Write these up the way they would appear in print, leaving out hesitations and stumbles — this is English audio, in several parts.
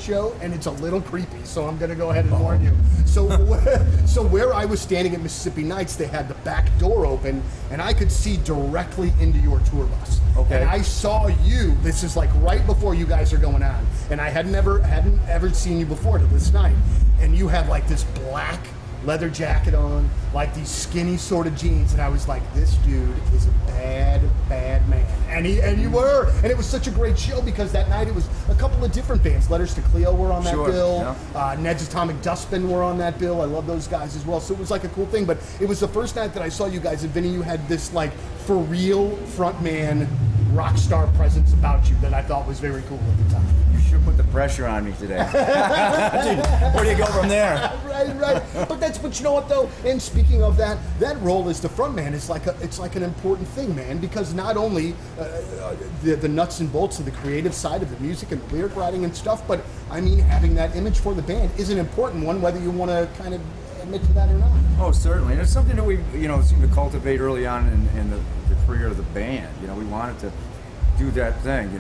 Show, and it's a little creepy, so I'm gonna go ahead and warn you. So where I was standing at Mississippi Nights, they had the back door open, and I could see directly into your tour bus. Okay. And I saw you. This is like right before you guys are going on, and I hadn't ever seen you before till this night. And you had like this black leather jacket on, like these skinny sort of jeans, and I was like, this dude is a bad man. And you were, and it was such a great show because that night it was a couple of different bands. Letters to Cleo were on that bill. Yeah. Ned's Atomic Dustbin were on that bill. I love those guys as well. So it was like a cool thing. But it was the first night that I saw you guys, and Vinny, you had this like for real frontman rock star presence about you that I thought was very cool at the time. You sure put the pressure on me today. Dude, where do you go from there? Right. But you know what though? And speaking of that role as the frontman is like an important thing, man, because not only the nuts and bolts of the creative side of the music and the lyric writing and stuff, but I mean having that image for the band is an important one, whether you want to kind of admit to that or not. Oh, certainly. And it's something that we, seem to cultivate early on in the career of the band. We wanted to do that thing.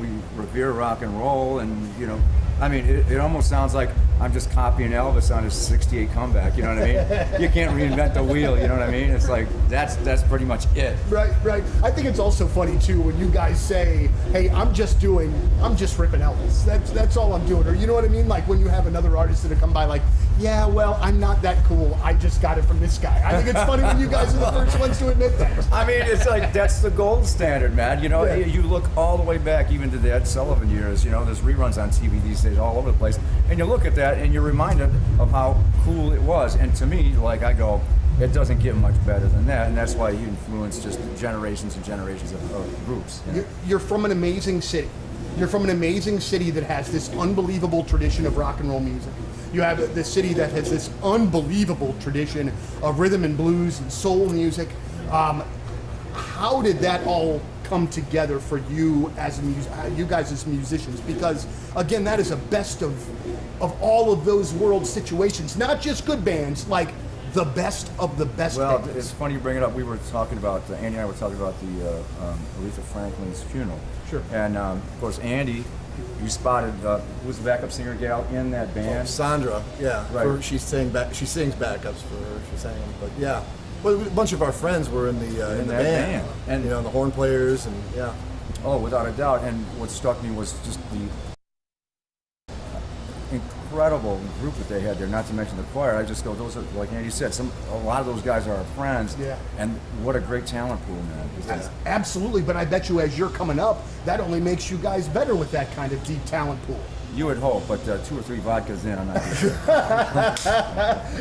We revere rock and roll, and I mean, it almost sounds like I'm just copying Elvis on his '68 comeback. You know what I mean? You can't reinvent the wheel. You know what I mean? It's like that's pretty much it. Right. I think it's also funny too when you guys say, "Hey, I'm just ripping Elvis. That's all I'm doing." Or you know what I mean? Like when you have another artist that come by, like, "Yeah, well, I'm not that cool. I just got it from this guy." I think it's funny when you guys are the first ones to admit that. I mean, it's like that's the gold standard, man. Yeah. You look all the way back, even to the Ed Sullivan years. There's reruns on TV these days all over the place, and you look at that and you're reminded of how cool it was. And to me, like I go, it doesn't get much better than that, and that's why you influence just generations and generations of groups. You're from an amazing city. You're from an amazing city that has this unbelievable tradition of rock and roll music. You have this city that has this unbelievable tradition of rhythm and blues and soul music. How did that all come together for you as you guys as musicians? Because again, that is a best of all of those world situations, not just good bands, like the best of the best bands. It's funny you bring it up. We were talking about, Andy and I were talking about the Aretha Franklin's funeral. Sure. And of course, Andy, you spotted who was the backup singer gal in that band? Sandra, yeah. Right. She sings backups for her. She sang them, but yeah. Well, a bunch of our friends were in the band, and the horn players, and yeah. Oh, without a doubt. And what struck me was just the incredible group that they had there. Not to mention the choir. I just go, those are, like Andy said, a lot of those guys are our friends. Yeah. And what a great talent pool, man. Yeah. Absolutely, but I bet you as you're coming up, that only makes you guys better with that kind of deep talent pool. You would hope, but 2 or 3 vodkas in, I'm not too sure.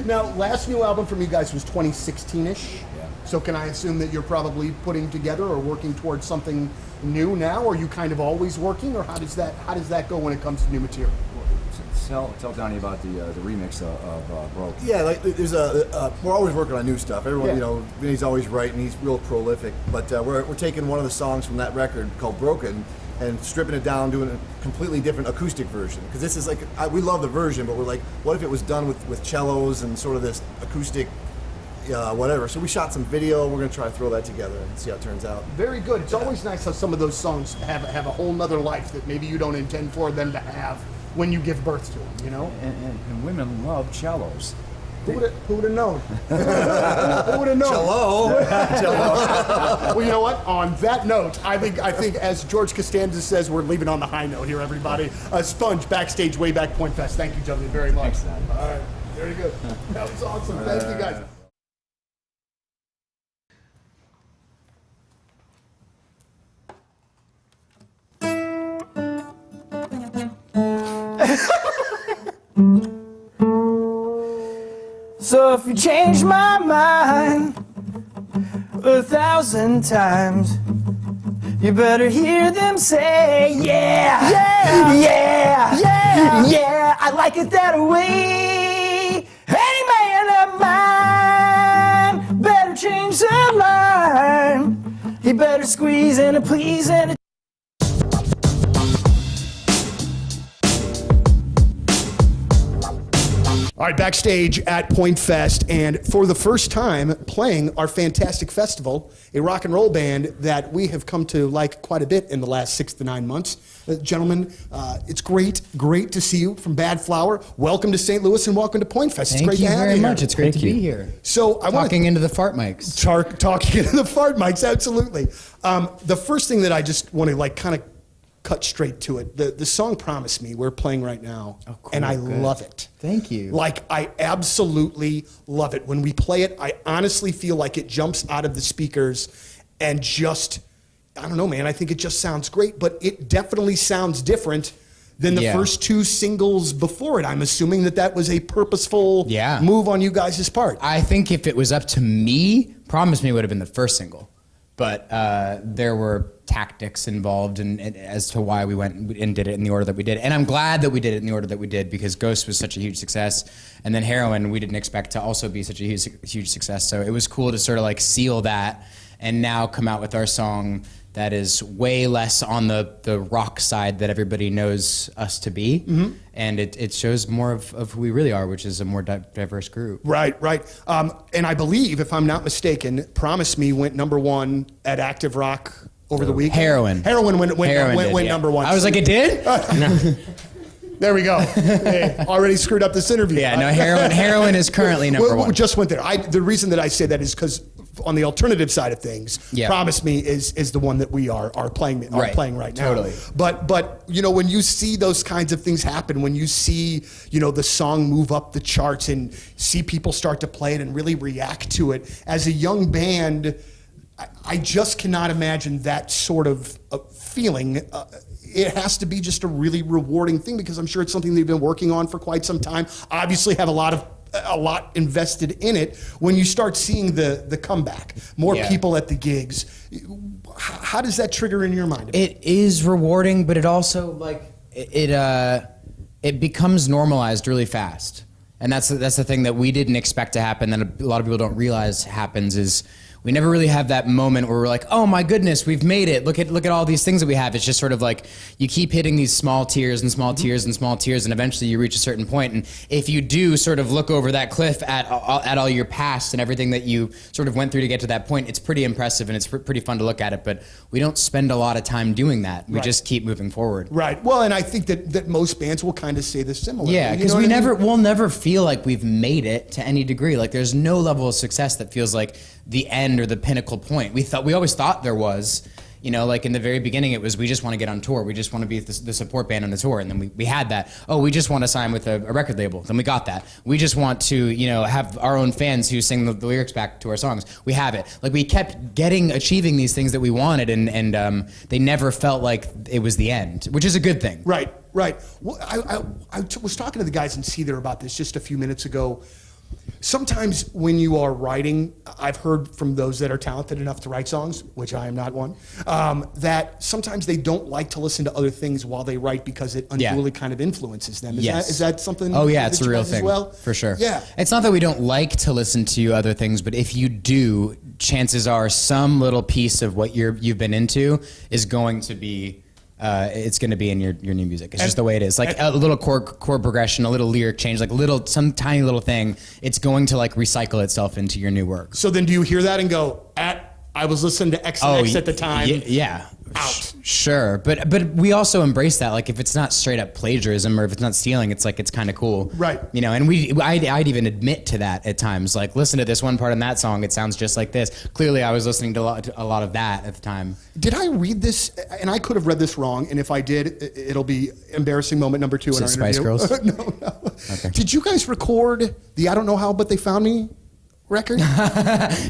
Now, last new album from you guys was 2016-ish. Yeah. So can I assume that you're probably putting together or working towards something new now? Or are you kind of always working, or how does that go when it comes to new material? Tell Donnie about the remix of Broke. Yeah, like there's we're always working on new stuff. Everyone, Vinny's always writing. He's real prolific. But we're taking one of the songs from that record called Broken and stripping it down, doing a completely different acoustic version. Because this is like, we love the version, but we're like, what if it was done with cellos and sort of this acoustic, whatever. So we shot some video. We're going to try to throw that together and see how it turns out. Very good. It's always nice how some of those songs have a whole nother life that maybe you don't intend for them to have when you give birth to them, And women love cellos. Who would have known? Who would have known? Cello. Well, you know what? On that note, I think as George Costanza says, we're leaving on the high note here, everybody. Sponge backstage, way back Pointfest. Thank you, gentlemen, very much. Thanks, man. All right, very good. That was awesome. Thank you, guys. So if you change my mind 1,000 times, you better hear them say, yeah, yeah, yeah, yeah, yeah, I like it that way. Any man of mine better change their mind. He better squeeze and a please and a All right, backstage at Pointfest, and for the first time playing our fantastic festival, a rock and roll band that we have come to like quite a bit in the last 6 to 9 months. Gentlemen, it's great to see you from Bad Flower. Welcome to St. Louis and welcome to Pointfest. It's Thank great you to have very you much. here. It's great to be here. So I want Talking into the fart mics. talking into the fart mics, absolutely. The first thing that I just want to like kind of cut straight to it. The song "Promise Me" we're playing right now, Oh, cool, and I good. love it. Thank you. Like, I absolutely love it. When we play it, I honestly feel like it jumps out of the speakers and just, I don't know, man, I think it just sounds great, but it definitely sounds different than the first 2 singles before it. I'm assuming that was a purposeful move on you guys' part. I think if it was up to me, Promise Me would have been the first single. But there were tactics involved and as to why we went and did it in the order that we did. And I'm glad that we did it in the order that we did because Ghost was such a huge success. And then Heroin, we didn't expect to also be such a huge success. So it was cool to sort of like seal that and now come out with our song that is way less on the rock side that everybody knows us to be. Mm-hmm. And it shows more of who we really are, which is a more diverse group. Right. And I believe, if I'm not mistaken, Promise Me went #1 at Active Rock over the week. Heroin went number 1. I was like, it did? There we go. Hey, already screwed up this interview. Yeah, no, Heroin is currently number 1. We just went there. The reason that I say that is because on the alternative side of things, Promise Me is the one that we are playing right now. Totally. But you know, when you see those kinds of things happen, when you see, you know, the song move up the charts and see people start to play it and really react to it, as a young band, I just cannot imagine that sort of feeling. It has to be just a really rewarding thing because I'm sure it's something they've been working on for quite some time. Obviously have a lot invested in it. When you start seeing the comeback, more people at the gigs, how does that trigger in your mind? It is rewarding, but it also like it becomes normalized really fast. And that's the thing that we didn't expect to happen, that a lot of people don't realize happens, is we never really have that moment where we're like, oh my goodness, we've made it. Look at all these things that we have. It's just sort of like you keep hitting these small tiers and small tiers and small tiers, and eventually you reach a certain point. And if you do sort of look over that cliff at all your past and everything that you sort of went through to get to that point, it's pretty impressive and it's pretty fun to look at it. But we don't spend a lot of time doing that. We just keep moving forward. Right. Well, and I think that most bands will kind of say the similar. Yeah, because we'll never feel like we've made it to any degree. Like there's no level of success that feels like the end or the pinnacle point. We always thought there was, you know, like in the very beginning it was, we just want to get on tour. We just want to be the support band on the tour. And then we had that. Oh, we just want to sign with a record label. Then we got that. We just want to, you know, have our own fans who sing the lyrics back to our songs. We have it. Like we kept achieving these things that we wanted and they never felt like it was the end, which is a good thing. Right. Well, I was talking to the guys in Seether about this just a few minutes ago. Sometimes when you are writing, I've heard from those that are talented enough to write songs, which I am not one, that sometimes they don't like to listen to other things while they write because it unduly kind of influences them. Is that something? Oh yeah, it's a real thing. As well? For sure. Yeah. It's not that we don't like to listen to other things, but if you do, chances are some little piece of what you've been into is going to be it's going to be in your new music. It's just the way it is. Like a little chord progression, a little lyric change, like some tiny little thing. It's going to like recycle itself into your new work. So then do you hear that and go, I was listening to X and X at the time. Yeah. Out. Sure. But we also embrace that. Like if it's not straight up plagiarism or if it's not stealing, it's like, it's kind of cool. Right. You know, and I'd even admit to that at times. Like listen to this one part in that song. It sounds just like this. Clearly I was listening to a lot of that at the time. Did I read this? And I could have read this wrong. And if I did, it'll be embarrassing moment number 2 in our Spice interview. Girls? No. Okay. Did you guys record the I Don't Know How But They Found Me record?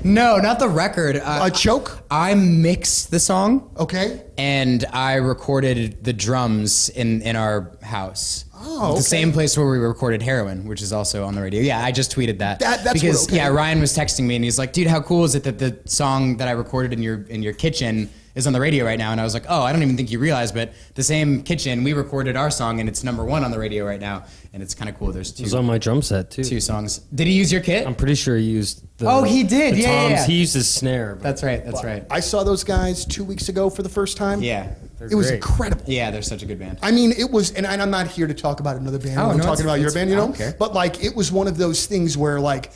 No, not the record. A Choke? I mixed the song. Okay. And I recorded the drums in our house. Oh, okay. The same place where we recorded Heroin, which is also on the radio. Yeah, I just tweeted that. That's because okay. Ryan was texting me and he's like, "Dude, how cool is it that the song that I recorded in your kitchen is on the radio right now. And I was like, oh, I don't even think you realize, but the same kitchen, we recorded our song and it's #1 on the radio right now. And it's kind of cool. There's It was on my drum set too. 2 songs. Did he use your kit? I'm pretty sure he used the. Oh, he did. the Yeah, toms. yeah. He used his snare. But That's right. That's right. I saw those guys 2 weeks ago for the first time. Yeah. It was great. incredible. Yeah, they're such a good band. I mean, it was, and I'm not here to talk about another band. Oh, I'm no, talking it's- about your it's- band, you I know? don't care. But like, it was one of those things where like,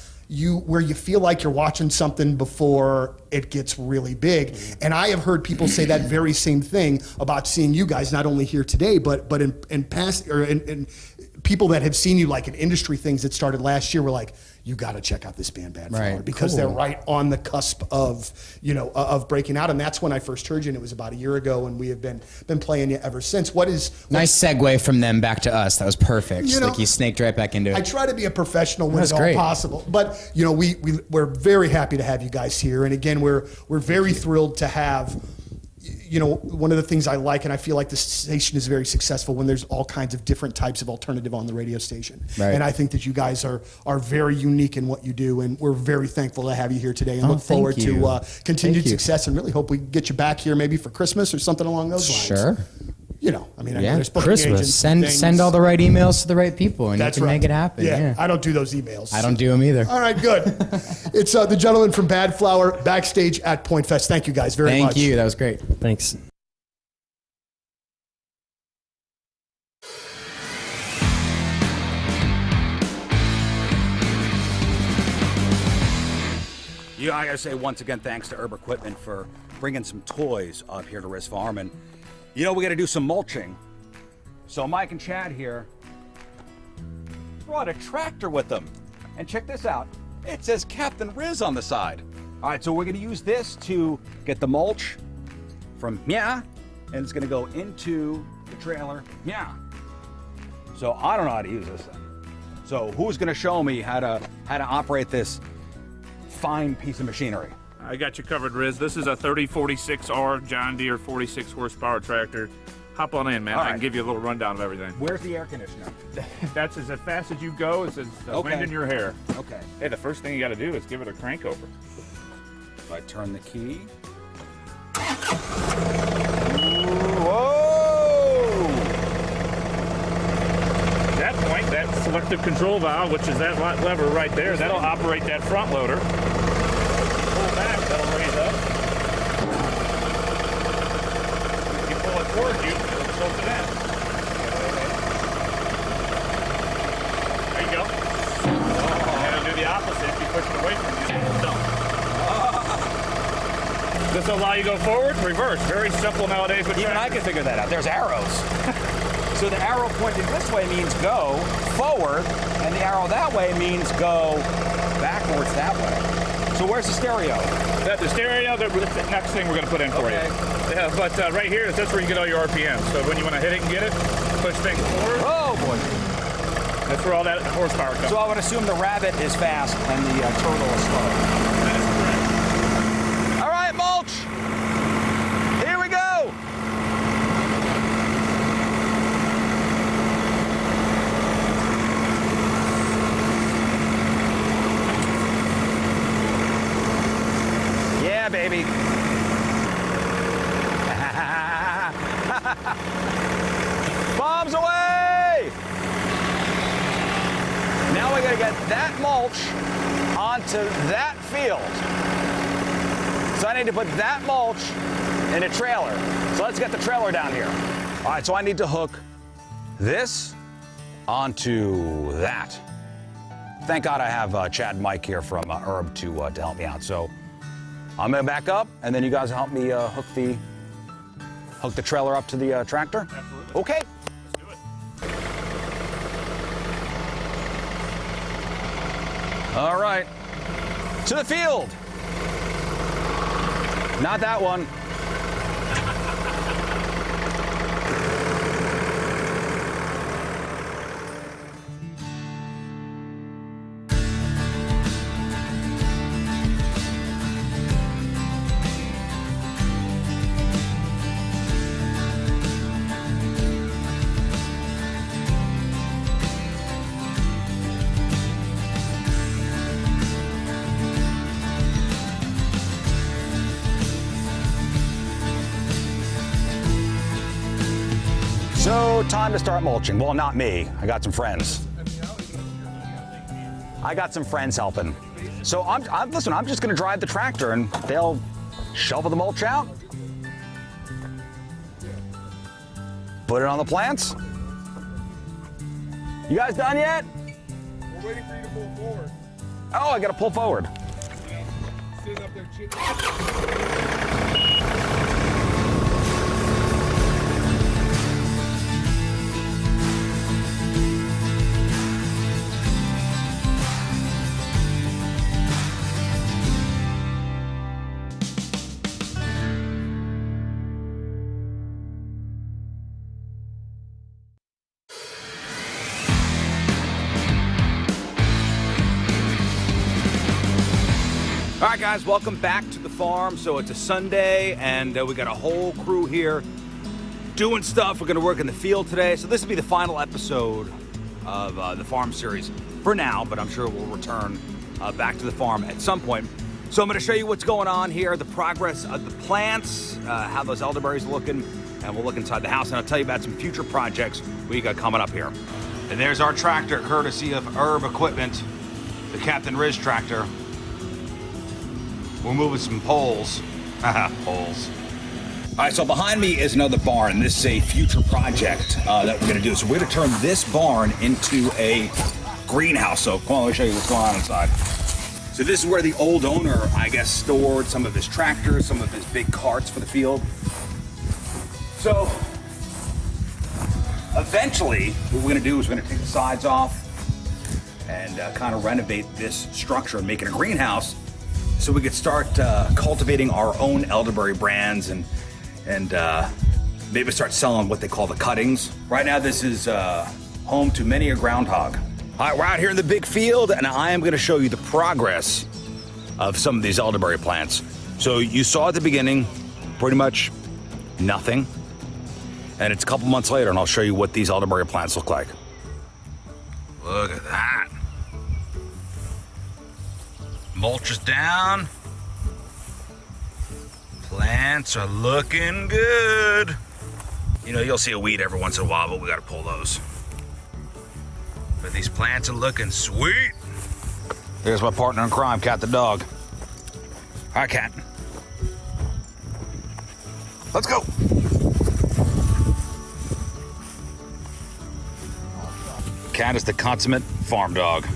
where you feel like you're watching something before it gets really big. And I have heard people say that very same thing about seeing you guys, not only here today, but in past, or in people that have seen you like in industry things that started last year were like, you got to check out this band Bad Flower, Right. because Cool. they're right on the cusp of, of breaking out. And that's when I first heard you, and it was about a year ago, and we have been playing you ever since. Nice segue from them back to us. That was perfect. You know, Like you snaked right back into it. I try to be a professional when That's it's all great. possible, but we're very happy to have you guys here, and again, we're very thrilled to have. One of the things I like, and I feel like the station is very successful when there's all kinds of different types of alternative on the radio station. Right. And I think that you guys are very unique in what you do, and we're very thankful to have you here today, and Oh, look forward thank you. to continued Thank you. success, and really hope we can get you back here maybe for Christmas or something along those lines. Sure. I mean, Yeah. there's booking Christmas. agents and things. Send all the right emails to the right people, and That's you can right. make it happen. Yeah. I don't do those emails. I don't do them either. All right, good. It's the gentleman from Bad Flower backstage at Pointfest. Thank you guys very much. Thank you. That was great. Thanks. Yeah, I gotta say once again, thanks to Herb Equipment for bringing some toys up here to Riz Farm. And we gotta do some mulching. So Mike and Chad here brought a tractor with them. And check this out. It says Captain Riz on the side. All right, so we're gonna use this to get the mulch from and it's gonna go into the trailer. So I don't know how to use this thing. So who's gonna show me how to operate this fine piece of machinery? I got you covered, Riz. This is a 3046R John Deere 46 horsepower tractor. Hop on in, man. All I can right. give you a little rundown of everything. Where's the air conditioner? That's as fast as you go. It's the Okay. wind in your hair. Okay. Hey, the first thing you got to do is give it a crank over. So I turn the key. Whoa! At that point, that selective control valve, which is that lever right there, that'll operate that front loader. Pull back, that'll raise up. If you pull it towards you, it'll tilt it in. There you go. And it'll do the opposite. If you push it away from you, it'll dump. This will allow you to go forward, reverse. Very simple nowadays with Even I tractors. can figure that out. There's arrows. So the arrow pointing this way means go forward, and the arrow that way means go backwards that way. So where's the stereo? The stereo, that's the next thing we're going to put in for Okay. you. Yeah, but right here, that's where you get all your RPMs. So when you want to hit it and get it, push things forward. Oh boy. That's where all that horsepower comes. So I would assume the rabbit is fast and the turtle is slow. That is correct. All right, mulch. Here we go. Yeah, baby. Bombs away! Now we gotta get that mulch onto that field. So I need to put that mulch in a trailer. So let's get the trailer down here. All right, so I need to hook this onto that. Thank God I have Chad and Mike here from Herb to help me out. So I'm gonna back up, and then you guys help me hook the trailer up to the tractor. Absolutely. Okay. Let's do it. All right. To the field. Not that one. time to start mulching. Well, not me. I got some friends. I got some friends helping. So listen, I'm just gonna drive the tractor and they'll shovel the mulch out. Put it on the plants. You guys done yet? We're waiting for you to pull forward. Oh, I gotta pull forward. Sitting up there chitting. All right, guys, welcome back to the farm. So it's a Sunday, and we got a whole crew here doing stuff. We're going to work in the field today. So this will be the final episode of the farm series for now, but I'm sure we'll return back to the farm at some point. So I'm going to show you what's going on here, the progress of the plants, how those elderberries are looking, and we'll look inside the house, and I'll tell you about some future projects we got coming up here. And there's our tractor, courtesy of Herb Equipment, the Captain Riz tractor. We're moving some poles. Poles. All right, so behind me is another barn. This is a future project that we're gonna do. So we're gonna turn this barn into a greenhouse. So come on, let me show you what's going on inside. So this is where the old owner, I guess, stored some of his tractors, some of his big carts for the field. So eventually, what we're gonna do is we're gonna take the sides off and kind of renovate this structure and make it a greenhouse, so we could start cultivating our own elderberry brands and maybe start selling what they call the cuttings. Right now, this is home to many a groundhog. All right, we're out here in the big field, and I am going to show you the progress of some of these elderberry plants. So you saw at the beginning, pretty much nothing, and it's a couple months later, and I'll show you what these elderberry plants look like. Look at that. Mulch is down. Plants are looking good. You know, you'll see a weed every once in a while, but we gotta pull those. But these plants are looking sweet. There's my partner in crime, Cat the dog. All right, Cat. Let's go. Cat is the consummate farm dog.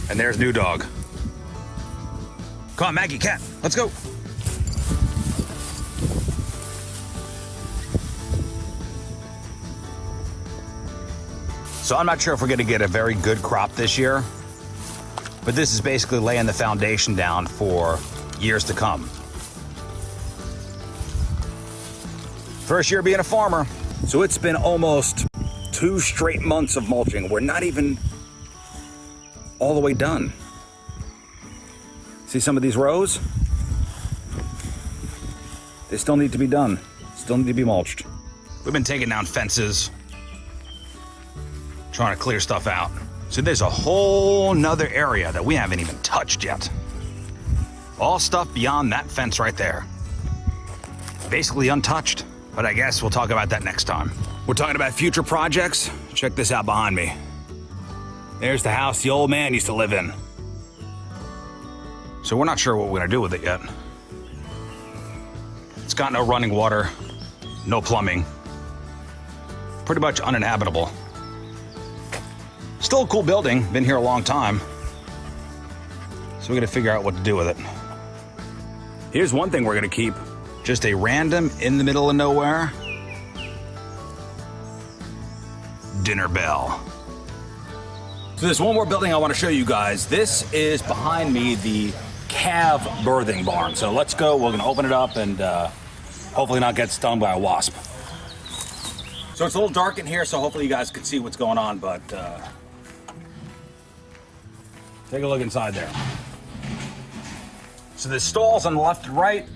And there's new dog. Come on, Maggie, Cat, let's go. So I'm not sure if we're gonna get a very good crop this year, but this is basically laying the foundation down for years to come. First year being a farmer. So it's been almost 2 straight months of mulching. We're not even all the way done. See some of these rows? They still need to be done. Still need to be mulched. We've been taking down fences, trying to clear stuff out. So there's a whole nother area that we haven't even touched yet. All stuff beyond that fence right there. Basically untouched, but I guess we'll talk about that next time. We're talking about future projects. Check this out behind me. There's the house the old man used to live in. So we're not sure what we're gonna do with it yet. It's got no running water, no plumbing. Pretty much uninhabitable. Still a cool building, been here a long time. So we gotta figure out what to do with it. Here's one thing we're gonna keep. Just a random, in the middle of nowhere, dinner bell. So there's one more building I want to show you guys. This is behind me, the calf birthing barn. So let's go, we're gonna open it up and hopefully not get stung by a wasp. So it's a little dark in here, so hopefully you guys can see what's going on, but take a look inside there. So there's stalls on the left and right,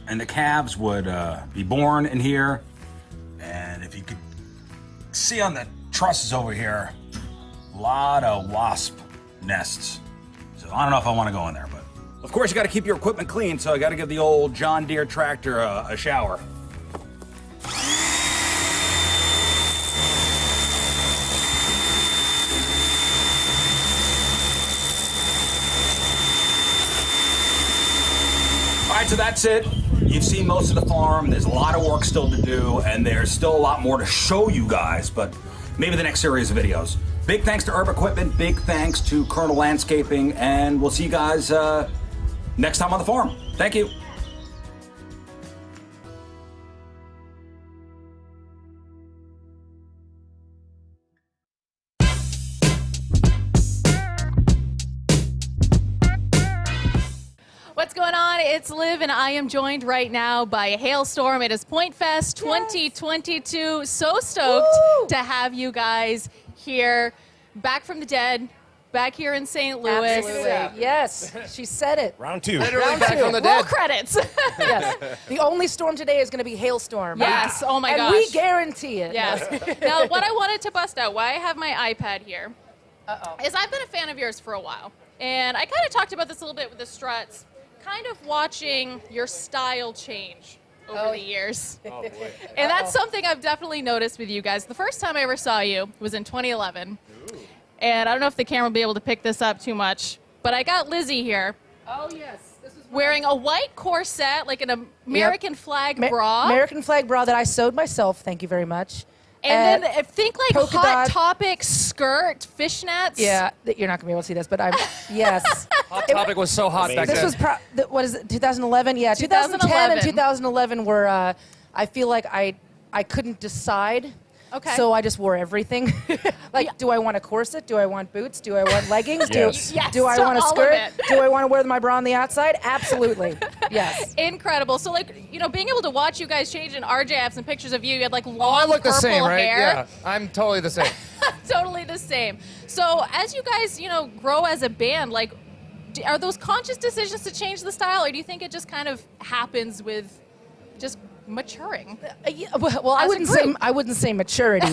and the calves would be born in here. And if you could see on the trusses over here, a lot of wasp nests. So I don't know if I want to go in there, but of course you got to keep your equipment clean, so I got to give the old John Deere tractor a shower. right, so that's it. You've seen most of the farm. There's a lot of work still to do, and there's still a lot more to show you guys, but maybe the next series of videos. Big thanks to Herb Equipment, big thanks to Colonel Landscaping, and we'll see you guys next time on the farm. Thank you. What's going on? It's Liv, and I am joined right now by a hailstorm. It is Pointfest 2022. So stoked to have you guys here, back from the dead, back here in St. Louis. Absolutely. Yes, she said it. Round two. Round back two. from the Roll dead. credits. Yes. The only storm today is going to be hailstorm. Yes. Oh my and gosh. we guarantee it. Yes. Now, what I wanted to bust out, why I have my iPad here, is I've been a fan of yours for a while. And I kind of talked about this a little bit with the struts, kind of watching your style change over the years. Oh, boy. And that's something I've definitely noticed with you guys. The first time I ever saw you was in 2011. Ooh. And I don't know if the camera will be able to pick this up too much, but I got Lizzie here Oh, yes. This is wearing a white corset, like an American flag bra. American flag bra that I sewed myself. Thank you very much. And then think like polka Hot dot. Topic skirt, fishnets. Yeah, you're not going to be able to see this, but I'm, yes. Hot Topic was so hot back This then. was, what is it, 2011? Yeah, 2010 and 2011 were, I feel like I couldn't decide. Okay. So I just wore everything. Like, do I want a corset? Do I want boots? Do I want leggings? Yes. Do I to want a all of skirt? it. Do I want to wear my bra on the outside? Absolutely. Yes. Incredible. So, like, you know, being able to watch you guys change, and RJ have some pictures of you. You had like long I look the purple same, right? hair. Yeah, I'm totally the same. Totally the same. So, as you guys, you know, grow as a band, like, are those conscious decisions to change the style, or do you think it just kind of happens with just maturing? Yeah, well, As a I wouldn't say maturity.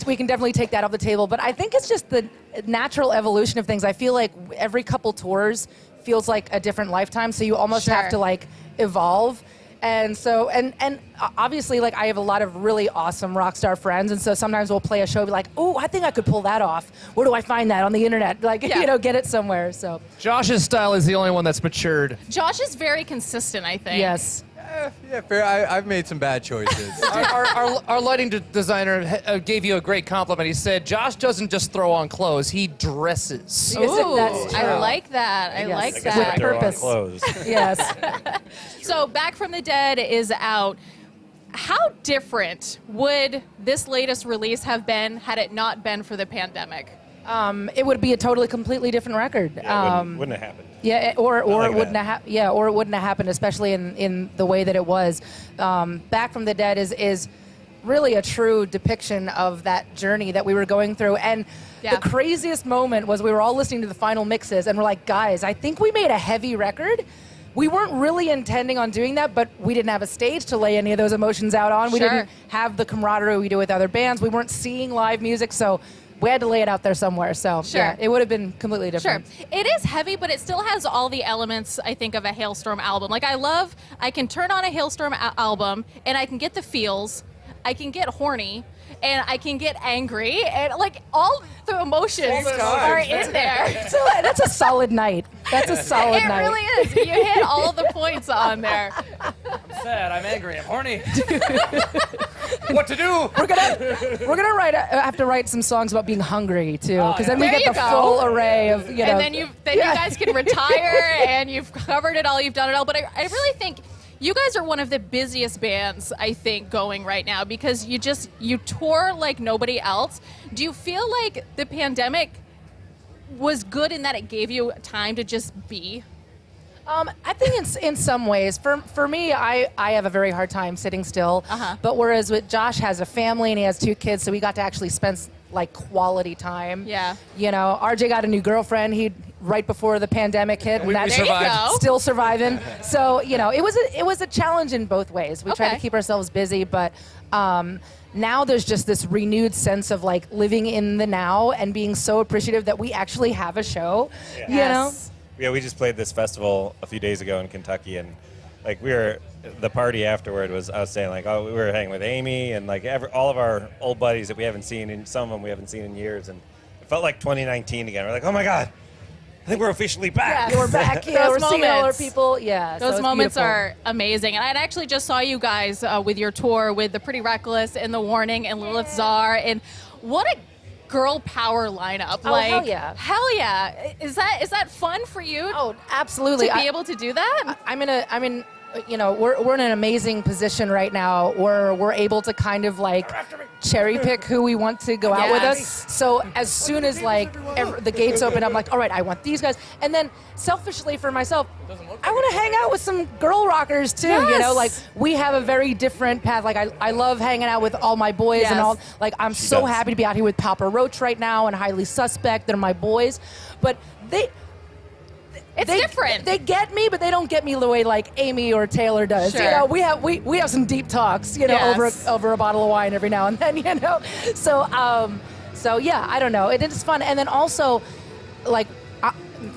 We can definitely take that off the table. But I think it's just the natural evolution of things. I feel like every couple tours feels like a different lifetime, so you almost Sure. have to like evolve. And so, and obviously, like, I have a lot of really awesome rock star friends, and so sometimes we'll play a show, be like, oh, I think I could pull that off. Where do I find that on the internet? Like, Yeah. you know, get it somewhere. So Josh's style is the only one that's matured. Josh is very consistent, I think. yes. Yeah, fair. I've made some bad choices. Our lighting designer gave you a great compliment. He said, Josh doesn't just throw on clothes, he dresses. Ooh, That's I true. like that. I Yes. like With that. purpose. Clothes. Yes. So, Back from the Dead is out. How different would this latest release have been had it not been for the pandemic? It would be a totally, completely different record. Wouldn't have happened. Yeah, or like it wouldn't that. have or it wouldn't have happened, especially in the way that it was. Back from the Dead is really a true depiction of that journey that we were going through. And Yeah. the craziest moment was we were all listening to the final mixes, and we're like, guys, I think we made a heavy record. We weren't really intending on doing that, but we didn't have a stage to lay any of those emotions out on. We Sure. didn't have the camaraderie we do with other bands. We weren't seeing live music, so we had to lay it out there somewhere. So Sure. yeah, it would have been completely Sure. different. It is heavy, but it still has all the elements, I think, of a Hailstorm album. Like, I can turn on a Hailstorm album, and I can get the feels, I can get horny, and I can get angry, and, like, all the emotions are in there. So that's a solid night. That's a solid It night. really is. You hit all the points on there. I'm sad, I'm angry, I'm horny. What to do? We're gonna have to write some songs about being hungry too, because then we There get you the go. full array of, you know. And then you guys can retire, and you've covered it all, you've done it all. But I really think you guys are one of the busiest bands, I think, going right now, because you tour like nobody else. Do you feel like the pandemic was good in that it gave you time to just be? I think in some ways, for me, I have a very hard time sitting still. Uh-huh. But whereas with Josh has a family and he has 2 kids, so we got to actually spend like quality time. Yeah. You know, RJ got a new girlfriend. Right before the pandemic hit, and that's There you go. still surviving. So you know, it was a challenge in both ways. We tried Okay. to keep ourselves busy, but now there's just this renewed sense of like living in the now and being so appreciative that we actually have a show. Yeah. You know. Yes. Yeah, we just played this festival a few days ago in Kentucky, and like the party afterward was, I was saying, like, oh, we were hanging with Amy and like all of our old buddies that we haven't seen, and some of them we haven't seen in years, and it felt like 2019 again. We're like, oh my God, think we're officially back. Yeah, we're back. Yeah, Those we're seeing all our moments. people. Yeah, so Those it's moments beautiful. are amazing. And I actually just saw you guys with your tour with the Pretty Reckless and the Warning and Lilith Czar. And what a girl power lineup. Oh, like, hell yeah. Hell yeah. Is that fun for you? Oh, absolutely. To be able to do that? I'm in you know, we're in an amazing position right now where we're able to kind of like cherry pick who we want to go out with us. So as soon as like the gates open, I'm like, all right, I want these guys. And then selfishly for myself, I want to hang out with some girl rockers too. You know, like we have a very different path. Like I love hanging out with all my boys and all. Like I'm so happy to be out here with Papa Roach right now and Highly Suspect. They're my boys, but They different. They get me, but they don't get me the way like Amy or Taylor does. Sure. You know, we have some deep talks, you know, over a bottle of wine every now and then, you know. So yeah, I don't know. It is fun, and then also, like,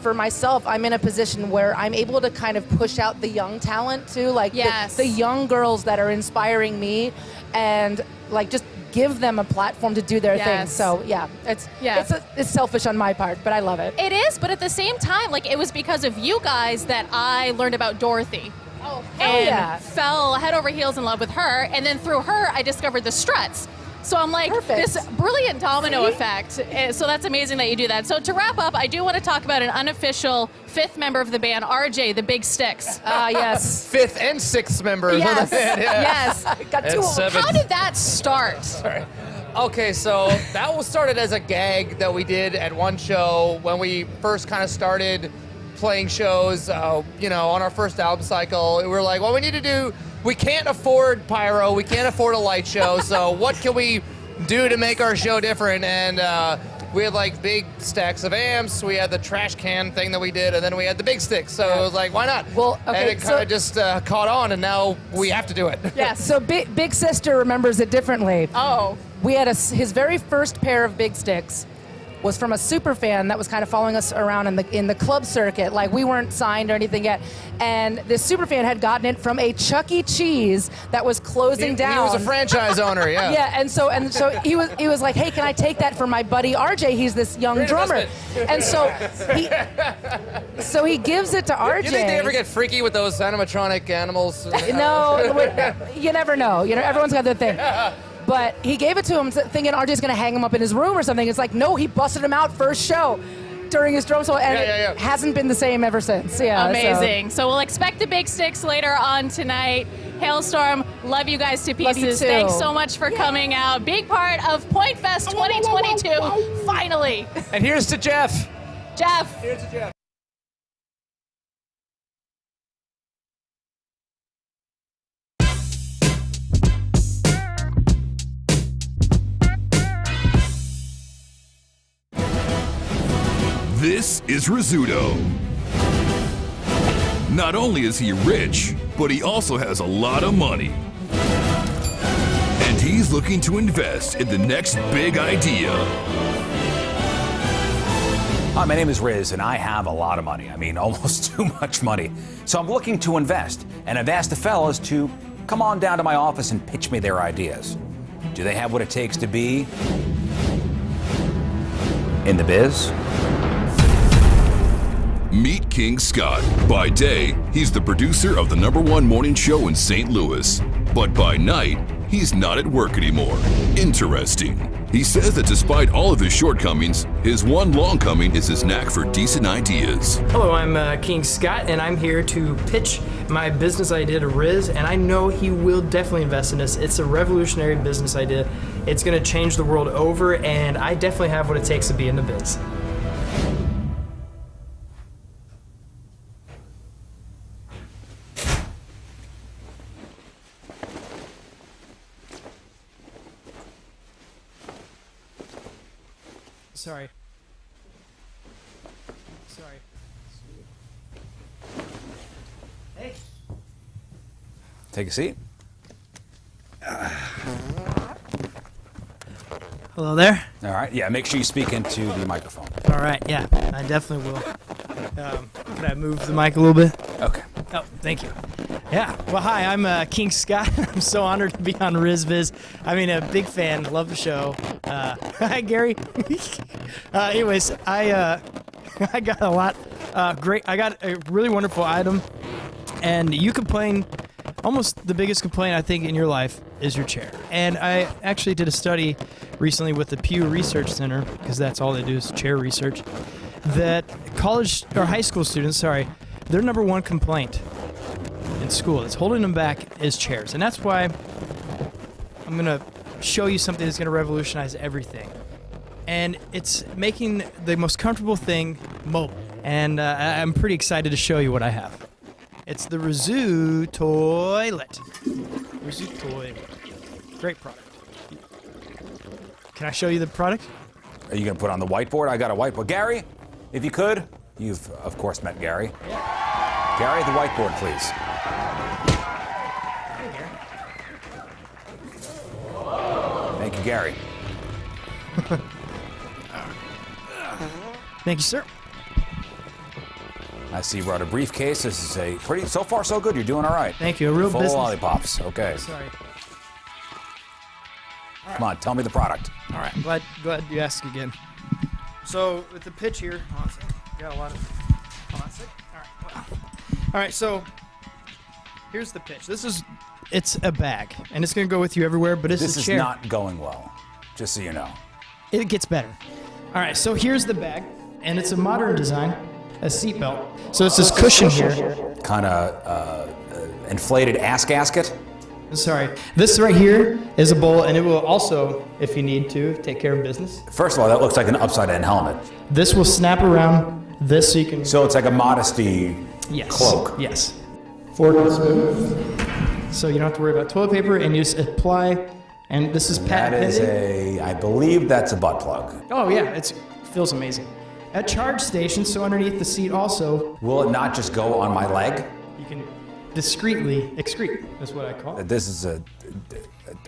for myself, I'm in a position where I'm able to kind of push out the young talent too, like the young girls that are inspiring me, and like just give them a platform to do their thing. So yeah, it's selfish on my part, but I love it. It is, but at the same time, like it was because of you guys that I learned about Dorothy. Oh, and fell head over heels in love with her, and then through her, I discovered the Struts. So I'm like, this brilliant domino effect. So that's amazing that you do that. So to wrap up, I do want to talk about an unofficial fifth member of the band, RJ, the Big Sticks. Yes. Fifth and sixth members of the band. Yes. Got two. How did that start? Sorry. Okay, so that was started as a gag that we did at one show when we first kind of started playing shows, you know, on our first album cycle. We were like, well, we need to do, we can't afford pyro, we can't afford a light show, so what can we do to make our show different? And we had like big stacks of amps, we had the trash can thing that we did, and then we had the big sticks, so it was like, why not? Well, okay, and it kind of just caught on, and now we have to do it. Yes. So Big Sister remembers it differently. Oh. We had his very first pair of big sticks was from a super fan that was kind of following us around in the club circuit. Like we weren't signed or anything yet. And this super fan had gotten it from a Chuck E. Cheese that was closing down. He was a franchise owner, yeah. Yeah, and so he was like, hey, can I take that for my buddy RJ? He's this young drummer. And so he gives it to RJ. You think they ever get freaky with those animatronic animals? No, you never know. You know, everyone's got their thing. But he gave it to him thinking RJ's going to hang him up in his room or something. It's like, no, he busted him out first show during his drum solo, and it hasn't been the same ever since. Yeah, amazing. So we'll expect the Big Sticks later on tonight. Hailstorm, love you guys to pieces. Love you too. Thanks so much for coming out. Big part of Pointfest 2022, finally. And here's to Jeff. Jeff. Here's to Jeff. This is Rizzuto. Not only is he rich, but he also has a lot of money. And he's looking to invest in the next big idea. Hi, my name is Riz, and I have a lot of money. I mean, almost too much money. So I'm looking to invest, and I've asked the fellas to come on down to my office and pitch me their ideas. Do they have what it takes to be in the biz? Meet King Scott. By day, he's the producer of the #1 morning show in St. Louis. But by night, he's not at work anymore. Interesting. He says that despite all of his shortcomings, his one long coming is his knack for decent ideas. Hello, I'm King Scott, and I'm here to pitch my business idea to Riz, and I know he will definitely invest in this. It's a revolutionary business idea. It's going to change the world over, and I definitely have what it takes to be in the biz. Sorry. Hey. Take a seat. Hello there. All right. Yeah, make sure you speak into the microphone. All right. Yeah, I definitely will. Can I move the mic a little bit? Okay. Oh, thank you. Yeah. Well, hi, I'm King Scott. I'm so honored to be on RizViz. I mean, a big fan. Love the show. Hi, Gary. Anyways, I got a lot. Great. I got a really wonderful item, and you complain. Almost the biggest complaint I think in your life is your chair. And I actually did a study recently with the Pew Research Center, because that's all they do is chair research, that college or high school students, their number one complaint in school that's holding them back is chairs. And that's why I'm going to show you something that's going to revolutionize everything. And it's making the most comfortable thing mobile. And I'm pretty excited to show you what I have. It's the Rizzuto toilet. Rizzuto toilet. Great product. Can I show you the product? Are you going to put on the whiteboard? I got a whiteboard. Gary, if you could. You've, of course, met Gary. Yeah. Gary, the whiteboard, please. Hey, Gary. Thank you, Gary. Thank you, sir. I see you brought a briefcase. This is a pretty, so far so good. You're doing all right. Thank you. A real Full business. lollipops. Okay. Sorry. Come on, tell me the product. All right. I'm glad you asked again. So with the pitch here, hold on a second. Got a lot of. Hold on a second. All right. So here's the pitch. It's a bag, and it's gonna go with you everywhere. But it's this a is chair. not going well. Just so you know. It gets better. All right. So here's the bag, and it's a modern design. A seat belt. So it's this cushion here. Kind of inflated ass gasket. Sorry. This right here is a bowl, and it will also, if you need to, take care of business. First of all, that looks like an upside-down helmet. This will snap around this so you can... So it's like a modesty cloak. Yes. Fork and spoon. So you don't have to worry about toilet paper, and you just apply, and this is patent pending. I believe that's a butt plug. Oh, yeah. It feels amazing. A charge station, so underneath the seat also. Will it not just go on my leg? You can discreetly excrete, is what I call it. This is a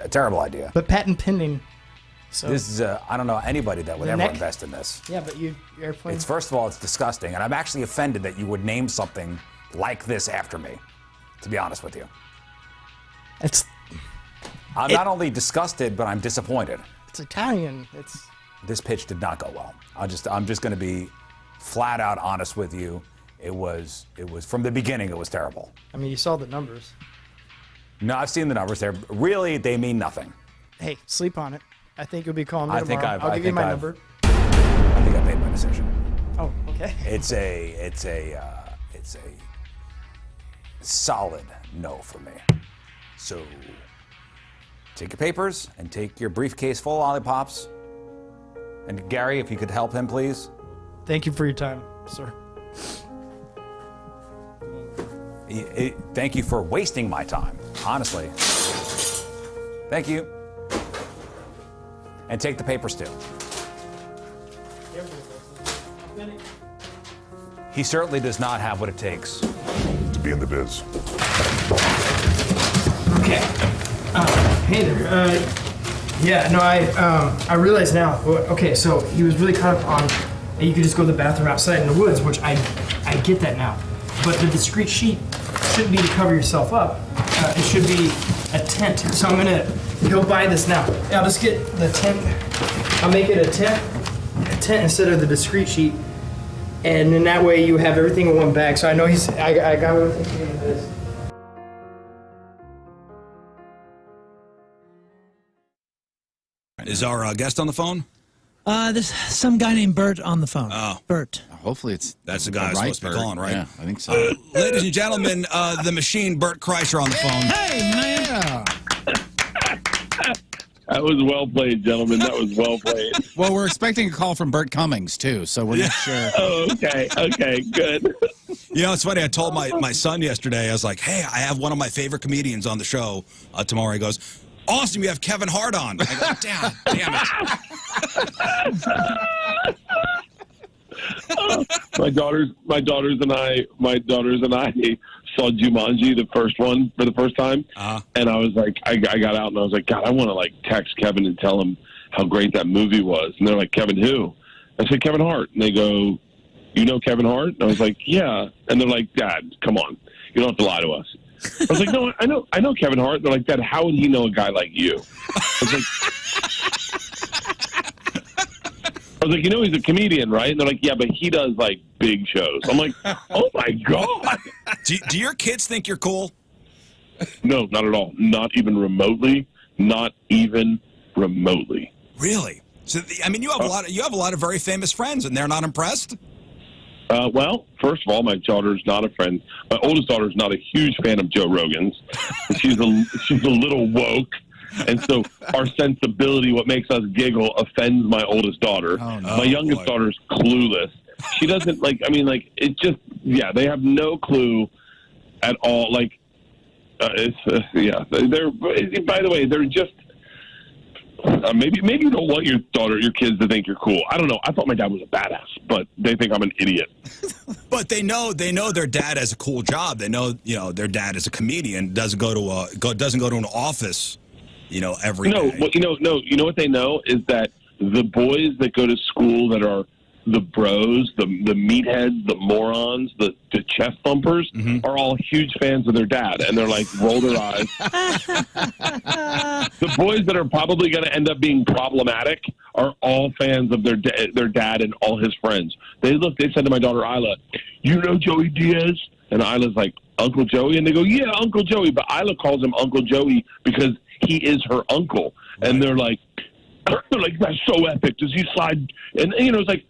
terrible idea. But patent pending. So this is I don't know anybody that would ever invest in this. Yeah, but you airplane. It's first of all, it's disgusting, and I'm actually offended that you would name something like this after me. To be honest with you, I'm not only disgusted, but I'm disappointed. It's Italian. This pitch did not go well. I'm just going to be flat out honest with you. It was from the beginning. It was terrible. I mean, you saw the numbers. No, I've seen the numbers. They mean nothing. Hey, sleep on it. I think you'll be calling me tomorrow. I'll give you my number. I think I made my decision. Oh, okay. It's a solid no for me. So take your papers and take your briefcase full of lollipops. And Gary, if you could help him, please. Thank you for your time, sir. Thank you for wasting my time, honestly. Thank you. And take the papers too. He certainly does not have what it takes to be in the biz. Okay. Hey there. Yeah, no, I realize now. Okay, so he was really caught up on you could just go to the bathroom outside in the woods, which I get that now. But the discreet sheet shouldn't be to cover yourself up. It should be a tent. So I'm gonna go buy this now. I'll just get the tent. I'll make it a tent instead of the discreet sheet, and in that way you have everything in one bag. So I know I got what I'm thinking of this. Is our guest on the phone? There's some guy named Bert on the phone. Oh. Bert. Hopefully That's the guy I'm supposed to be calling, right? Yeah, I think so. Ladies and gentlemen, the machine, Bert Kreischer on the phone. Hey, man. That was well played, gentlemen. That was well played. Well, we're expecting a call from Bert Cummings, too, so we're not sure. Oh, okay, good. You know, it's funny. I told my son yesterday, I was like, hey, I have one of my favorite comedians on the show tomorrow. He goes, awesome, you have Kevin Hart on. I go, damn it. My daughters and I saw Jumanji, the first one, for the first time, and I was like, I got out and I was like, God, I want to like text Kevin and tell him how great that movie was. And they're like, Kevin who? I said, Kevin Hart. And they go, you know Kevin Hart? And I was like, yeah. And they're like, Dad, come on, you don't have to lie to us. I was like, no, I know Kevin Hart. They're like, Dad, how would he know a guy like you? I I was like, you know, he's a comedian, right? And they're like, yeah, but he does like big shows. I'm like, oh my God. Do your kids think you're cool? No, not at all. Not even remotely. Not even remotely. Really? So, I mean, you have a lot of very famous friends, and they're not impressed? Well, first of all, my daughter's not a friend. My oldest daughter's not a huge fan of Joe Rogan's. She's a little woke. And so our sensibility, what makes us giggle, offends my oldest daughter. Oh, no. My youngest daughter's clueless. She doesn't it just, they have no clue at all. Like, they're, by the way, they're just, maybe you don't want your kids to think you're cool. I don't know. I thought my dad was a badass, but they think I'm an idiot. But they know their dad has a cool job. They know, their dad is a comedian, doesn't go to an office, every day. Well, you know what they know is that the boys that go to school that are the bros, the meatheads, the morons, the chest thumpers are all huge fans of their dad, and they're like, roll their eyes. The boys that are probably going to end up being problematic are all fans of their dad and all his friends. They said to my daughter Isla, you know Joey Diaz? And Isla's like, Uncle Joey? And they go, yeah, Uncle Joey. But Isla calls him Uncle Joey because he is her uncle. And they're like, that's so epic. Does he slide? And, it's like,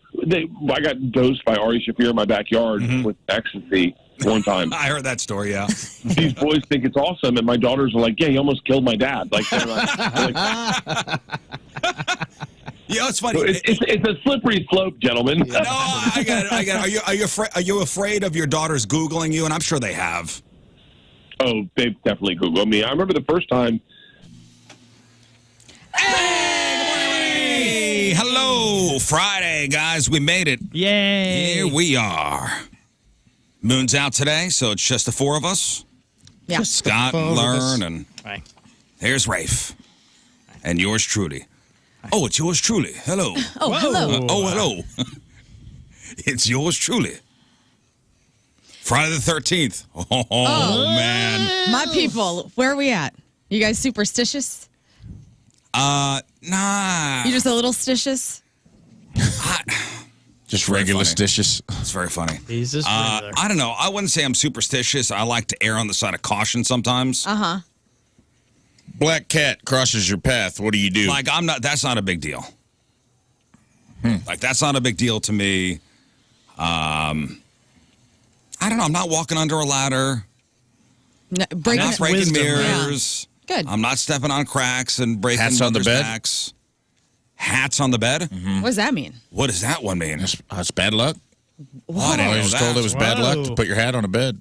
I got dosed by Ari Shaffir in my backyard with ecstasy one time. I heard that story, yeah. These boys think it's awesome, and my daughters are like, yeah, he almost killed my dad. Like, they're like it's funny. So it's a slippery slope, gentlemen. No, I got it. Are you afraid of your daughters Googling you? And I'm sure they have. Oh, they've definitely Googled me. I remember the first time. Hey, hello, Friday, guys. We made it. Yay. Here we are. Moon's out today, so it's just the four of us. Yeah. Scott, Lern, and here's Rafe. And yours truly. Oh, it's yours truly. Hello. Oh, hello. Hello. It's yours truly. Friday the 13th. Oh, man. My people, where are we at? You guys superstitious? Nah. You just a little stitious? Just regular stitious. It's very funny. He's just regular. I don't know. I wouldn't say I'm superstitious. I like to err on the side of caution sometimes. Uh-huh. Black cat crosses your path. What do you do? Like, that's not a big deal. Like, that's not a big deal to me. I don't know. I'm not walking under a ladder. No, I'm not breaking wisdom, mirrors. Yeah. Good. I'm not stepping on cracks and breaking Hats on the others' bed? backs. Hats on the bed? What does that mean? What does that one mean? That's bad luck. Oh, I didn't I know was that. told it was bad luck to Whoa. put your hat on a bed.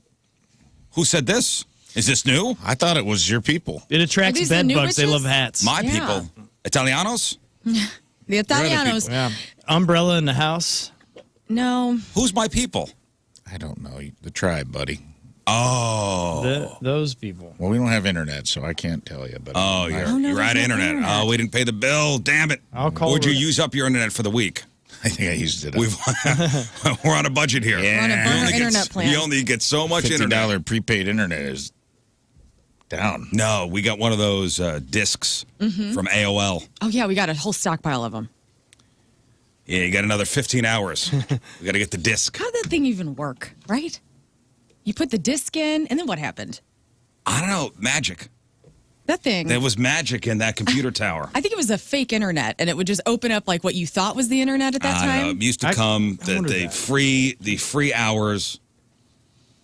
Who said this? Is this new? I thought it was your people. It attracts these the bed new bugs. They witches? love hats. My Yeah. people. Italianos? The Italianos. Yeah. Umbrella in the house. No. Who's my people? I don't know. The tribe, buddy. Oh. Those people. Well, we don't have internet, so I can't tell you. But Oh, you're out of internet. Oh, we didn't pay the bill. Damn it. I'll call Where'd you Rick. use up your internet for the week? I think I used it. We're on a budget here. Yeah. We're on a burner internet plan. You only get so much internet. $50 prepaid internet is down. No, we got one of those discs from AOL. Oh, yeah, we got a whole stockpile of them. Yeah, you got another 15 hours. We got to get the disc. How did that thing even work, right? You put the disc in, and then what happened? I don't know. Magic. That thing. There was magic in that computer tower. I think it was a fake internet, and it would just open up like what you thought was the internet at that I don't know. time. It used to come the free hours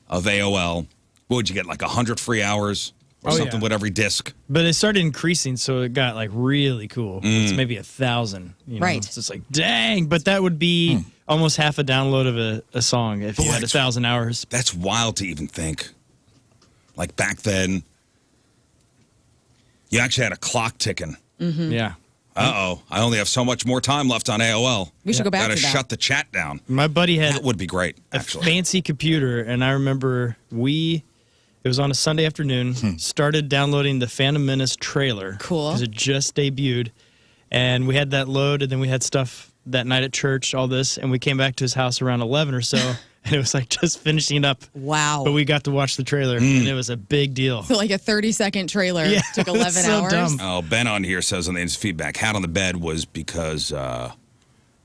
of AOL. What would you get? Like 100 free hours or something with every disc. But it started increasing, so it got like really cool. It's maybe 1,000. You know? Right. It's just like, dang. But that would be almost half a download of a song if you had 1,000 hours. That's wild to even think. Like back then, you actually had a clock ticking. Yeah. Uh-oh. I only have so much more time left on AOL. We should go back Gotta to that. shut the chat down. My buddy had That would be great, a actually. fancy computer, and I remember it was on a Sunday afternoon, started downloading the Phantom Menace trailer. Cool. Because it just debuted. And we had that load, and then we had stuff that night at church, all this, and we came back to his house around 11 or so, and it was like just finishing up. Wow. But we got to watch the trailer, and it was a big deal. So like a 30-second trailer took it was 11 so hours. dumb. Oh, Ben on here says on his feedback, hat on the bed was because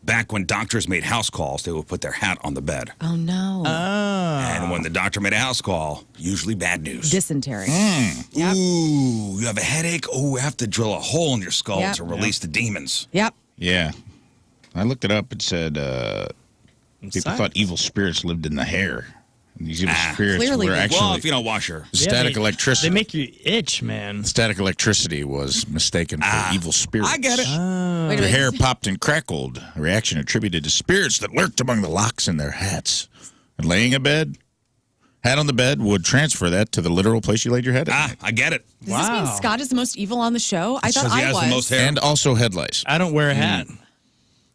Back when doctors made house calls, they would put their hat on the bed. Oh, no. And when the doctor made a house call, usually bad news. Dysentery. Yep. Ooh, you have a headache? Oh, we have to drill a hole in your skull Yep. to release the demons. Yep. Yeah. I looked it up. It said people thought evil spirits lived in the hair. And these evil spirits Clearly were they- actually... Well, if you don't wash your... Static electricity. They make you itch, man. Static electricity was mistaken for evil spirits. I get it. Wait a Their minute. hair popped and crackled, a reaction attributed to spirits that lurked among the locks in their hats. And laying a bed, hat on the bed, would transfer that to the literal place you laid your head at. I get it. Does this mean Scott is the most evil on the show? I thought Because he I has was. the most hair. And also headlights. I don't wear a hat.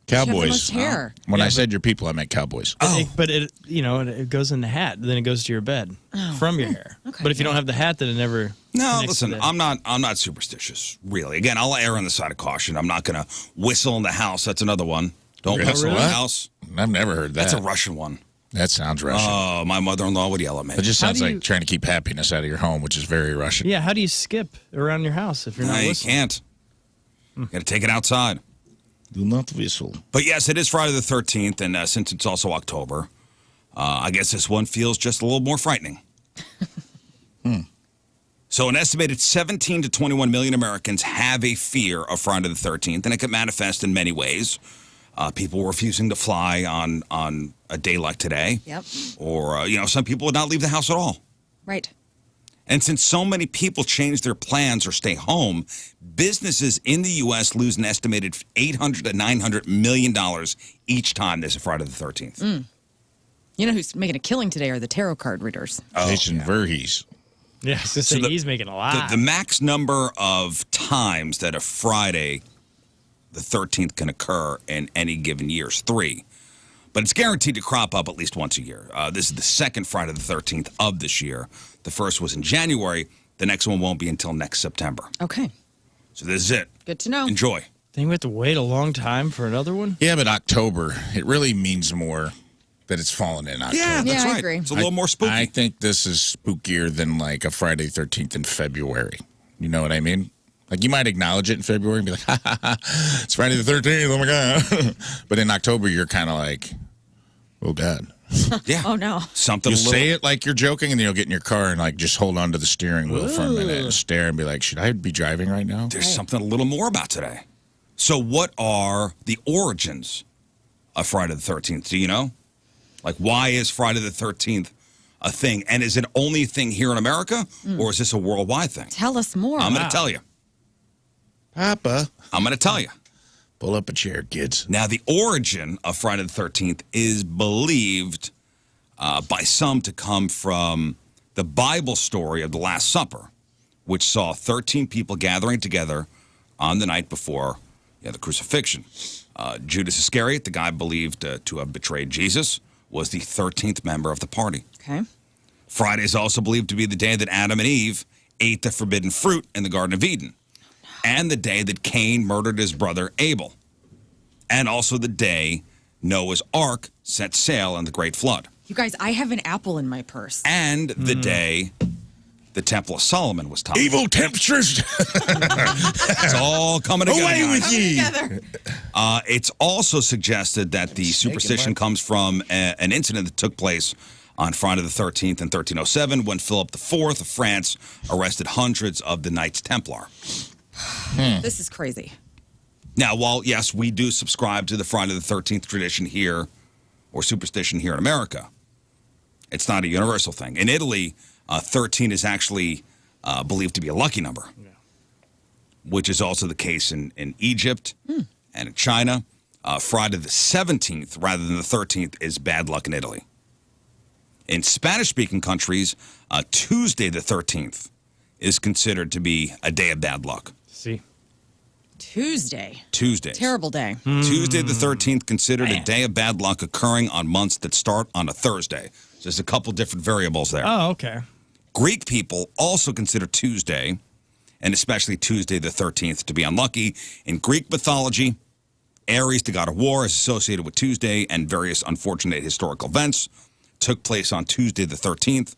Cowboys. most hair. When I said your people, I meant cowboys. But it, it goes in the hat, then it goes to your bed from your hair. Okay. But if you don't have the hat, then it never. No, connects to listen, that. I'm not superstitious, really. Again, I'll err on the side of caution. I'm not going to whistle in the house. That's another one. Don't whistle in the What? house. I've never heard that. That's a Russian one. That sounds Russian. Oh, my mother-in-law would yell at me. It just sounds do like you- trying to keep happiness out of your home, which is very Russian. Yeah, how do you skip around your house if you're not No, you whistling? can't. You got to take it outside. Do not whistle. But yes, it is Friday the 13th, and since it's also October, I guess this one feels just a little more frightening. So an estimated 17 to 21 million Americans have a fear of Friday the 13th, and it can manifest in many ways. People refusing to fly on a day like today. Yep. Or, some people would not leave the house at all. Right. And since so many people change their plans or stay home, businesses in the U.S. lose an estimated $800 to $900 million each time there's a Friday the 13th. You know who's making a killing today are the tarot card readers. Jason Voorhees. Yeah, I was gonna say, he's making a lot. The max number of times that a Friday the 13th can occur in any given year is 3. But it's guaranteed to crop up at least once a year. This is the second Friday the 13th of this year. The first was in January. The next one won't be until next September. Okay. So this is it. Good to know. Enjoy. Think we have to wait a long time for another one? Yeah, but October, it really means more that it's fallen in October. Yeah, that's I right. agree. It's a little more spooky. I think this is spookier than like a Friday the 13th in February. You know what I mean? Like you might acknowledge it in February and be like, ha ha ha, it's Friday the 13th, oh my God. But in October, you're kind of like, oh God. Yeah. Oh, no. Something You a little, say it like you're joking, and then you'll get in your car and like just hold on to the steering wheel for a minute and stare and be like, should I be driving right now? There's something a little more about today. So what are the origins of Friday the 13th? Do you know? Like, why is Friday the 13th a thing? And is it only a thing here in America, or is this a worldwide thing? Tell us more. I'm going to tell you. Papa. I'm going to tell you. Pull up a chair, kids. Now, the origin of Friday the 13th is believed by some to come from the Bible story of the Last Supper, which saw 13 people gathering together on the night before the crucifixion. Judas Iscariot, the guy believed to have betrayed Jesus, was the 13th member of the party. Okay. Friday is also believed to be the day that Adam and Eve ate the forbidden fruit in the Garden of Eden, and the day that Cain murdered his brother Abel, and also the day Noah's Ark set sail in the Great Flood, You guys, I have an apple in my purse. and the day the Temple of Solomon was toppled. Evil temptress. It's all coming together. Away guys. with ye. Together. It's also suggested that the superstition comes from an incident that took place on Friday the 13th in 1307 when Philip IV of France arrested hundreds of the Knights Templar. This is crazy. Now, while, yes, we do subscribe to the Friday the 13th tradition here, or superstition here in America, it's not a universal thing. In Italy, 13 is actually believed to be a lucky number, which is also the case in Egypt and in China. Friday the 17th, rather than the 13th, is bad luck in Italy. In Spanish-speaking countries, Tuesday the 13th is considered to be a day of bad luck. See? Tuesday. Tuesdays. Terrible day. Tuesday the 13th considered a day of bad luck occurring on months that start on a Thursday. So there's a couple different variables there. Oh, okay. Greek people also consider Tuesday, and especially Tuesday the 13th, to be unlucky. In Greek mythology, Ares, the god of war, is associated with Tuesday, and various unfortunate historical events took place on Tuesday the 13th,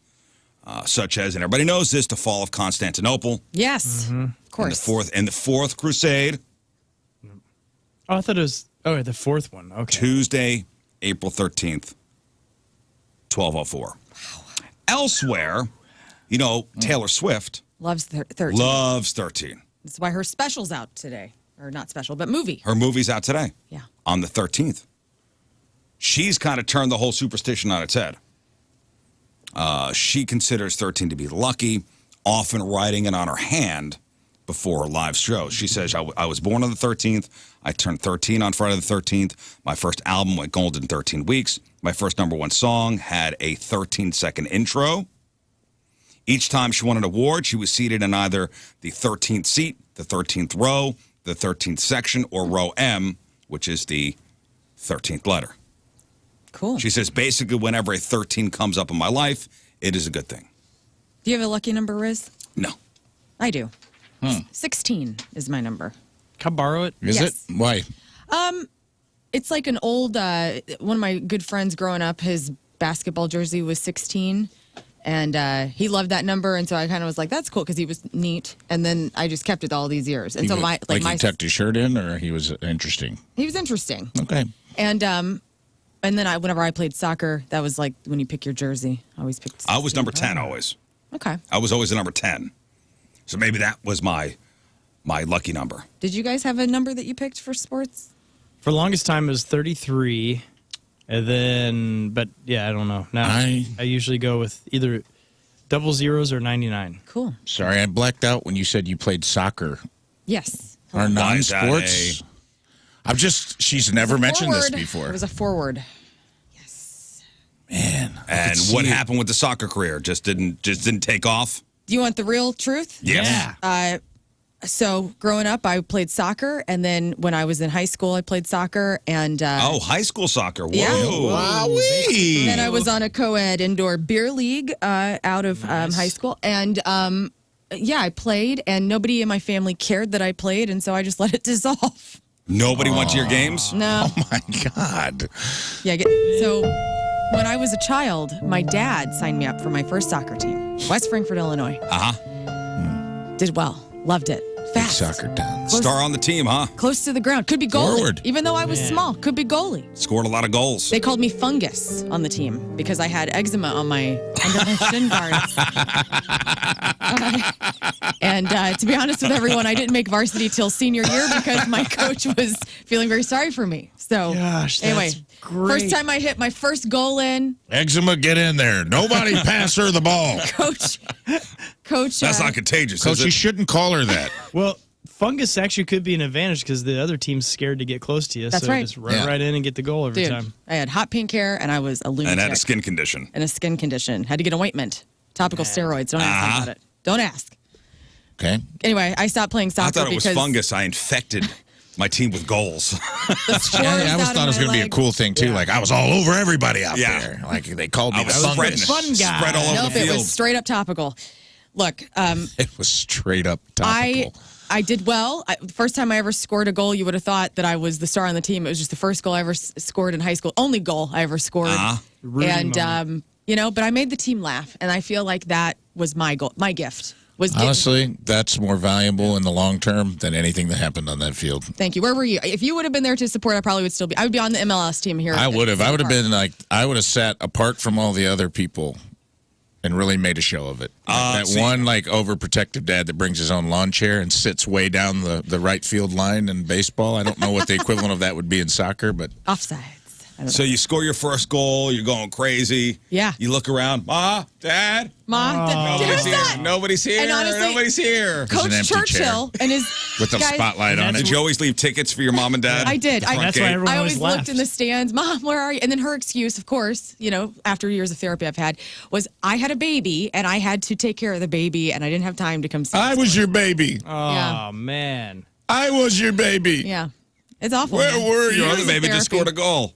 such as, and everybody knows this, the fall of Constantinople. Yes, of course. And the fourth Crusade. Oh, I thought it was Oh, the fourth one. Okay. Tuesday, April 13th, 12:04. Wow. Elsewhere, you know, Taylor Swift Loves 13. loves 13. That's why her special's out today. Or not special, but movie. Her movie's out today. Yeah. On the 13th. She's kind of turned the whole superstition on its head. She considers 13 to be lucky, often writing it on her hand before her live show. She says, I was born on the 13th. I turned 13 on Friday the 13th. My first album went gold in 13 weeks. My first #1 song had a 13-second intro. Each time she won an award, she was seated in either the 13th seat, the 13th row, the 13th section, or row M, which is the 13th letter. Cool. She says, basically, whenever a 13 comes up in my life, it is a good thing. Do you have a lucky number, Riz? No. I do. 16 is my number. Can I borrow it? Is Yes. it? Why? It's like an old, one of my good friends growing up, his basketball jersey was 16. And he loved that number, and so I kind of was like, "That's cool," because he was neat. And then I just kept it all these years. And so He tucked his shirt in, or he was interesting? he was interesting. Okay. And then whenever I played soccer, that was like when you pick your jersey. I always picked. I was number 10 always. Okay. I was always a number 10. So maybe that was my lucky number. Did you guys have a number that you picked for sports? For the longest time, it was 33. And then, but yeah, I don't know. Now I usually go with either double zeros or 99. Cool. Sorry, I blacked out when you said you played soccer. Yes. Or Why is that non-sports. She's never mentioned this before. It was a forward. And what happened with the soccer career? Just didn't take off? Do you want the real truth? Yes. So growing up, I played soccer, and then when I was in high school, I played soccer. And high school soccer. Whoa. Yeah. Wowee. Then I was on a co-ed indoor beer league out of high school, and I played, and nobody in my family cared that I played, and so I just let it dissolve. Nobody went to your games? No. Oh, my God. Yeah. So when I was a child, my dad signed me up for my first soccer team, West Frankfort, Illinois. Did well. Loved it. Fast. Soccer down. Star on the team, huh? Close to the ground. Could be goalie. Forward. Even though I was small, could be goalie. Scored a lot of goals. They called me Fungus on the team because I had eczema on under my shin guards. And to be honest with everyone, I didn't make varsity till senior year because my coach was feeling very sorry for me. So anyway, first time I hit my first goal in. Eczema, get in there. Nobody pass her the ball. Coach. That's not contagious. Coach, is it? you shouldn't call her that. Well, fungus actually could be an advantage because the other team's scared to get close to you. That's so right. just run right in and get the goal every Dude, time. I had hot pink hair and I was a lunatic. And had a skin condition. And a skin condition. Had to get an ointment. Topical steroids. Don't ask me about it. Don't ask. Okay. Anyway, I stopped playing soccer I thought it was because fungus. I infected my team with goals. I always thought it was going to be a cool thing, too. Like, I was all over everybody out there. Like, they called me the fungus. Fun guy. Spread all over Nope, the field. it was straight up topical. Look, it was straight up topical. I did well. The first time I ever scored a goal, you would have thought that I was the star on the team. It was just the first goal I ever scored in high school. Only goal I ever scored. And, but I made the team laugh. And I feel like that was my goal, my gift. Honestly, that's more valuable in the long term than anything that happened on that field. Thank you. Where were you? If you would have been there to support, I probably would still be. I would be on the MLS team here. I would have. I would have been like, I would have sat apart from all the other people and really made a show of it. That one, like, overprotective dad that brings his own lawn chair and sits way down the right field line in baseball. I don't know what the equivalent of that would be in soccer, but offside. So you score your first goal, you're going crazy. Yeah. You look around, Ma, Dad. Nobody's here. Nobody's here. And honestly, Nobody's here. Coach Churchill and his with the guys, spotlight on it. Did you always leave tickets for your mom and dad? I did. That's why I always looked in the stands. Mom, where are you? And then her excuse, of course, after years of therapy I've had, was I had a baby and I had to take care of the baby and I didn't have time to come see. I was your baby. Oh, man. I was your baby. Yeah. It's awful. Where man. were you? Your other baby Therapy. just scored a goal.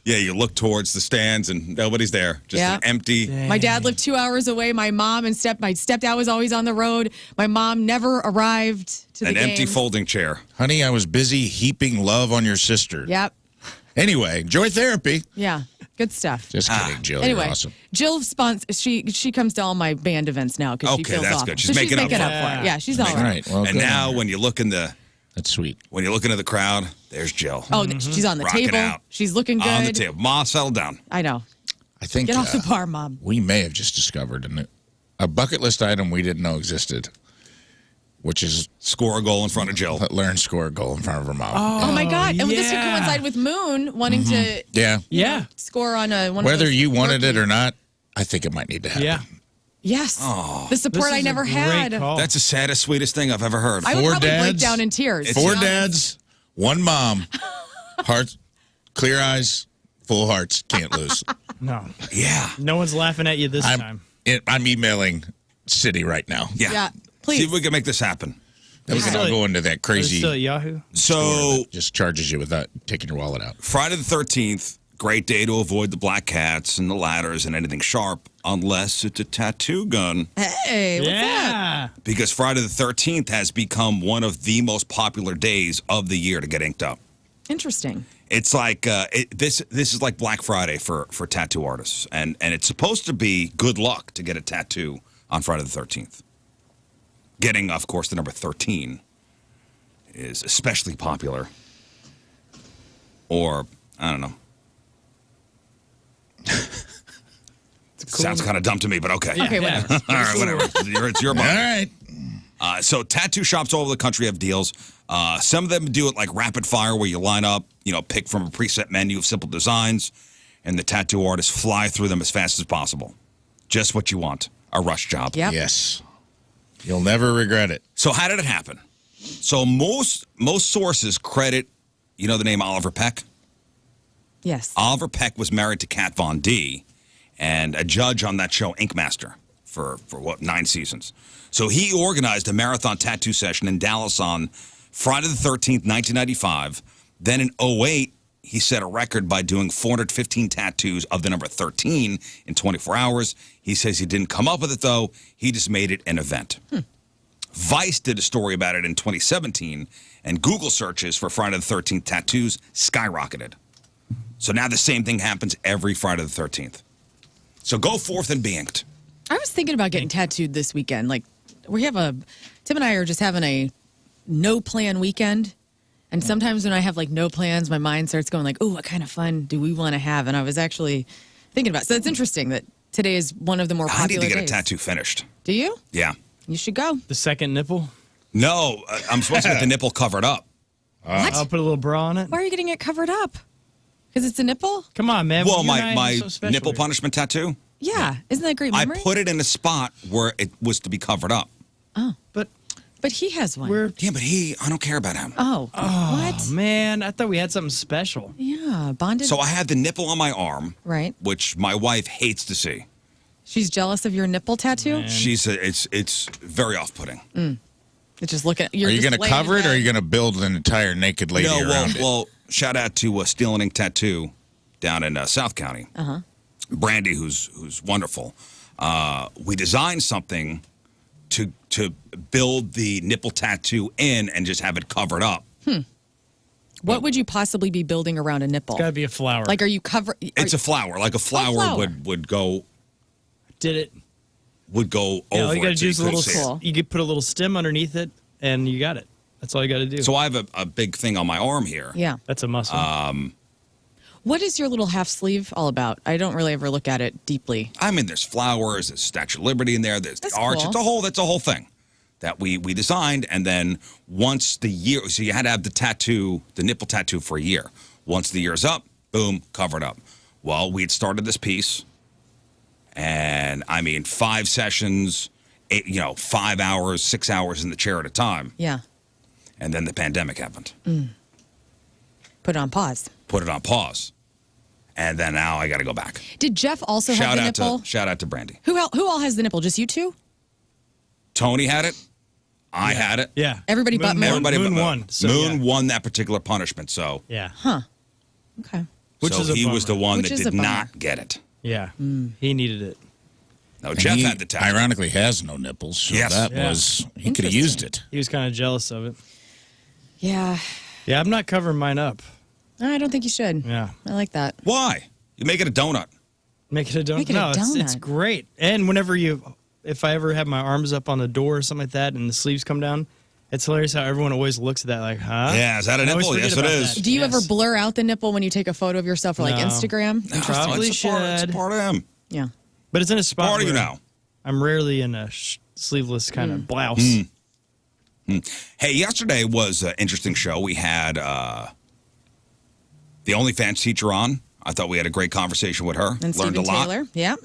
Yeah, you look towards the stands and nobody's there. Just an empty. My dad lived 2 hours away. My mom and my stepdad was always on the road. My mom never arrived to the An game. empty folding chair. Honey, I was busy heaping love on your sister. Yep. Anyway, enjoy therapy. Yeah. Good stuff. Just kidding, Jill. Anyway, You're awesome. Jill she comes to all my band events now because she Okay, feels that's awful. good. She's So making up for it. Yeah, she's all right. Well, and now when you look in the That's sweet. When you look into the crowd, there's Jill. Oh, she's on the Rocking table. out. She's looking good. On the table. Ma, settle down. I know. I think Get off the bar, Mom. we may have just discovered a bucket list item we didn't know existed, which is score a goal in front of Jill. Let Lern score a goal in front of her mom. Oh, my God. And this could yeah. coincide with Moon wanting to Yeah. score on one of Whether those you wanted it or not, I think it might need to happen. Yeah. Yes. Oh, the support I never had. That's the saddest, sweetest thing I've ever heard. I would probably break down in tears. Four dads, one mom. Heart, clear eyes, full hearts, can't lose. No. Yeah. No one's laughing at you this time. I'm emailing City right now. Yeah. Please. See if we can make this happen. Then we can all go into that crazy. Still at Yahoo. So that just charges you without taking your wallet out. Friday the 13th, great day to avoid the black cats and the ladders and anything sharp, unless it's a tattoo gun. Hey, what's that? Because Friday the 13th has become one of the most popular days of the year to get inked up. Interesting. It's like this is like Black Friday for tattoo artists, and it's supposed to be good luck to get a tattoo on Friday the 13th. Getting, of course, the number 13 is especially popular. Or, I don't know. Sounds kind of dumb to me, but okay. Yeah. Okay, whatever. All right, whatever. It's your money. All right. So tattoo shops all over the country have deals. Some of them do it like rapid fire, where you line up, pick from a preset menu of simple designs, and the tattoo artists fly through them as fast as possible. Just what you want. A rush job. Yep. Yes. You'll never regret it. So how did it happen? So most sources credit, the name Oliver Peck? Yes. Oliver Peck was married to Kat Von D and a judge on that show, Ink Master, for 9 seasons. So he organized a marathon tattoo session in Dallas on Friday the 13th, 1995. Then in 2008, he set a record by doing 415 tattoos of the number 13 in 24 hours. He says he didn't come up with it, though. He just made it an event. Vice did a story about it in 2017, and Google searches for Friday the 13th tattoos skyrocketed. So now the same thing happens every Friday the 13th. So go forth and be inked. I was thinking about getting tattooed this weekend. Like, Tim and I are just having a no-plan weekend. And sometimes when I have, no plans, my mind starts going oh, what kind of fun do we want to have? And I was actually thinking about it. So it's interesting that today is one of the more popular days. I need to get a tattoo finished. Do you? Yeah. You should go. The second nipple? No, I'm supposed to get the nipple covered up. What? I'll put a little bra on it. Why are you getting it covered up? Because it's a nipple? Come on, man. Well, You and I my are so special nipple here. punishment tattoo, Yeah. Isn't that a great I memory? put it in a spot where it was to be covered up. Oh. But he has one. Yeah, but I don't care about him. Oh. What? Man, I thought we had something special. Yeah. Bonded. So I have the nipple on my arm, Right. which my wife hates to see. She's jealous of your nipple tattoo? It's very off-putting. It's just looking. Are you going to cover it, or are you going to build an entire naked lady No, around it? well, shout out to Steel and Ink Tattoo down in South County. Uh-huh. Brandy, who's wonderful. We designed something to build the nipple tattoo in and just have it covered up. What would you possibly be building around a nipple? It's got to be a flower. Like, are you cover? It's a flower, like a flower would go. Did it? Would go Yeah, over all you got to it. do is So a you little. couldn't see it. You could put a little stem underneath it, and you got it. That's all you got to do. So I have a big thing on my arm here. Yeah. That's a muscle. What is your little half sleeve all about? I don't really ever look at it deeply. I mean, there's flowers, there's Statue of Liberty in there, there's That's the arch. cool. That's a whole thing that we designed. And then once the year, so you had to have the nipple tattoo for a year. Once the year's up, boom, covered up. Well, we had started this piece, and 5 sessions, 5 hours, 6 hours in the chair at a time. Yeah. And then the pandemic happened. Put it on pause. Put it on pause. And then now I got to go back. Did Jeff also have the nipple? Shout out to Brandy. Who all has the nipple? Just you two? Tony had it. I had it. Yeah. Everybody but Moon? Everybody Moon but won. So, Moon won that particular punishment. So Yeah. Huh. Okay. Which so is a he was the bummer. one Which that is did a bummer. not get it. Yeah. He needed it. No, And Jeff he, had the tattoo. ironically, has no nipples. So Yes. that Yeah. was, he could have used it. He was kind of jealous of it. Yeah. Yeah, I'm not covering mine up. I don't think you should. Yeah. I like that. Why? You make it a donut. Make it a donut. Make it a no, it's donut. great. And if I ever have my arms up on the door or something like that and the sleeves come down, It's hilarious how everyone always looks at that like, huh? Yeah, is that a I always nipple? forget Yes, it about is. that. Do you Yes. ever blur out the nipple when you take a photo of yourself for like No. Instagram? No, Probably it's a part, it's a should. part of him. Yeah. But it's in a spot Part of you where now. I'm rarely in a sleeveless kind of blouse. Hey, yesterday was an interesting show. We had the OnlyFans teacher on. I thought we had a great conversation with her. And Learned Steven a lot. Taylor. Yeah.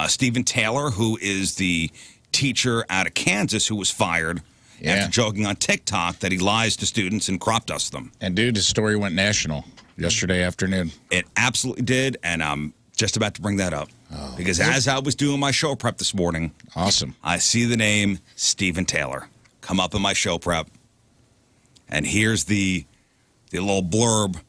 Stephen Taylor, who is the teacher out of Kansas who was fired after joking on TikTok that he lies to students and crop dusts them. And dude, his story went national yesterday afternoon. It absolutely did, and I'm just about to bring that up. Because as I was doing my show prep this morning, awesome, I see the name Stephen Taylor come up in my show prep. And here's the little blurb.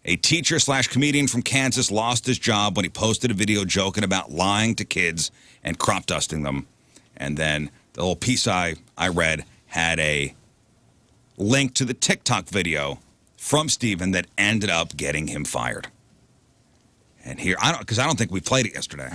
A teacher/comedian from Kansas lost his job when he posted a video joking about lying to kids and crop dusting them. And then the little piece I read had a link to the TikTok video from Stephen that ended up getting him fired. And here, I don't think we played it yesterday.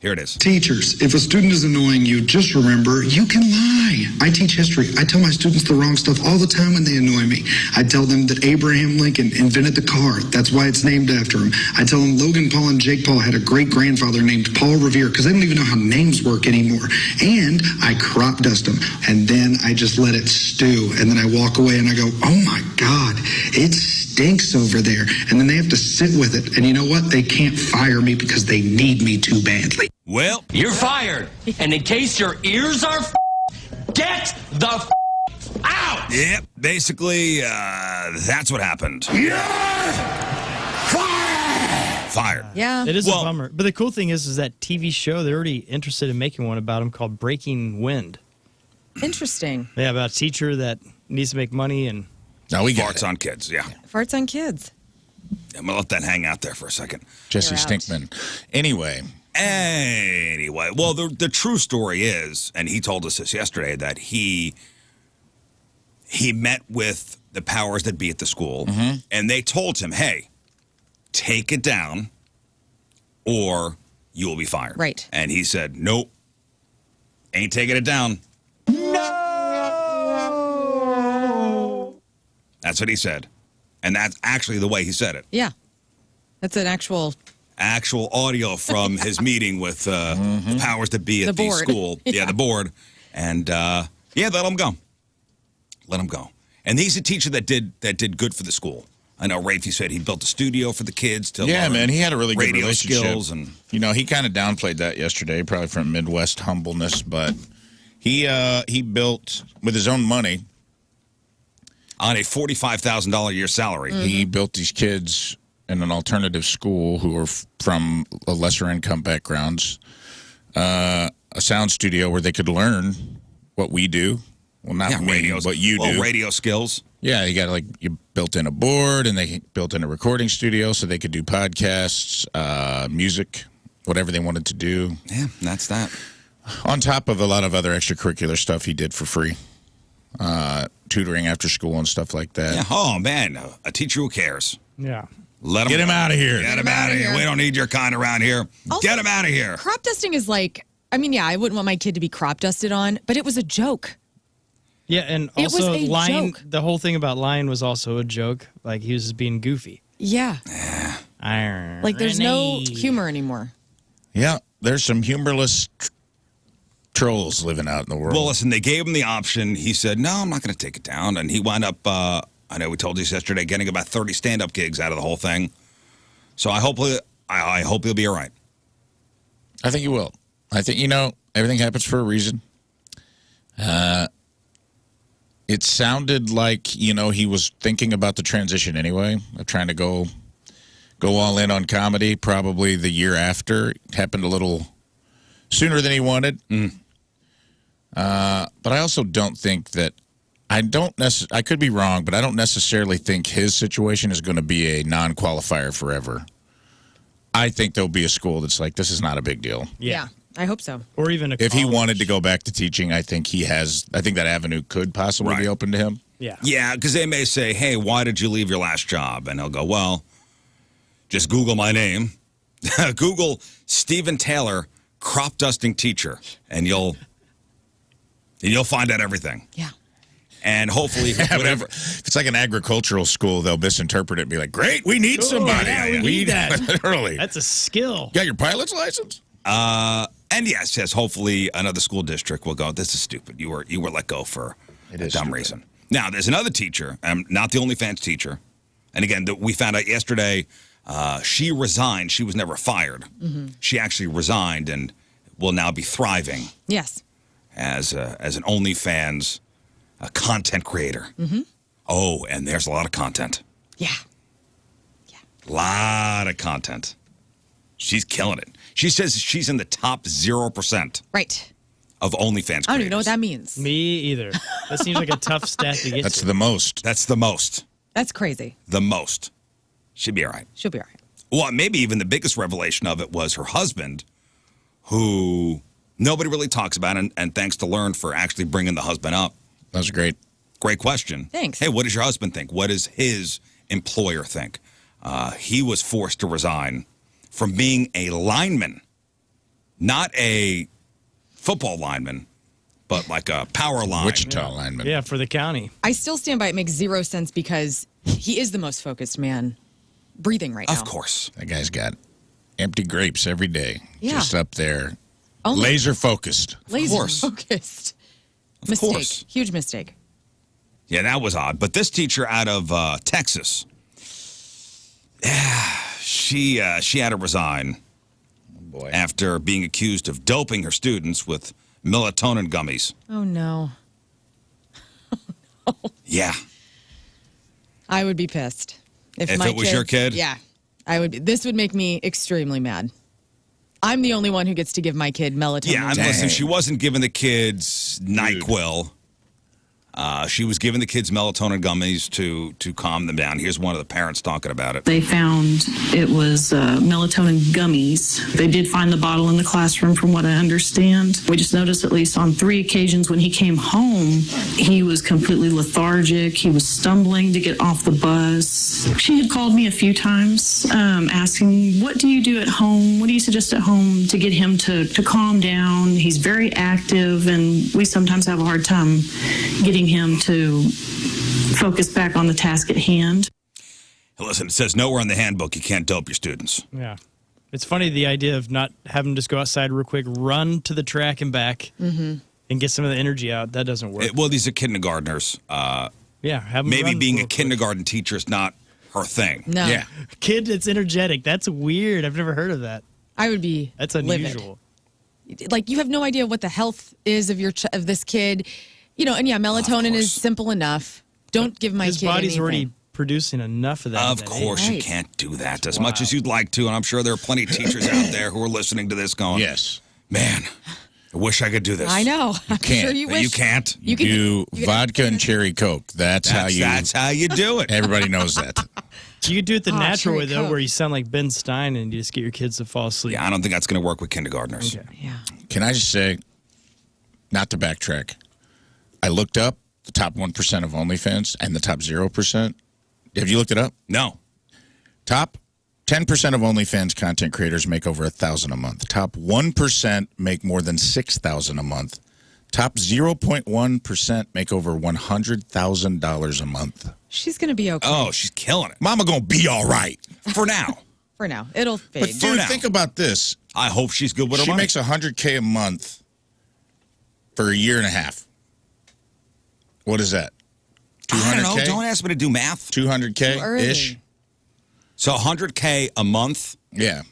Here it is. Teachers, if a student is annoying you, just remember, you can lie. I teach history. I tell my students the wrong stuff all the time when they annoy me. I tell them that Abraham Lincoln invented the car. That's why it's named after him. I tell them Logan Paul and Jake Paul had a great-grandfather named Paul Revere because they don't even know how names work anymore. And I crop dust them. And then I just let it stew. And then I walk away and I go, oh my God, it stinks over there. And then they have to sit with it. And you know what? They can't fire me because they need me too badly. Well, you're fired. And in case your ears are get the out. Yep, basically, that's what happened. Fired. Yeah. It is a bummer. But the cool thing is that TV show, they're already interested in making one about him called Breaking Wind. Interesting. Yeah, about a teacher that needs to make money and... No, we farts on kids, yeah. Farts on kids. I'm going to let that hang out there for a second. Jesse Stinkman. Anyway, well, the true story is, and he told us this yesterday, that he met with the powers that be at the school, and they told him, hey, take it down or you will be fired. Right. And he said, nope, ain't taking it down. That's what he said. And that's actually the way he said it. Yeah. That's an actual audio from his meeting with the powers that be at the school. Yeah, the board. And let him go. Let him go. And he's a teacher that did good for the school. I know Rafe said he built a studio for the kids to learn man, he had a really good radio relationship. skills. And he kind of downplayed that yesterday, probably from Midwest humbleness, but he built with his own money on a $45,000 a year salary. He built these kids in an alternative school who are from a lesser income backgrounds, a sound studio where they could learn what we do. Well, not me, but you do. Radio skills. Yeah, you built in a board and they built in a recording studio so they could do podcasts, music, whatever they wanted to do. Yeah, that's that. On top of a lot of other extracurricular stuff he did for free. Tutoring after school and stuff like that. Yeah. Oh, man, a teacher who cares. Yeah. Let him Get him go. out of here. Get him out of here. We don't need your kind around here. Also, Get him out of here. Crop dusting is like, I wouldn't want my kid to be crop dusted on, but it was a joke. Yeah, and It was also a lying. joke. The whole thing about lying was also a joke. Like he was just being goofy. Yeah. Like there's no humor anymore. Yeah, there's some humorless trolls living out in the world. Well, listen, they gave him the option. He said, no, I'm not going to take it down. And he wound up, I know we told you yesterday, getting about 30 stand-up gigs out of the whole thing. So I hope he'll be all right. I think he will. I think, everything happens for a reason. It sounded like, he was thinking about the transition anyway, of trying to go all in on comedy probably the year after. It happened a little sooner than he wanted. But I also don't think that I could be wrong, but I don't necessarily think his situation is going to be a non-qualifier forever. I think there'll be a school that's like, this is not a big deal. Yeah, I hope so. Or even if he wanted to go back to teaching, I think that avenue could possibly be open to him. Yeah. Yeah, because they may say, hey, why did you leave your last job? And he'll go, well, just Google my name. Google Stephen Taylor, crop dusting teacher, and you'll And you'll find out everything. Yeah. And hopefully, whatever. If it's like an agricultural school, they'll misinterpret it and be like, great, we need somebody. Yeah, we need that. Literally. That's a skill. Got your pilot's license? And yes, hopefully another school district will go, this is stupid. You were let go for a dumb stupid. reason. Now, there's another teacher, not the OnlyFans teacher. And again, we found out yesterday she resigned. She was never fired. She actually resigned and will now be thriving Yes. as an OnlyFans content creator. Oh, and there's a lot of content. Yeah. A lot of content. She's killing it. She says she's in the top 0% Right. of OnlyFans creators. I don't even know what that means. Me either. That seems like a tough stat to get That's to. the most. That's the most. That's crazy. The most. She'll be all right. She'll be all right. Well, maybe even the biggest revelation of it was her husband, who nobody really talks about, and thanks to Lern for actually bringing the husband up. That was great. Great question. Thanks. Hey, what does your husband think? What does his employer think? He was forced to resign from being a lineman, not a football lineman, but like a power line. Wichita lineman. Yeah, for the county. I still stand by it makes zero sense because he is the most focused man breathing right now. Of course. That guy's got empty grapes every day. Yeah. Just up there. Only- Laser focused. Laser focused. Mistake. course. Huge mistake. Yeah, that was odd. But this teacher out of Texas, she had to resign after being accused of doping her students with melatonin gummies. Oh no. Yeah. I would be pissed. If my it was your kid? Yeah. I would be. This would make me extremely mad. I'm the only one who gets to give my kid melatonin. Yeah, and listen, she wasn't giving the kids NyQuil. She was giving the kids melatonin gummies to calm them down. Here's one of the parents talking about it. They found it was melatonin gummies. They did find the bottle in the classroom, from what I understand. We just noticed at least on 3 occasions when he came home, he was completely lethargic. He was stumbling to get off the bus. She had called me a few times asking, what do you do at home? What do you suggest at home to get him to calm down? He's very active, and we sometimes have a hard time getting him to focus back on the task at hand. Listen, it says nowhere in the handbook you can't dope your students. Yeah. It's funny the idea of not having them just go outside real quick, run to the track and back, and get some of the energy out. That doesn't work. Well, these are kindergartners. Yeah, have them Maybe run being real a kindergarten teacher is not her thing. No. Yeah. Kid that's energetic. That's weird. I've never heard of that. I would be That's livid. unusual. Like, you have no idea what the health is of your of this kid. You know, and yeah, melatonin is simple enough. Don't give my His kid body's anything. already producing enough of that. Of at that course, age. you can't do that as much as you'd like to, and I'm sure there are plenty of teachers out there who are listening to this going, Yes. Man, I wish I could do this. I know. I'm can't. sure you But wish. you can't. You can do vodka and cherry Coke. That's how you do it. Everybody knows that. You could do it the natural way, cherry though, Coke. where you sound like Ben Stein and you just get your kids to fall asleep. Yeah, I don't think that's going to work with kindergartners. Okay. Yeah. Can I just say, not to backtrack, I looked up the top 1% of OnlyFans and the top 0%. Have you looked it up? No. Top 10% of OnlyFans content creators make over $1,000 a month. Top 1% make more than $6,000 a month. Top 0.1% make over $100,000 a month. She's gonna be okay. Oh, she's killing it. Mama gonna be all right. For now. For now, it'll fade. But dude, think about this. I hope she's good with her She money. makes $100K a month for a year and a half. What is that? I don't know. 200K? Don't ask me to do math. 200K-ish? So 100K a month? Yeah.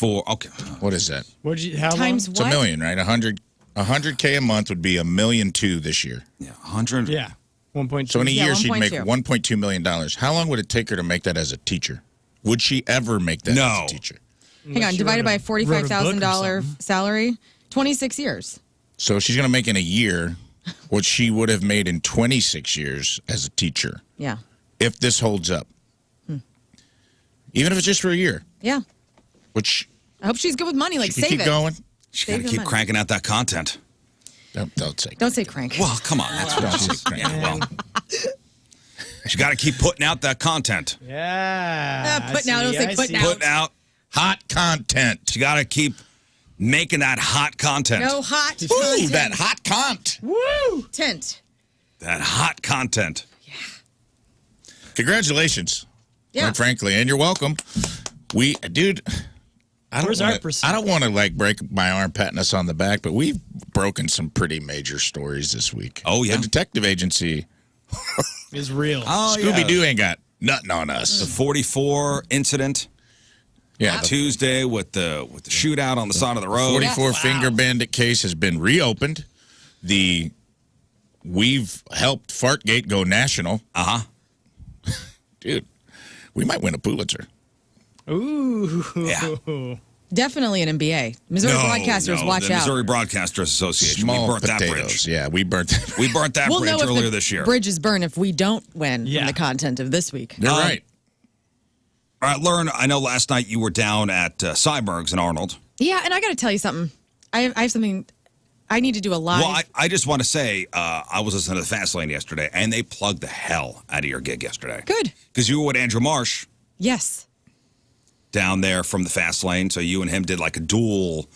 Okay. What is that? How Times long? It's $1 million, right? 100K a month would be $1.2 million this year. Yeah, 100. Yeah, 1.2. So in a Yeah, year, she'd make 1.2. $1.2 million. How long would it take her to make that as a teacher? Would she ever make that No. as a teacher? Hang on, divided by a wrote a book or $45,000 something. salary, 26 years. So she's going to make in a year what she would have made in 26 years as a teacher, Yeah. if this holds up. Even if it's just for a year, Yeah. which I hope she's good with money. Like, she save can keep it. going. She's Save got to the keep money. cranking out that content. Don't say. Don't say crank. Well, come on. That's what she's Yeah, well. She's got to keep putting out that content. Yeah. Putting out, don't say putting out. Putting out hot content. She got to keep Making that hot content. No hot Ooh, content. that hot content. Woo! Tent. That hot content. Congratulations. Yeah. Quite frankly, and you're welcome. Dude, I Where's our don't want to like break my arm patting us on the back, but we've broken some pretty major stories this week. Oh, yeah. The detective agency Is real. Oh, Scooby-Doo ain't got nothing on us. The 44 incident. Yeah, Tuesday with the shootout on the side of the road. 44 Finger Bandit case has been reopened. We've helped Fartgate go national. Dude, we might win a Pulitzer. Ooh. Yeah. Definitely an MBA. Missouri Broadcasters, watch the out. Missouri Broadcasters Association. Small we burnt potatoes. that bridge. Yeah, we burnt that. We burnt that We'll bridge know if earlier the this year. bridges burn if we don't win from the content of this week. You're right. All right, Lern, I know last night you were down at Cyberg's in Arnold. Yeah, and I got to tell you something. I have something. I need to do a live. Well, I just want to say I was listening to the Fast Lane yesterday, and they plugged the hell out of your gig yesterday. Good. Because you were with Andrew Marsh. Yes. Down there from the Fast Lane, so you and him did like a dual,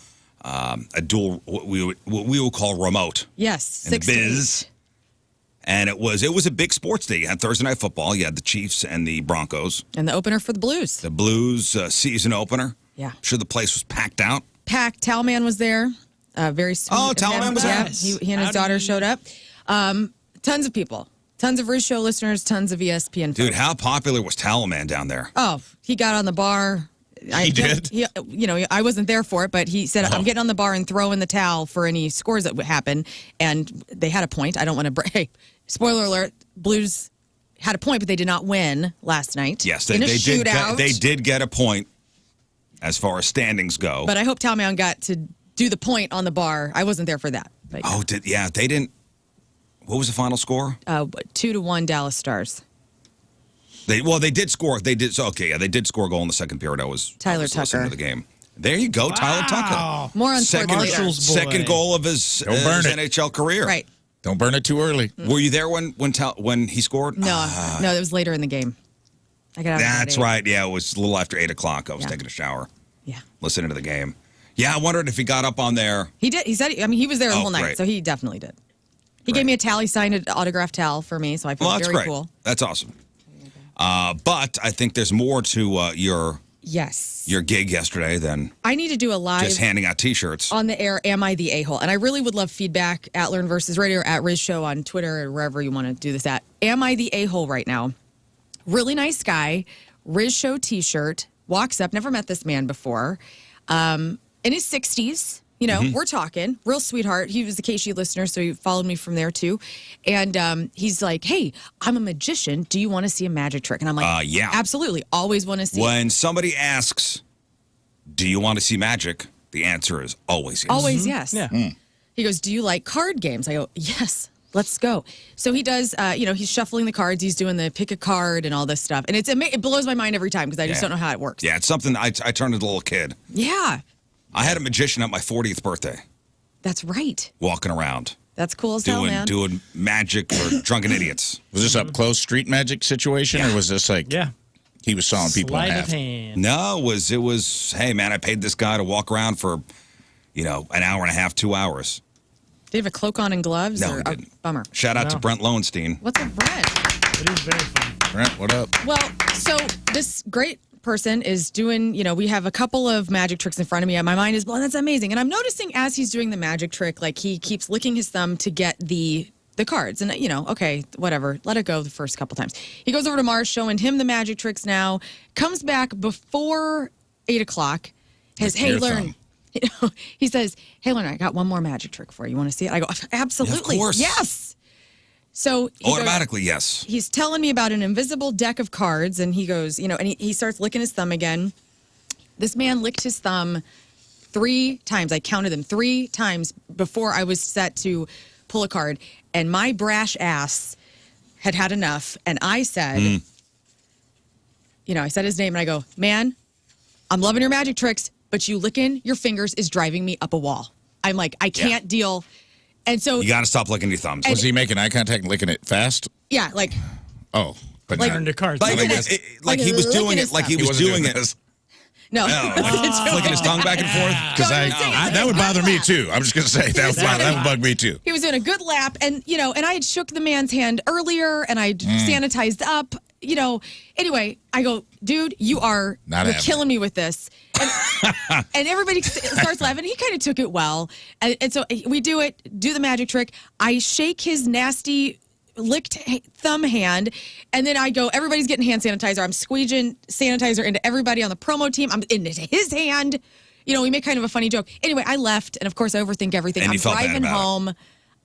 what we would call remote. Yes. In the biz. And it was a big sports day. You had Thursday Night Football. You had the Chiefs and the Broncos. And the opener for the Blues. The Blues season opener. Yeah. I'm sure the place was packed out. Packed. Talman was there. Very sweet. Oh, Talman was there? Yeah, he and his daughter showed up. Tons of people. Tons of Rizzuto Show listeners. Tons of ESPN. Dude, how popular was Talman down there? Oh, he got on the bar. He did? I wasn't there for it, but he said, I'm getting on the bar and throwing the towel for any scores that would happen. And they had a point. I don't want to hey, spoiler alert, Blues had a point, but they did not win last night. Yes, in a they shootout. did get a point as far as standings go. But I hope Talman got to do the point on the bar. I wasn't there for that. But they didn't. What was the final score? 2-1 Dallas Stars. They did score. They did score a goal in the second period. I was Tyler listening Tucker. to the game. There you go, Tyler Tucker. More on sports later. Second goal of his NHL career. Right. Don't burn it too early. Were you there when he scored? No, it was later in the game. I got out That's right. Yeah, it was a little after 8 o'clock. I was taking a shower. Yeah. Listening to the game. Yeah, I wondered if he got up on there. He did. He said. He was there the whole night, great. so he definitely did. He gave me a tally, signed an autographed towel for me, so I felt That's very great. cool. That's awesome. But I think there's more to your gig yesterday than I need to do a live just handing out T-shirts. on the air. Am I the a-hole? And I really would love feedback at Lern versus Radio or at Riz Show on Twitter or wherever you want to do this at. Am I the a-hole right now? Really nice guy, Riz Show T-shirt, walks up. Never met this man before. In his 60s. You know, we're talking, real sweetheart. He was a KSHE listener, so he followed me from there too. And he's like, hey, I'm a magician. Do you want to see a magic trick? And I'm like, yeah. Absolutely. Always want to see. When somebody asks, do you want to see magic? The answer is always yes. Always yes. Yeah. He goes, do you like card games? I go, yes. Let's go. So he does, he's shuffling the cards. He's doing the pick a card and all this stuff. And it blows my mind every time because I just don't know how it works. Yeah, it's something I turned into a little kid. Yeah. I had a magician at my 40th birthday. That's right. Walking around. That's cool as hell, man. Doing magic for drunken idiots. Was this up close street magic situation, or was this like he was sawing people in half? No, it was. Hey man, I paid this guy to walk around for, an hour and a half, 2 hours. Did he have a cloak on and gloves? No, or, he didn't. Bummer. Shout out to Brent Lowenstein. What's up, Brent? It is very fun. Brent, what up? Well, so this great person is doing, we have a couple of magic tricks in front of me and my mind is blown. That's amazing. And I'm noticing as he's doing the magic trick, like he keeps licking his thumb to get the cards. And, okay, whatever. Let it go the first couple times. He goes over to Mars, showing him the magic tricks now, comes back before 8 o'clock, says, hey, Lern. He says, hey, Lern, I got one more magic trick for you. You want to see it? I go, absolutely. Yeah, of course. Yes. So Automatically, yes. He's telling me about an invisible deck of cards, and he goes, and he starts licking his thumb again. This man licked his thumb 3 times. I counted them 3 times before I was set to pull a card, and my brash ass had enough, and I said, I said his name, and I go, man, I'm loving your magic tricks, but you licking your fingers is driving me up a wall. I'm like, I can't deal. And so you got to stop licking your thumbs. Was he making eye contact and licking it fast? Yeah, like. Oh, but like, not. Turn to cards. Like he was doing it. Like he was doing it. No. Flicking his tongue back and forth. Because that would bother me too. I'm just gonna say that would bug me too. He was doing a good lap, and and I had shook the man's hand earlier, and I sanitized up. Anyway, I go, dude, you're killing me with this. And everybody starts laughing. He kind of took it well. And so we do the magic trick. I shake his nasty licked thumb hand, and then I go, everybody's getting hand sanitizer. I'm squeezing sanitizer into everybody on the promo team. I'm into his hand. We make kind of a funny joke. Anyway, I left, and of course I overthink everything. And I'm you felt bad driving about home.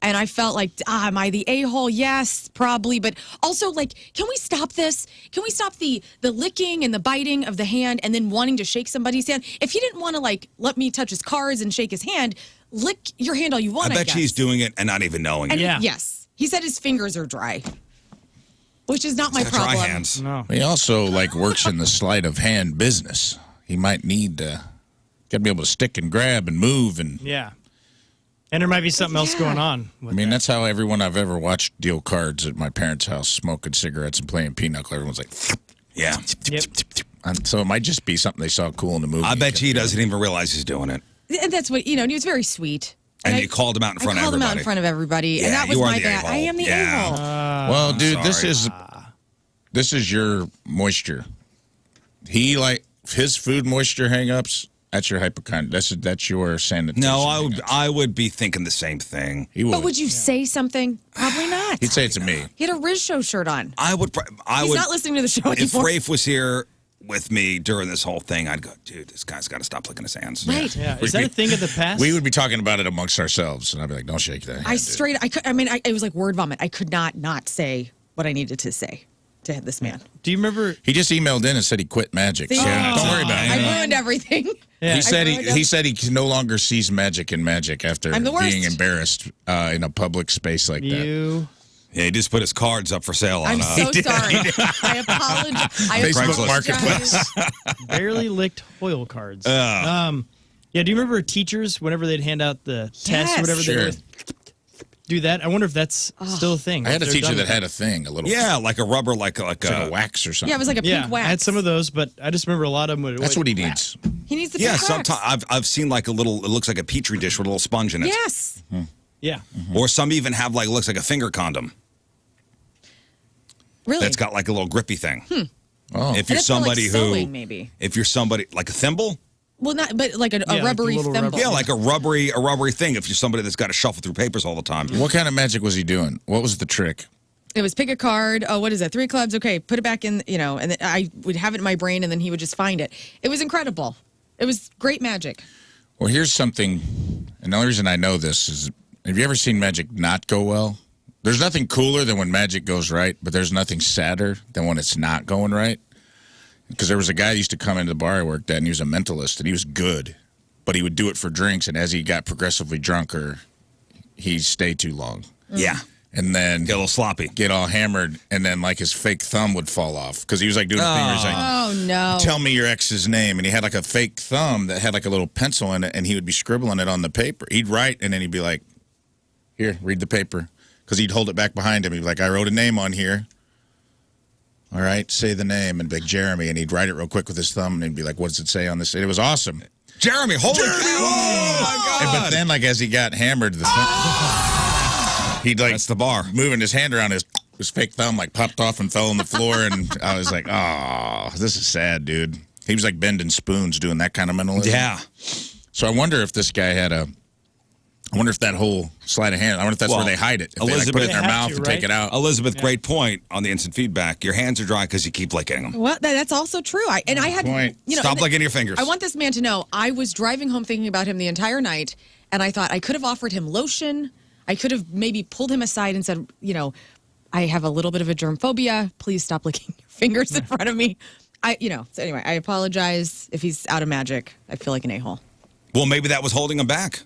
And I felt like, am I the a-hole? Yes, probably. But also, can we stop this? Can we stop the licking and the biting of the hand and then wanting to shake somebody's hand? If he didn't want to, let me touch his cards and shake his hand, lick your hand all you want, I bet he's doing it and not even knowing it. Yes. He said his fingers are dry, which is not my problem. Dry hands. No. He also, works in the sleight of hand business. He might need to be able to stick and grab and move and... Yeah. And there might be something else going on. That's how everyone I've ever watched deal cards at my parents' house, smoking cigarettes and playing pinochle. Everyone's like, yeah. And so it might just be something they saw cool in the movie. I bet he doesn't even realize he's doing it. And that's what, he was very sweet. And you called him out in front of everybody. I called him out in front of everybody. Yeah, and that was you are my the bad. a-hole. I am the Yeah. a-hole. Well, dude, this is your moisture. His food moisture hang-ups. That's your hypochondria. That's your sanitation. No, I would be thinking the same thing. He would. But would you say something? Probably not. He'd say it to me. He had a Riz Show shirt on. I would. He's not listening to the show If anymore. Rafe was here with me during this whole thing, I'd go, dude, this guy's got to stop licking his hands. Right. Yeah. Is that a thing of the past? We would be talking about it amongst ourselves, and I'd be like, don't shake that hand, it was like word vomit. I could not say what I needed to say to this man. Do you remember? He just emailed in and said he quit magic. So don't worry about it. I ruined everything. Yeah. He said he no longer sees magic in magic after I'm the worst. being embarrassed in a public space like that. Yeah, he just put his cards up for sale on. I'm so sorry. I apologize. Facebook Marketplace. Barely licked Hoyle cards. Yeah, do you remember teachers, whenever they'd hand out the tests or whatever, they would do that? I wonder if that's still a thing. I had a teacher that had a thing, a little. Yeah, like a rubber, like a wax or something. Yeah, it was like a pink wax. I had some of those, but I just remember a lot of them would. That's what he needs. He needs the Yeah, pink wax. sometimes I've seen like a little. It looks like a petri dish with a little sponge in it. Yes. Yeah. Or some even have looks like a finger condom. Really? That's got like a little grippy thing. Oh. If you're That's for, somebody sewing, maybe. if you're somebody like a thimble. Well, not, but like a rubbery thimble. Yeah, like a rubbery thing. If you're somebody that's got to shuffle through papers all the time. What kind of magic was he doing? What was the trick? It was pick a card. Oh, what is that? 3 clubs. Okay, put it back in, and then I would have it in my brain, and then he would just find it. It was incredible. It was great magic. Well, here's something, and the only reason I know this is, have you ever seen magic not go well? There's nothing cooler than when magic goes right, but there's nothing sadder than when it's not going right. Because there was a guy that used to come into the bar I worked at, and he was a mentalist, and he was good, but he would do it for drinks, and as he got progressively drunker, he'd stay too long. Yeah. And then get a little sloppy, get all hammered, and then his fake thumb would fall off because he was doing the thing where he's like, "Oh no, tell me your ex's name," and he had a fake thumb that had a little pencil in it, and he would be scribbling it on the paper. He'd write, and then he'd be like, "Here, read the paper," because he'd hold it back behind him. He'd be like, "I wrote a name on here. All right, say the name," and be like, "Jeremy," and he'd write it real quick with his thumb, and he'd be like, "What does it say on this?" And it was awesome. Jeremy, holy cow! Oh my God! But then, as he got hammered, he'd that's the bar, moving his hand around, his fake thumb popped off and fell on the floor, and I was like, "Oh, this is sad, dude." He was bending spoons, doing that kind of mentalism. Yeah. So I wonder if this guy had I wonder if that whole sleight of hand, I wonder if that's where they hide it. If they put it in their mouth and take it out. Elizabeth, great point on the instant feedback. Your hands are dry because you keep licking them. Well, that's also true. I had Stop licking your fingers. I want this man to know I was driving home thinking about him the entire night, and I thought I could have offered him lotion. I could have maybe pulled him aside and said, I have a little bit of a germ phobia. Please stop licking your fingers in front of me. So anyway, I apologize if he's out of magic. I feel like an a-hole. Well, maybe that was holding him back.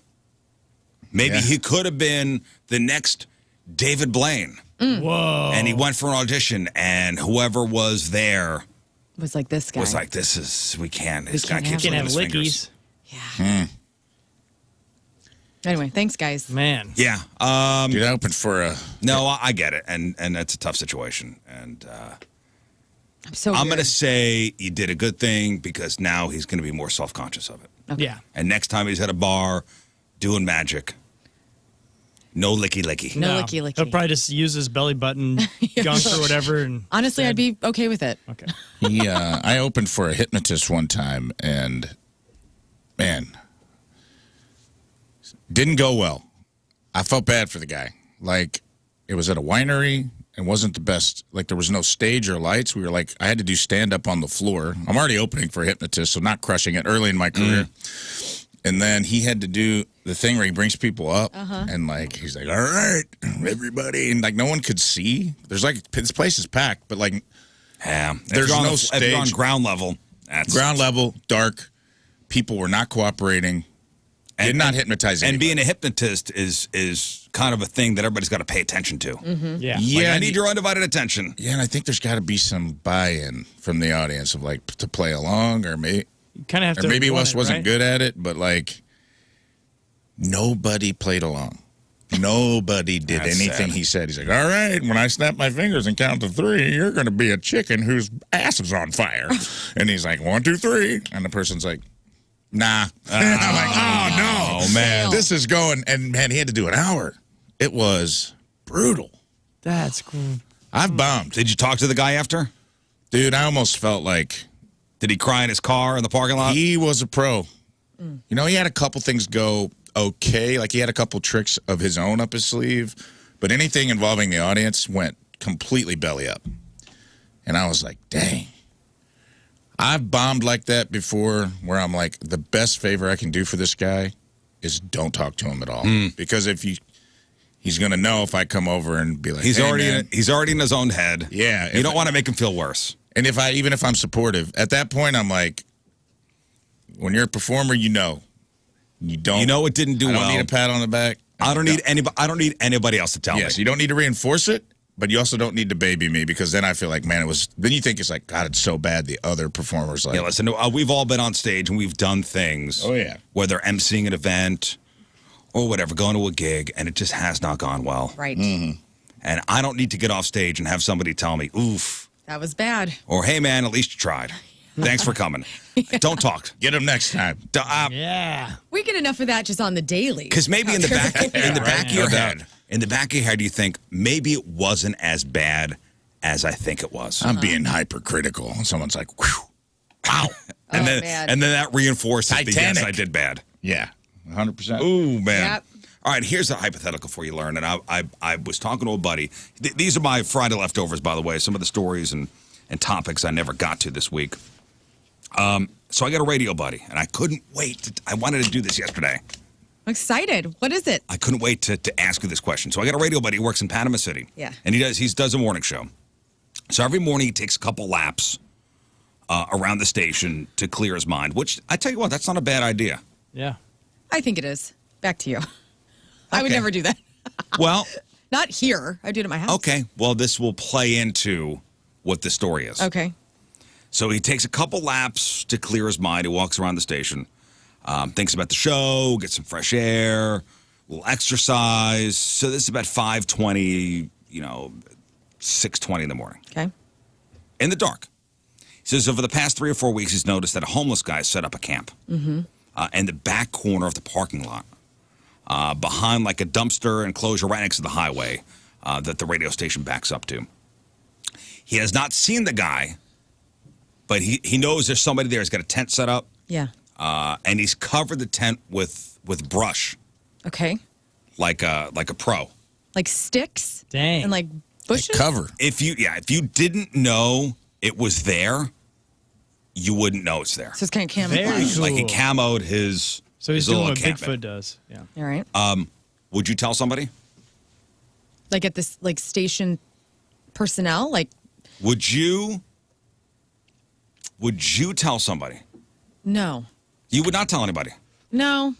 Maybe he could have been the next David Blaine. Whoa. And he went for an audition, and whoever was there was like, this guy. Was like, we can't. This guy keeps can't licking have his fingers. Yeah. Anyway, thanks, guys. Man. Yeah. Dude, I opened for a... No, I get it. And it's a tough situation. And I'm going to say you did a good thing because now he's going to be more self-conscious of it. Yeah. And next time he's at a bar doing magic, no licky-licky. No licky-licky. He'll probably just use his belly button gunk or whatever. And Honestly, I'd be okay with it. Okay. I opened for a hypnotist one time, and man, didn't go well. I felt bad for the guy. Like, it was at a winery. It wasn't the best. Like, there was no stage or lights. We were like, I had to do stand-up on the floor. I'm already opening for a hypnotist, so not crushing it early in my career. And then he had to do the thing where he brings people up, and, like, he's like, all right, everybody. And, like, no one could see. There's, like, this place is packed, but, like, there's no stage. If you're on ground level. Ground level, dark. People were not cooperating. Did not hypnotize anybody. And being a hypnotist is kind of a thing that everybody's got to pay attention to. Yeah. Like, I need your undivided attention. Yeah, and I think there's got to be some buy-in from the audience of, like, to play along, or maybe kind of have to. Or maybe want Wes it, wasn't right? good at it, but, like, nobody played along. Nobody did That's anything sad. he said. He's like, all right, when I snap my fingers and count to 3, you're going to be a chicken whose ass is on fire. And he's like, 1, 2, 3. And the person's like, nah. I'm like, oh, no. Oh, man. This is going. And, man, he had to do an hour. It was brutal. That's cool. I've bombed. Did you talk to the guy after? Dude, I almost felt like. Did he cry in his car in the parking lot? He was a pro. You know, he had a couple things go okay. Like, he had a couple tricks of his own up his sleeve. But anything involving the audience went completely belly up. And I was like, dang. I've bombed like that before, where I'm like, the best favor I can do for this guy is don't talk to him at all. Because if he's going to know if I come over and be like, He's hey, already man. he's already in his own head. Yeah. You don't want to make him feel worse. And even if I'm supportive, at that point, I'm like, when you're a performer, you know it didn't do I well. don't need a pat on the back. I don't need anybody else to tell me. Yes, you don't need to reinforce it, but you also don't need to baby me, because then I feel like, man, then you think it's like, God, it's so bad. The other performers, like, Yeah, listen, we've all been on stage and we've done things. Oh, yeah. Whether emceeing an event or whatever, going to a gig, and it just has not gone well. Right. And I don't need to get off stage and have somebody tell me, oof, That was bad. or hey, man, at least you tried. Thanks for coming. Don't talk. Get him next time. Yeah. We get enough of that just on the daily. Because maybe in the back of your No head, you think maybe it wasn't as bad as I think it was. I'm being hypercritical. And someone's like, whew, wow. and then man. and then that reinforces the yes, Titanic. I did bad. Yeah, 100%. Ooh, man. Yep. All right, here's a hypothetical for you, Lern. And I was talking to a buddy. These are my Friday leftovers, by the way. Some of the stories and topics I never got to this week. So I got a radio buddy, and I couldn't wait. I wanted to do this yesterday. I'm excited. What is it? I couldn't wait to ask you this question. So I got a radio buddy who works in Panama City. Yeah. And he does a morning show. So every morning he takes a couple laps around the station to clear his mind, which I tell you what, that's not a bad idea. Yeah. I think it is. Back to you. I would Okay. never do that. Well, Not here. I do it at my house. okay. Well, this will play into what the story is. Okay. So he takes a couple laps to clear his mind. He walks around the station, thinks about the show, gets some fresh air, a little exercise. So this is about 5:20, 6:20 in the morning. Okay. In the dark. He says over the past 3 or 4 weeks, he's noticed that a homeless guy set up a camp in the back corner of the parking lot, behind like a dumpster enclosure right next to the highway that the radio station backs up to. He has not seen the guy, but he knows there's somebody there. He's got a tent set up, Yeah. and he's covered the tent with brush, Okay. like a pro. Like sticks? Dang. And like bushes? Cover. If you didn't know it was there, you wouldn't know it's there. So it's kind of Very camouflage. cool. Like he camoed his. So he's his doing little what encampment. Bigfoot does. Yeah. All right. Would you tell somebody? Like at this like station personnel? Like Would you tell somebody? no. You would not tell anybody. No.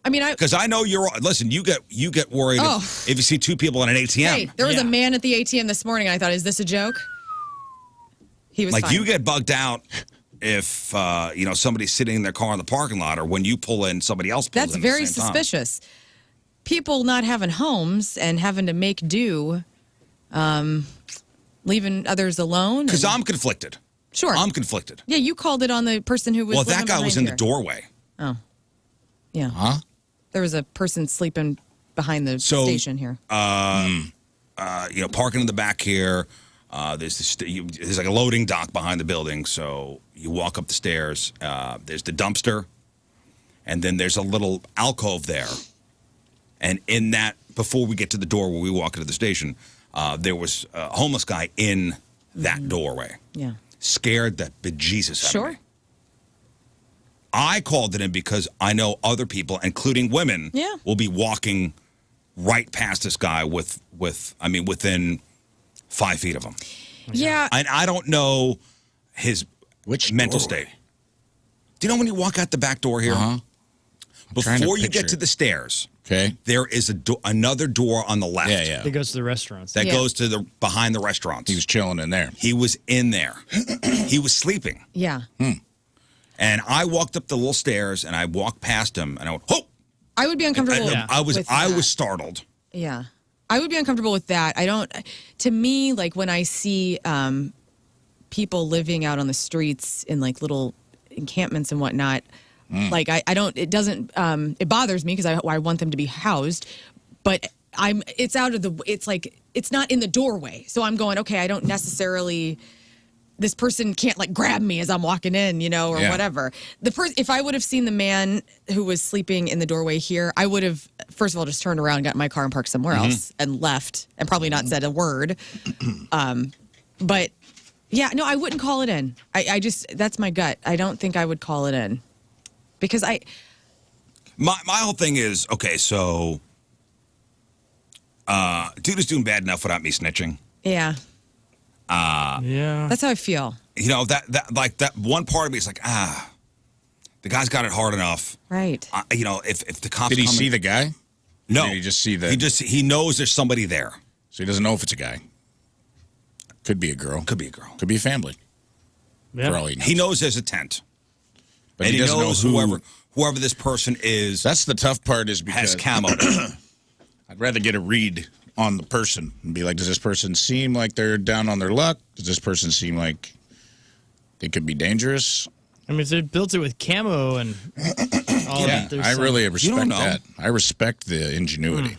I mean Because I know listen, you get worried Oh. if you see two people in an ATM. Hey, there was Yeah. a man at the ATM this morning. I thought, is this a joke? He was Like fine. you get bugged out if somebody's sitting in their car in the parking lot, or when you pull in, somebody else pulls That's in at the very same time. suspicious. People not having homes and having to make do. leaving others alone. Because I'm conflicted. Sure. I'm conflicted. Yeah, you called it on the person who was. Well, that living guy was behind in the here. doorway. Oh. Yeah. Huh? There was a person sleeping behind the station here. Parking in the back here. There's like a loading dock behind the building. So you walk up the stairs. There's the dumpster, and then there's a little alcove there. And in that, before we get to the door where we walk into the station, there was a homeless guy in that doorway. Yeah. Scared the bejesus out of me. Sure. I called it in because I know other people, including women, will be walking right past this guy within 5 feet of him. Yeah. And I don't know his mental state. Do you know when you walk out the back door here? Trying to Before you picture get to the stairs, okay, there is another door on the left. Yeah. That goes to the restaurants. That goes to the behind the restaurants. He was chilling in there. He was in there. He was sleeping. Yeah. And I walked up the little stairs and I walked past him and I went, "Oh!" I would be uncomfortable. I with was startled. Yeah. I would be uncomfortable with that. To me, like when I see people living out on the streets in like little encampments and whatnot, like it bothers me because I want them to be housed, but it's not in the doorway. So I'm going, okay, I don't necessarily, this person can't like grab me as I'm walking in, or whatever. If I would have seen the man who was sleeping in the doorway here, I would have, first of all, just turned around, got in my car and parked somewhere else and left and probably not said a word. But yeah, no, I wouldn't call it in. That's my gut. I don't think I would call it in because My whole thing is, okay, so dude is doing bad enough without me snitching. Yeah. Yeah. That's how I feel. That one part of me is like, the guy's got it hard enough. Right. If the cops Did he come see in- the guy? No. Did he just see the? He knows there's somebody there. So he doesn't know if it's a guy. Could be a girl. Could be a girl. Could be a family. Yeah. For all he knows. He knows there's a tent. But And he doesn't knows know whoever this person is. That's the tough part is because has camo. I'd rather get a read on the person and be like, does this person seem like they're down on their luck? Does this person seem like they could be dangerous? I mean, if they built it with camo and all that. I really respect know. that. I respect the ingenuity.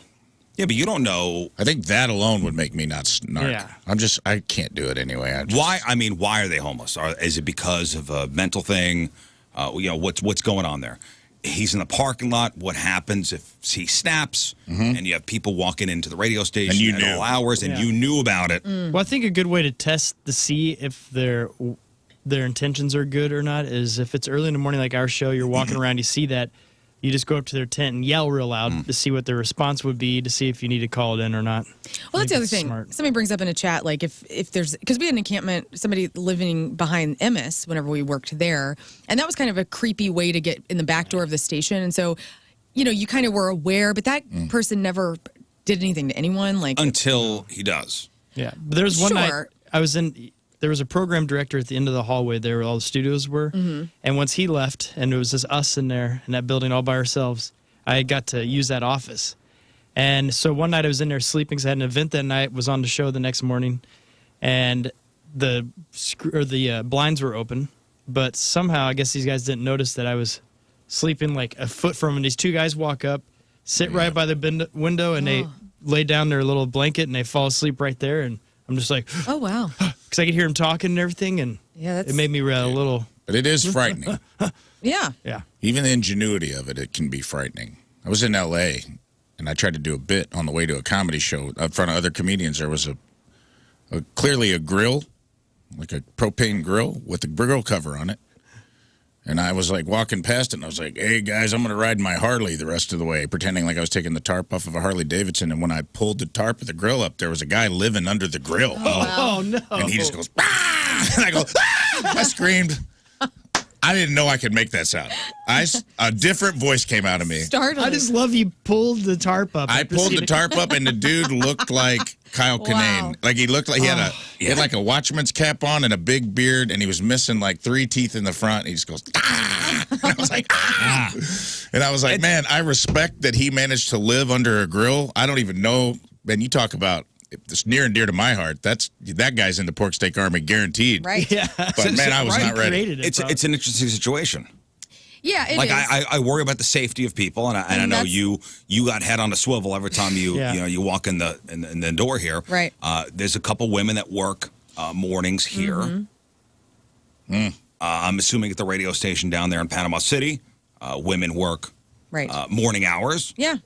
Yeah, but you don't know. I think that alone would make me not snark. Yeah. I can't do it anyway. Why are they homeless? Is it because of a mental thing? What's going on there? He's in the parking lot. What happens if he snaps and you have people walking into the radio station And you at knew. all hours and you knew about it? Well, I think a good way to see if their intentions are good or not is if it's early in the morning, like our show, you're walking around, you see that, you just go up to their tent and yell real loud to see what their response would be, to see if you need to call it in or not. Well, that's the other thing. Smart. Somebody brings up in a chat, like if there's, because we had an encampment, somebody living behind Emmis whenever we worked there, and that was kind of a creepy way to get in the back door of the station. And so, you kind of were aware, but that person never did anything to anyone. Like Until he does. Yeah. But there was one night Sure. there was a program director at the end of the hallway there where all the studios were. And once he left and it was just us in there in that building all by ourselves, I got to use that office. And so one night I was in there sleeping because I had an event that night, was on the show the next morning, and the blinds were open. But somehow I guess these guys didn't notice that I was sleeping like a foot from them. These two guys walk up, sit right by the window, and they lay down their little blanket and they fall asleep right there. And I'm just like, oh, wow. because I could hear him talking and everything, and it made me a little. But it is frightening. Yeah. Yeah. Even the ingenuity of it can be frightening. I was in L.A., and I tried to do a bit on the way to a comedy show in front of other comedians. There was clearly a grill, like a propane grill with a grill cover on it. And I was like walking past it, and I was like, hey, guys, I'm going to ride my Harley the rest of the way, pretending like I was taking the tarp off of a Harley Davidson. And when I pulled the tarp of the grill up, there was a guy living under the grill. Oh, no. And he just goes, ah! And I go, ah! I screamed. I didn't know I could make that sound. A different voice came out of me. I just love you pulled the tarp up. I pulled the tarp up, and the dude looked like Kyle Kinane. Like he looked like he had like a watchman's cap on and a big beard, and he was missing like 3 teeth in the front. And he just goes, ah! And I was like, ah! And I was like, man, I respect that he managed to live under a grill. I don't even know. Man, you talk about it's near and dear to my heart. That guy's in the pork steak army, guaranteed. Right. Yeah. But man, I was not ready. It's an interesting situation. Yeah, it like is. I worry about the safety of people, and I know you got head on a swivel every time you walk in the door here. Right. There's a couple women that work mornings here. I'm assuming at the radio station down there in Panama City, women work morning hours. Yeah.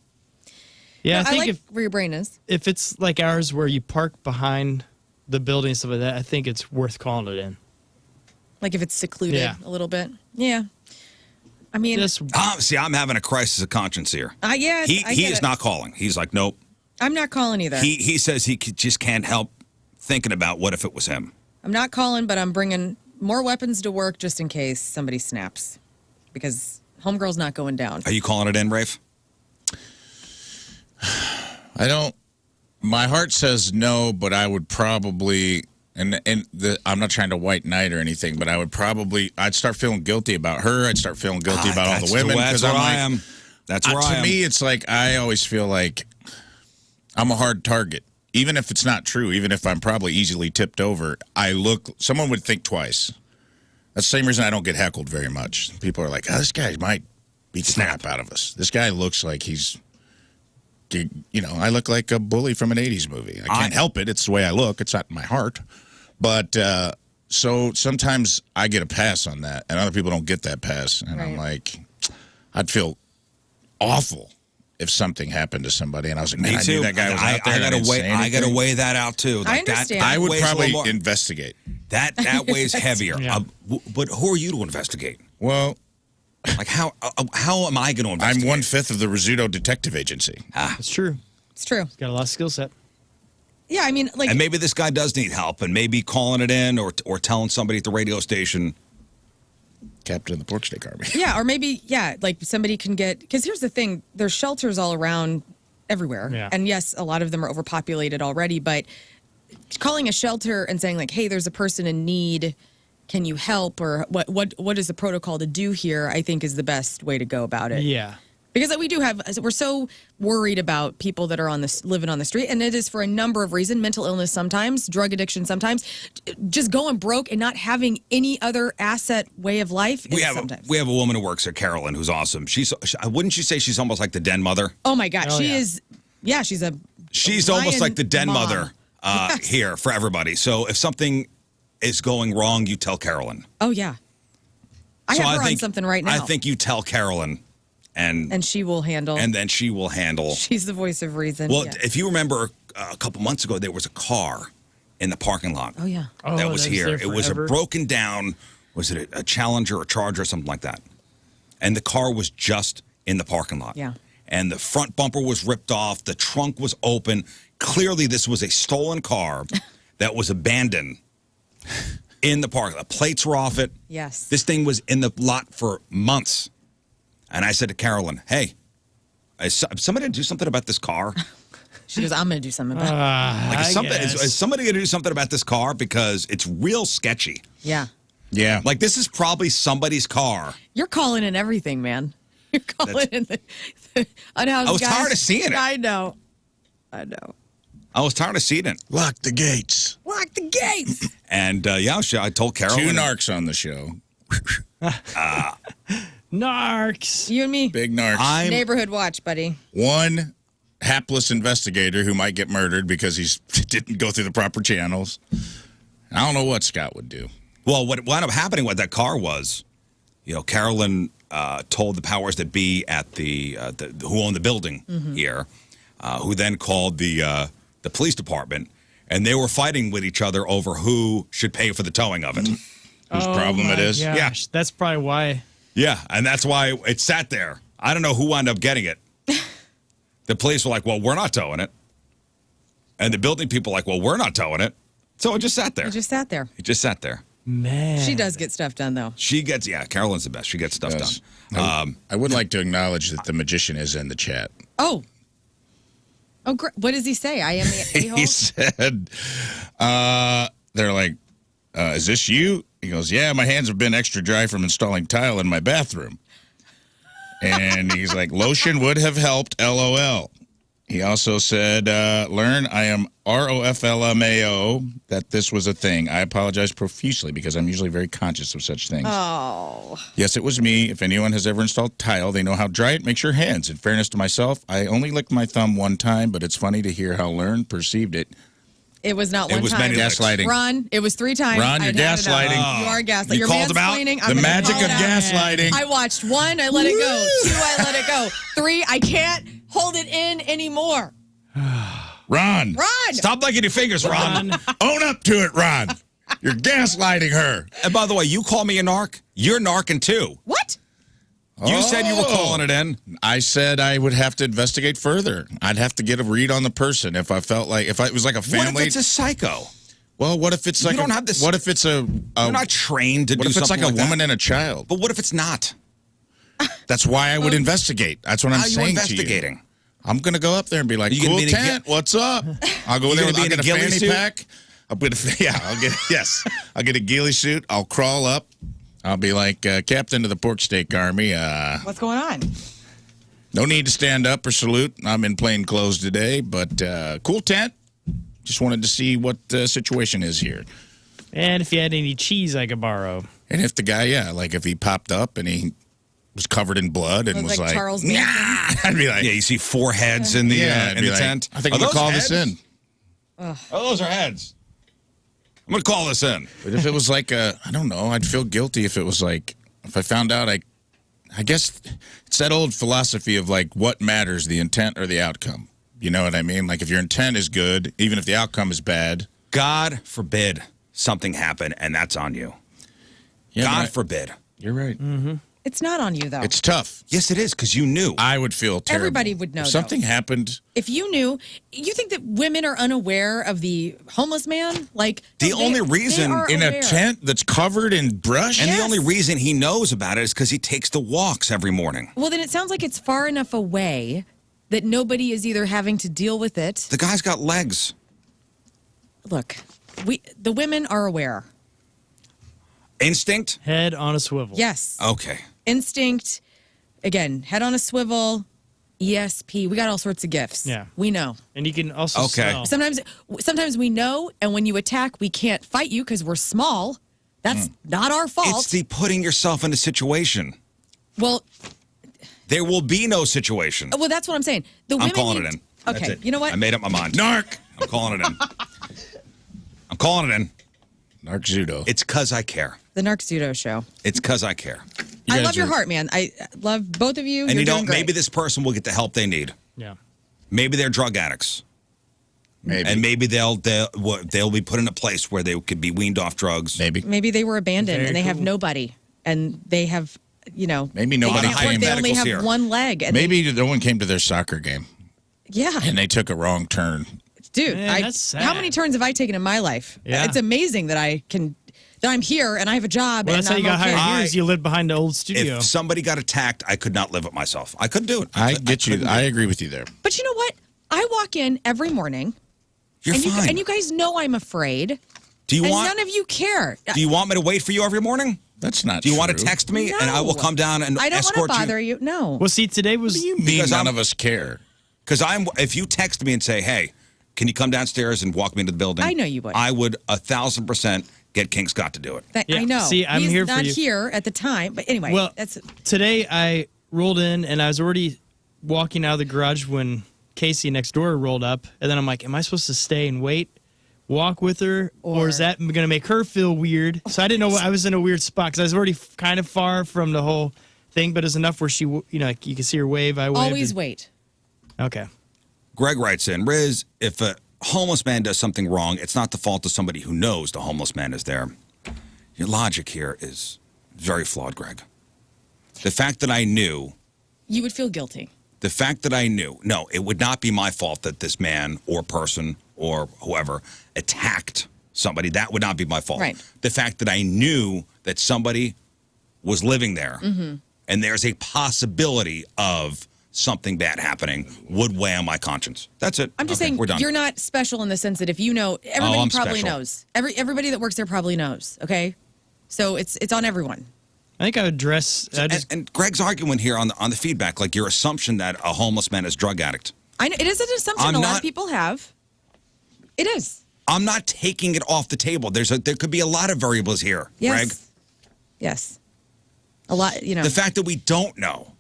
Yeah, No, I think like where your brain is. if it's like ours where you park behind the building and stuff like that, I think it's worth calling it in. Like if it's secluded Yeah. a little bit. Yeah. I mean, See, I'm having a crisis of conscience here. yeah, He I get is it. not calling. He's like, nope. I'm not calling either. He says he just can't help thinking about what if it was him. I'm not calling, but I'm bringing more weapons to work just in case somebody snaps. Because homegirl's not going down. Are you calling it in, Rafe? I don't. My heart says no, but I would probably. I'm not trying to white knight or anything, but I'd start feeling guilty about her. I'd start feeling guilty about all the women. That's where I am. That's where I am. To me, it's like I always feel like I'm a hard target. Even if it's not true, even if I'm probably easily tipped over, someone would think twice. That's the same reason I don't get heckled very much. People are like, this guy might beat the snap out of us. This guy looks like he's, I look like a bully from an 80s movie. I can't help it. It's the way I look. It's not in my heart. But so sometimes I get a pass on that, and other people don't get that pass. And I'm like, I'd feel awful if something happened to somebody, and I was like, man, Me I too. knew that guy was out there. I gotta weigh that out too. I understand. I would weighs a probably little more. investigate. That weighs heavier. But who are you to investigate? Well, like how am I going to investigate? I'm 1/5 of the Rizzuto Detective Agency. It's true. It's true. Got a lot of skill set. Yeah, I mean, like, and maybe this guy does need help, and maybe calling it in or telling somebody at the radio station. Captain of the Pork Steak Army. yeah, or maybe, like somebody can get, because here's the thing, there's shelters all around everywhere. Yeah. And yes, a lot of them are overpopulated already, but calling a shelter and saying like, hey, there's a person in need, can you help? Or what is the protocol to do here, I think is the best way to go about it. Yeah. Because we're so worried about people that are living on the street, and it is for a number of reasons: mental illness sometimes, drug addiction sometimes, just going broke and not having any other asset way of life. We have a woman who works at Carolyn who's awesome. Wouldn't you say she's almost like the den mother? Oh my God, she is. Yeah, she's almost like the den mom. mother here for everybody. So if something is going wrong, you tell Carolyn. Oh yeah, I have her on something right now. I think you tell Carolyn. And she will handle. And then she will handle. She's the voice of reason. Well, yeah. if you remember a couple months ago, there was a car in the parking lot. Oh, yeah. That was here. there It was a forever. broken down, was it a Challenger or Charger or something like that? And the car was just in the parking lot. Yeah. And the front bumper was ripped off. The trunk was open. Clearly, this was a stolen car that was abandoned in the parking lot. Plates were off it. Yes. This thing was in the lot for months. And I said to Carolyn, hey, is somebody going to do something about this car? She goes, I'm going to do something about it. Is somebody going to do something about this car? Because it's real sketchy. Yeah. Yeah. Like, this is probably somebody's car. You're calling in everything, man. You're calling in the unhoused I was guys. tired of seeing it. I know. I was tired of seeing it. Lock the gates. Lock the gates. And, I told Carolyn. 2 narcs on the show. Narcs. You and me. Big narcs. Neighborhood watch, buddy. One hapless investigator who might get murdered because he didn't go through the proper channels. I don't know what Scott would do. Well, what wound up happening with that car was, Carolyn told the powers that be at the who owned the building here, who then called the police department, and they were fighting with each other over who should pay for the towing of it. Whose problem it is. Gosh, Yeah. That's probably why. Yeah, and that's why it sat there. I don't know who wound up getting it. The police were like, well, we're not towing it. And the building people were like, well, we're not towing it. So it just sat there. It just sat there. It just sat there. Man. She does get stuff done, though. Carolyn's the best. She gets stuff done. I would like to acknowledge that the magician is in the chat. Oh, great. What does he say? I am the a-hole? He said, they're like, is this you? He goes, yeah, my hands have been extra dry from installing tile in my bathroom. And he's like, lotion would have helped, LOL. He also said, Lern, I am ROFLMAO, that this was a thing. I apologize profusely because I'm usually very conscious of such things. Oh. Yes, it was me. If anyone has ever installed tile, they know how dry it makes your hands. In fairness to myself, I only licked my thumb one time, but it's funny to hear how Lern perceived it. It was not It one was time. many licks. Gaslighting. Ron, it was 3 times. Ron, you're I'd had enough. gaslighting. You are gaslighting. You You're called him out? mansplaining. The I'm gonna magic call of it out. gaslighting. I watched 1, I let it go. 2, I let it go. 3, I can't hold it in anymore. Ron. Ron! Stop licking your fingers, Ron. Own up to it, Ron. You're gaslighting her. And by the way, you call me a narc? You're narking too. What? You said you were calling it in. I said I would have to investigate further. I'd have to get a read on the person if I felt like it was like a family. What if it's a psycho? Well, what if it's like you don't have this. What if it's a? You're not trained to what do if it's something like a that? woman and a child? But what if it's not? That's why I would investigate. That's what I'm How are you saying investigating? to you. I'm gonna go up there and be like, Are you gonna "Cool be in a tent, what's up?" I'll go You there. gonna be I'll in a get a ghillie fanny suit? pack. I'll get a ghillie suit. I'll crawl up. I'll be like captain of the pork steak army. What's going on? No need to stand up or salute. I'm in plain clothes today, but cool tent. Just wanted to see what the situation is here. And if you had any cheese I could borrow. And if the guy, like if he popped up and he was covered in blood and was like, Charles nah, I'd be like, Yeah, you see 4 heads in the I'd in be the like, tent. I think Are I'm gonna those call heads? this in. Oh, those are heads. I'm gonna call this in. But if it was like I don't know, I'd feel guilty if it was like, if I found out, I guess it's that old philosophy of like, what matters, the intent or the outcome? You know what I mean? Like if your intent is good, even if the outcome is bad. God forbid something happen and that's on you. Yeah, God forbid. You're right. Mm-hmm. It's not on you, though. It's tough. Yes, it is, because you knew. I would feel terrible. Everybody would know, If something though. happened. If you knew, you think that women are unaware of the homeless man? Like The no, only they reason are In aware. a tent that's covered in brush? And the only reason he knows about it is because he takes the walks every morning. Well, then it sounds like it's far enough away that nobody is either having to deal with it. The guy's got legs. Look, the women are aware. Instinct? Head on a swivel. Yes. Okay. Instinct. Again, head on a swivel. ESP. We got all sorts of gifts. Yeah. We know. And you can also Okay. smell. Sometimes we know, and when you attack, we can't fight you because we're small. That's not our fault. It's the putting yourself in a situation. well, There will be no situation. that's what I'm saying. The I'm women calling need- it in. That's Okay, it. you know what? I made up my mind. Narc. I'm calling it in. I'm calling it in. Narc Zudo. It's because I care. The Rizzuto Show. It's because I care. I love your heart, man. I love both of you. And You're you know, doing great. maybe this person will get the help they need. Yeah. Maybe they're drug addicts. Maybe. And maybe they'll be put in a place where they could be weaned off drugs. Maybe they were abandoned Very and they have cool. nobody, and they have, Maybe nobody can't work. came. They only have here. one leg. And Maybe no one came to their soccer game yeah, and they took a wrong turn. dude. Man, that's sad. How many turns have I taken in my life? Yeah. It's amazing that I'm here and I have a job. Well, and that's how you got I'm okay. hired here is you lived behind the old studio. If somebody got attacked, I could not live it myself. I couldn't do it. I get you. couldn't do I it. agree with you there. But you know what? I walk in every morning, You're and fine. you guys know I'm afraid. Do you and want? none of you care. Do you want me to wait for you every morning? That's not Do you want true. to text me No. and I will come down and I don't want escort to bother you. No. well, see, today was. What do you mean Because none I'm- of us care? Because if you text me and say, "Hey, can you come downstairs and walk me into the building?" I know you would. I would 1,000% get King Scott to do it. Yeah, I know. see, I'm He's here for not you. here at the time, but anyway, Well, that's today I rolled in and I was already walking out of the garage when Casey next door rolled up. And then I'm like, am I supposed to stay and wait, walk with her, or is that going to make her feel weird? So I didn't know. I was in a weird spot because I was already kind of far from the whole thing, but it's enough where she, like, you can see her wave. I wave. always wait. Okay. Greg writes in, Riz, if a homeless man does something wrong, it's not the fault of somebody who knows the homeless man is there. Your logic here is very flawed, Greg. The fact that I knew, You would feel guilty. no, it would not be my fault that this man or person or whoever attacked somebody. That would not be my fault. Right. The fact that I knew that somebody was living there and there's a possibility of something bad happening would weigh on my conscience. That's it. I'm just Okay, saying we're done. you're not special in the sense that if you know, everybody I'm probably special. knows. Everybody that works there probably knows. Okay, so it's on everyone. I think I would dress. And Greg's arguing here on the feedback, like your assumption that a homeless man is a drug addict. I know, it is an assumption a lot of people have. It is. I'm not taking it off the table. There could be a lot of variables here, Yes. Greg. Yes. A lot, The fact that we don't know.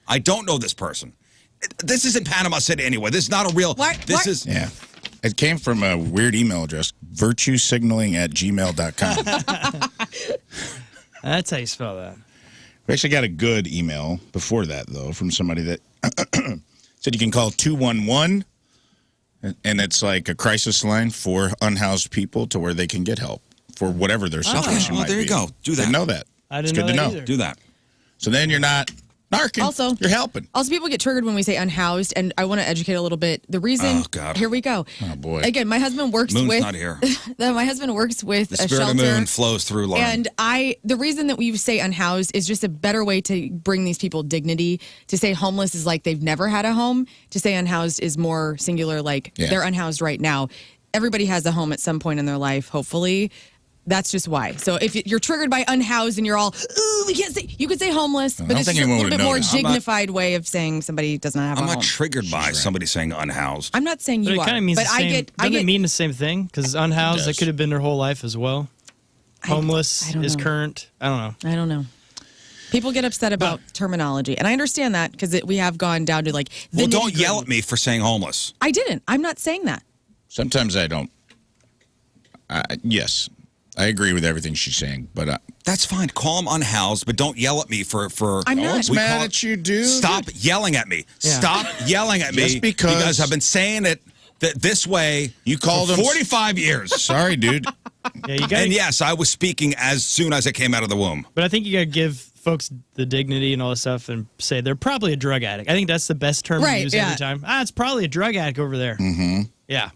I don't know this person. This isn't Panama City anyway. This is not a real. This is. Yeah. It came from a weird email address, virtuesignaling@gmail.com. That's how you spell that. We actually got a good email before that, though, from somebody that said you can call 211, and it's like a crisis line for unhoused people to where they can get help for whatever their situation might be. There you go. Do that. Didn't know that. I It's didn't good know to that know. either. Do that. So then you're not narking. Also, you're helping. Also, people get triggered when we say unhoused, and I want to educate a little bit. The reason, Oh, God. here we go. Oh, boy. Again, my husband works Moon's with. not here. My husband works with The a spirit shelter. of Moon flows through Lern. And the reason that we say unhoused is just a better way to bring these people dignity. To say homeless is like they've never had a home. To say unhoused is more singular, like they're unhoused right now. Everybody has a home at some point in their life, hopefully. That's just why. So if you're triggered by unhoused and you're all, ooh, we can't say, you could say homeless, but don't it's think just a anyone little would bit more notice. dignified way of saying somebody does not have I'm a home. not triggered by somebody saying unhoused. I'm not saying But you it kind are, of means but the same. I Doesn't get it mean the same thing? Because unhoused, that could have been their whole life as well. Homeless I don't is know. current. I don't know. I don't know. People get upset about terminology, and I understand that because we have gone down to like. The Well, don't nitty-gritty. yell at me for saying homeless. I didn't. I'm not saying that. Sometimes I don't. Yes, I agree with everything she's saying, but That's fine. Call them unhoused, but don't yell at me for. I'm not. No one's we mad call- at you, dude. Stop yelling at me. Yeah. Stop yelling at me. Just because- I've been saying it this way. You called for them 45 years. Sorry, dude. Yeah, you got. And yes, I was speaking as soon as I came out of the womb. But I think you got to give folks the dignity and all this stuff and say they're probably a drug addict. I think that's the best term Right, to use yeah. every time. It's probably a drug addict over there. Mm-hmm. Yeah.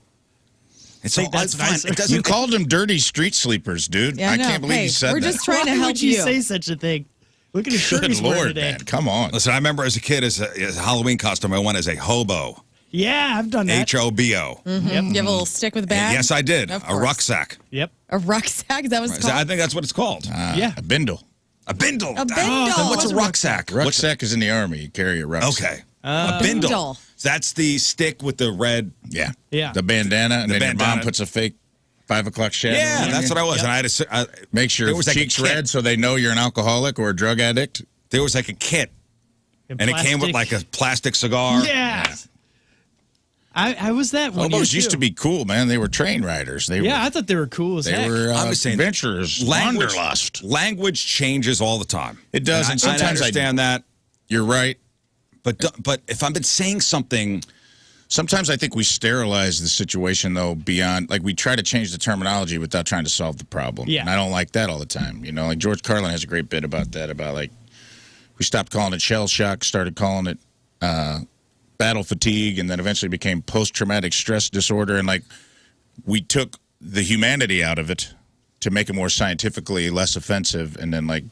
It's I think that's fine. nice. It doesn't. You called them dirty street sleepers, dude. Yeah, I I know. can't believe Hey, you said we're that. just trying to Why help would you you. say such a thing? Look at his shirt Good he's wearing Lord, today. man. Come on. Listen, I remember as a kid, as a Halloween costume, I went as a hobo. Yeah, I've done that. H-O-B-O. Mm-hmm. You have a little stick with a bag? Yes, I did. Of A course. rucksack. Yep. A rucksack? Is that what it's I called? think that's what it's called. Yeah. A bindle. A bindle. A bindle. Then what's What's a a rucksack? Rucksack is in the army. You carry a rucksack. Okay. A bindle. Bindle. That's the stick with the red. Yeah. Yeah. The bandana, and The then your bandana. mom puts a fake 5 o'clock shadow. Yeah, on that's you. what I was. Yep. And I had to Make sure there was like a cheeks kit. red so they know you're an alcoholic or a drug addict. There was like a kit, and it came with like a plastic cigar. Yeah. I was that one. Hobos year, used too. to be cool, man. They were train riders. They Yeah, were, I thought they were cool as they heck. were I'm just saying, adventurers. language, Wanderlust. language changes all the time. It does, and I sometimes I understand that. You're right. But if I've been saying something, Sometimes I think we sterilize the situation, though, beyond, like, we try to change the terminology without trying to solve the problem. Yeah. And I don't like that all the time. You know, like George Carlin has a great bit about that, about, like, we stopped calling it shell shock, started calling it battle fatigue, and then eventually became post-traumatic stress disorder. And, like, we took the humanity out of it to make it more scientifically less offensive. And then, like,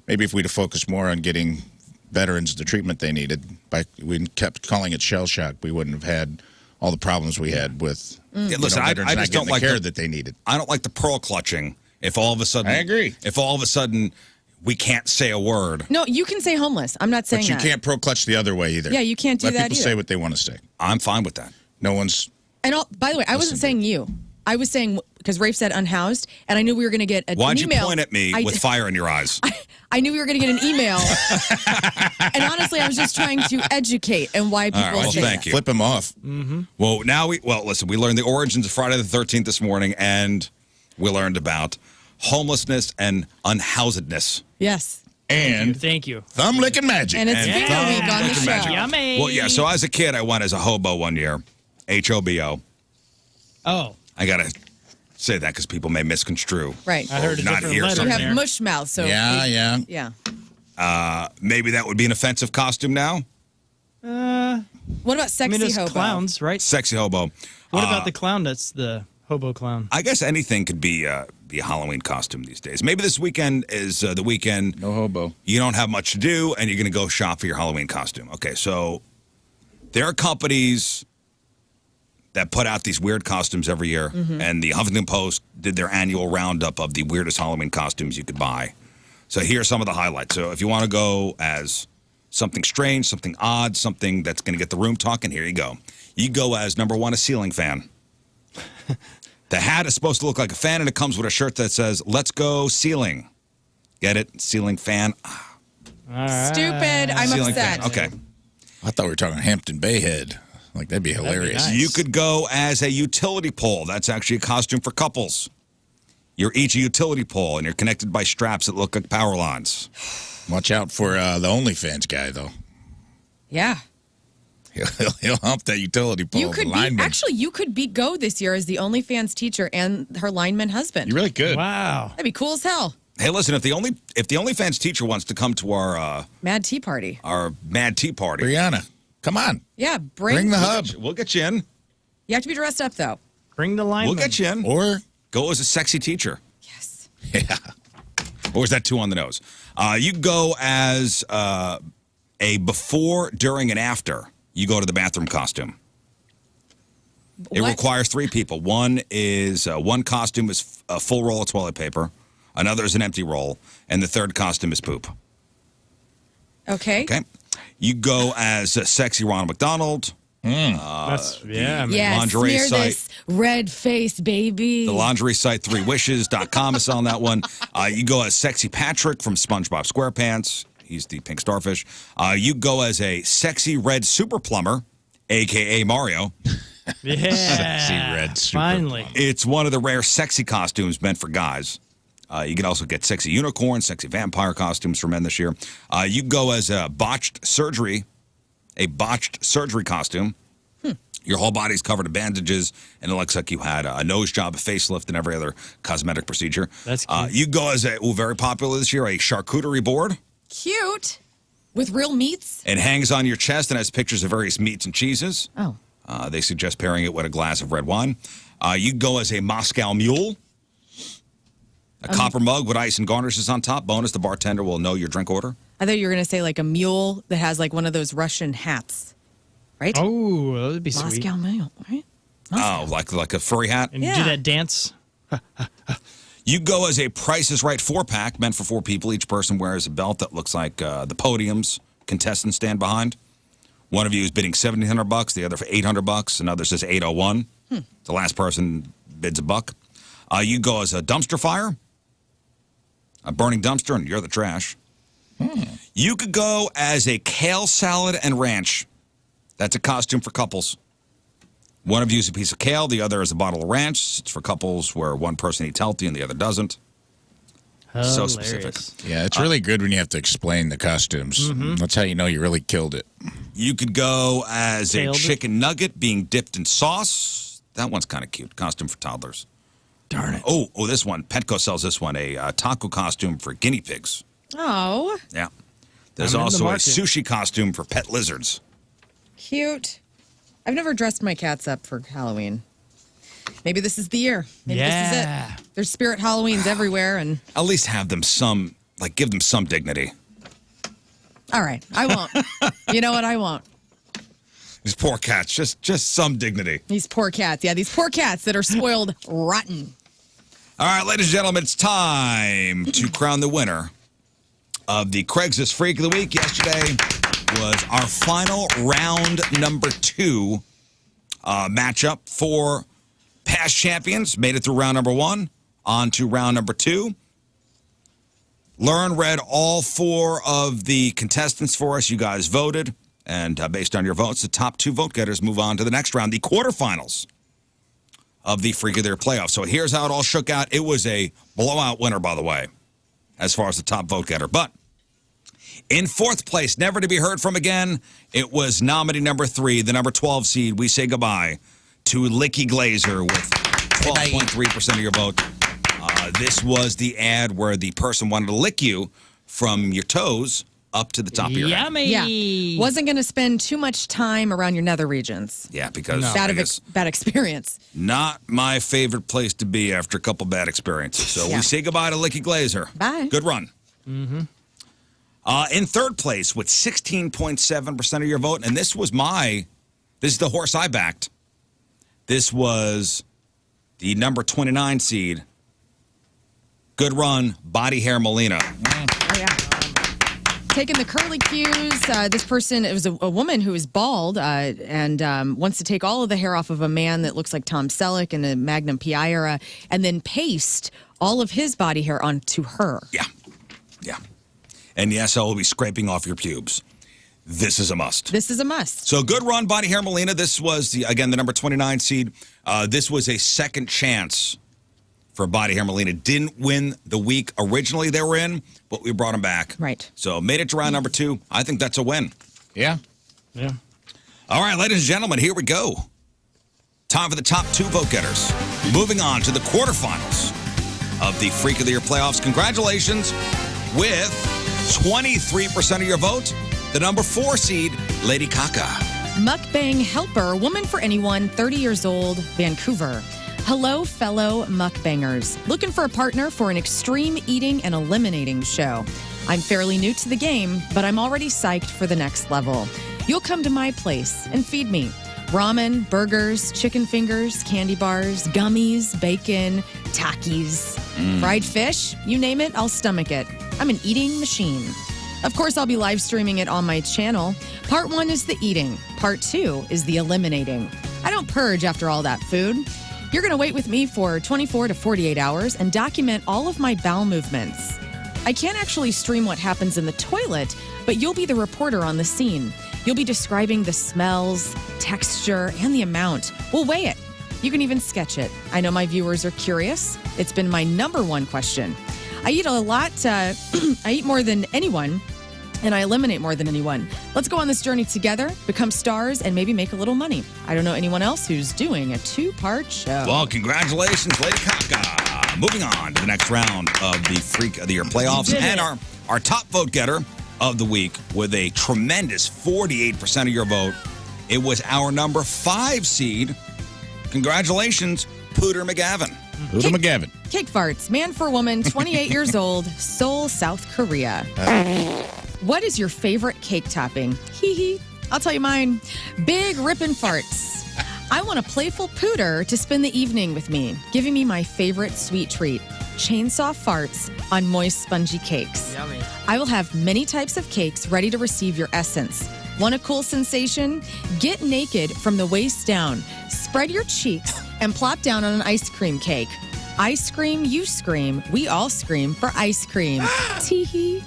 maybe if we'd have focused more on getting veterans the treatment they needed, we kept calling it shell shock, we wouldn't have had all the problems we had with Yeah, listen, veterans I not just getting don't like the care the- that they needed. I don't like the pearl clutching. If all of a sudden, I agree. If all of a sudden we can't say a word, No, you can say homeless. I'm not saying But you that. can't pro clutch the other way either. Yeah, you can't do Let that people either. say what they want to say. I'm fine with that. No one's. And by the way, I wasn't saying you. I was saying, because Rafe said unhoused, and I knew we were going to get an Why'd you email. point at me with fire in your eyes? I knew we were going to get an email. And honestly, I was just trying to educate and why people right, well, say thank that. you. Flip him off. Mm-hmm. Well, listen, we learned the origins of Friday the 13th this morning, and we learned about homelessness and unhousedness. Yes. And Thank you. thumb licking magic. And it's finger week on the show. Yummy. Well, yeah, so as a kid, I went as a hobo one year, H-O-B-O. Oh. I got to say that because people may misconstrue. Right. I heard a Not different here, letter You in have there. mush mouth, so. Yeah. Yeah. Maybe that would be an offensive costume now. What about sexy there's hobo? clowns, right? Sexy hobo. What about the clown that's the hobo clown? I guess anything could be a Halloween costume these days. Maybe this weekend is the weekend. No hobo. You don't have much to do, and you're going to go shop for your Halloween costume. Okay, so there are companies that put out these weird costumes every year, and the Huffington Post did their annual roundup of the weirdest Halloween costumes you could buy. So here's some of the highlights. So if you want to go as something strange, something odd, something that's going to get the room talking, here you go. You go as number 1, a ceiling fan. The hat is supposed to look like a fan, and it comes with a shirt that says, "Let's go ceiling." Get it? Ceiling fan. Stupid. I'm Ceiling upset. fan. Okay. I thought we were talking Hampton Bay Head. Like, that'd be hilarious. You could go as a utility pole. That's actually a costume for couples. You're each a utility pole, and you're connected by straps that look like power lines. Watch out for the OnlyFans guy, though. Yeah. He'll hump that utility pole. You could be, actually, you could be Go this year as the OnlyFans teacher and her lineman husband. You really could. Wow. That'd be cool as hell. Hey, listen, if the OnlyFans teacher wants to come to our Mad Tea Party. Brianna, come on. Yeah, Bring the hub. We'll get you in. You have to be dressed up, though. Bring the lineman. We'll get you in. Or go as a sexy teacher. Yes. Yeah. Or is that too on the nose? You go as a before, during, and after. You go to the bathroom costume. It requires 3 people. One costume is a full roll of toilet paper. Another is an empty roll. And the third costume is poop. Okay. Okay. You go as a sexy Ronald McDonald. That's, yeah, man. Yeah, lingerie smear site. this red face, baby. The lingerie site 3wishes.com is on that one. You go as Sexy Patrick from SpongeBob SquarePants. He's the pink starfish. You go as a sexy red super plumber, a.k.a. Mario. Yeah. Sexy red super Finally. It's one of the rare sexy costumes meant for guys. You can also get sexy unicorn, sexy vampire costumes for men this year. You go as a botched surgery costume. Your whole body's covered in bandages, and it looks like you had a nose job, a facelift, and every other cosmetic procedure. That's cute. You go as very popular this year, a charcuterie board. Cute. With real meats? It hangs on your chest and has pictures of various meats and cheeses. Oh. They suggest pairing it with a glass of red wine. You go as a Moscow mule. A copper mug with ice and garnishes on top. Bonus, the bartender will know your drink order. I thought you were going to say like a mule that has like one of those Russian hats. Right? Oh, that would be sweet. Moscow mule, right? Oh, like a furry hat? And do that dance. You go as a Price is Right 4-pack, meant for 4 people. Each person wears a belt that looks like the podiums contestants stand behind. One of you is bidding $1,700, the other for $800. Another says $801. The last person bids $1. You go as a dumpster fire, a burning dumpster, and you're the trash. You could go as a kale salad and ranch. That's a costume for couples. One of you is a piece of kale, the other is a bottle of ranch. It's for couples where one person eats healthy and the other doesn't. So specific. Yeah, it's really good when you have to explain the costumes. That's how you know you really killed it. You could go as Tailed a it. chicken nugget being dipped in sauce. That one's kind of cute. Costume for toddlers. Darn it. Oh, this one. Petco sells this one. A taco costume for guinea pigs. Oh, Yeah. There's I'm in the also a market. sushi costume for pet lizards. cute. I've never dressed my cats up for Halloween. Maybe this is the year. Maybe this is Yeah. it. There's spirit Halloweens everywhere, and At least have them give them some dignity. all right, I won't. You know what? I won't. These poor cats, just some dignity. These poor cats. Yeah, these poor cats that are spoiled rotten. All right, ladies and gentlemen, it's time to crown the winner of the Craigslist Freak of the Week. Yesterday was our final round number 2 matchup for past champions. Made it through round number 1, on to round number 2. Lern read all 4 of the contestants for us. You guys voted, and based on your votes, the top 2 vote getters move on to the next round, the quarterfinals of the Freak of the Year playoffs. So here's how it all shook out. It was a blowout winner, by the way, as far as the top vote getter. But in 4th place, never to be heard from again, it was nominee number 3, the number 12 seed. We say goodbye to Licky Glazer with 12.3% of your vote. This was the ad where the person wanted to lick you from your toes up to the top of your head. Yummy. Yeah, wasn't going to spend too much time around your nether regions. Yeah, because Bad experience. not my favorite place to be after a couple bad experiences. So Yeah. we say goodbye to Licky Glazer. Bye. Good run. In 3rd place with 16.7% of your vote, and this is the horse I backed. This was the number 29 seed. Good run, Body Hair Molina. Oh, yeah. Taking the curly cues. This person, it was a woman who is bald and wants to take all of the hair off of a man that looks like Tom Selleck in the Magnum PI era and then paste all of his body hair onto her. Yeah. And yes, I will be scraping off your pubes. This is a must. This is a must. So good run, Body Hair Melina. This was, the number 29 seed. This was a second chance for Body Hair Melina. Didn't win the week originally they were in, but we brought them back. Right. So made it to round number 2. I think that's a win. Yeah. All right, ladies and gentlemen, here we go. Time for the top 2 vote getters. Moving on to the quarterfinals of the Freak of the Year playoffs. Congratulations with 23% of your vote. The number 4 seed, Lady Kaka. Mukbang helper, woman for anyone, 30 years old, Vancouver. Hello, fellow mukbangers. Looking for a partner for an extreme eating and eliminating show. I'm fairly new to the game, but I'm already psyched for the next level. You'll come to my place and feed me. Ramen, burgers, chicken fingers, candy bars, gummies, bacon, Takis, fried fish, you name it, I'll stomach it. I'm an eating machine. Of course, I'll be live streaming it on my channel. Part 1 is the eating. Part 2 is the eliminating. I don't purge after all that food. You're going to wait with me for 24 to 48 hours and document all of my bowel movements. I can't actually stream what happens in the toilet, but you'll be the reporter on the scene. You'll be describing the smells, texture, and the amount. We'll weigh it. You can even sketch it. I know my viewers are curious. It's been my number 1 question. I eat a lot. I eat more than anyone, and I eliminate more than anyone. Let's go on this journey together, become stars, and maybe make a little money. I don't know anyone else who's doing a 2-part show. Well, congratulations, Lady Kaka. Moving on to the next round of the Freak of the Year playoffs. And our top vote getter of the week with a tremendous 48% of your vote. It was our number 5 seed. Congratulations, Pooter McGavin. Pooter McGavin. Cake farts, man for woman, 28 years old, Seoul, South Korea. What is your favorite cake topping? Hee hee. I'll tell you mine. Big rippin' farts. I want a playful pooter to spend the evening with me, giving me my favorite sweet treat. Chainsaw farts on moist, spongy cakes. Yummy. I will have many types of cakes ready to receive your essence. Want a cool sensation? Get naked from the waist down. Spread your cheeks and plop down on an ice cream cake. I scream, you scream, we all scream for ice cream. Tee-hee.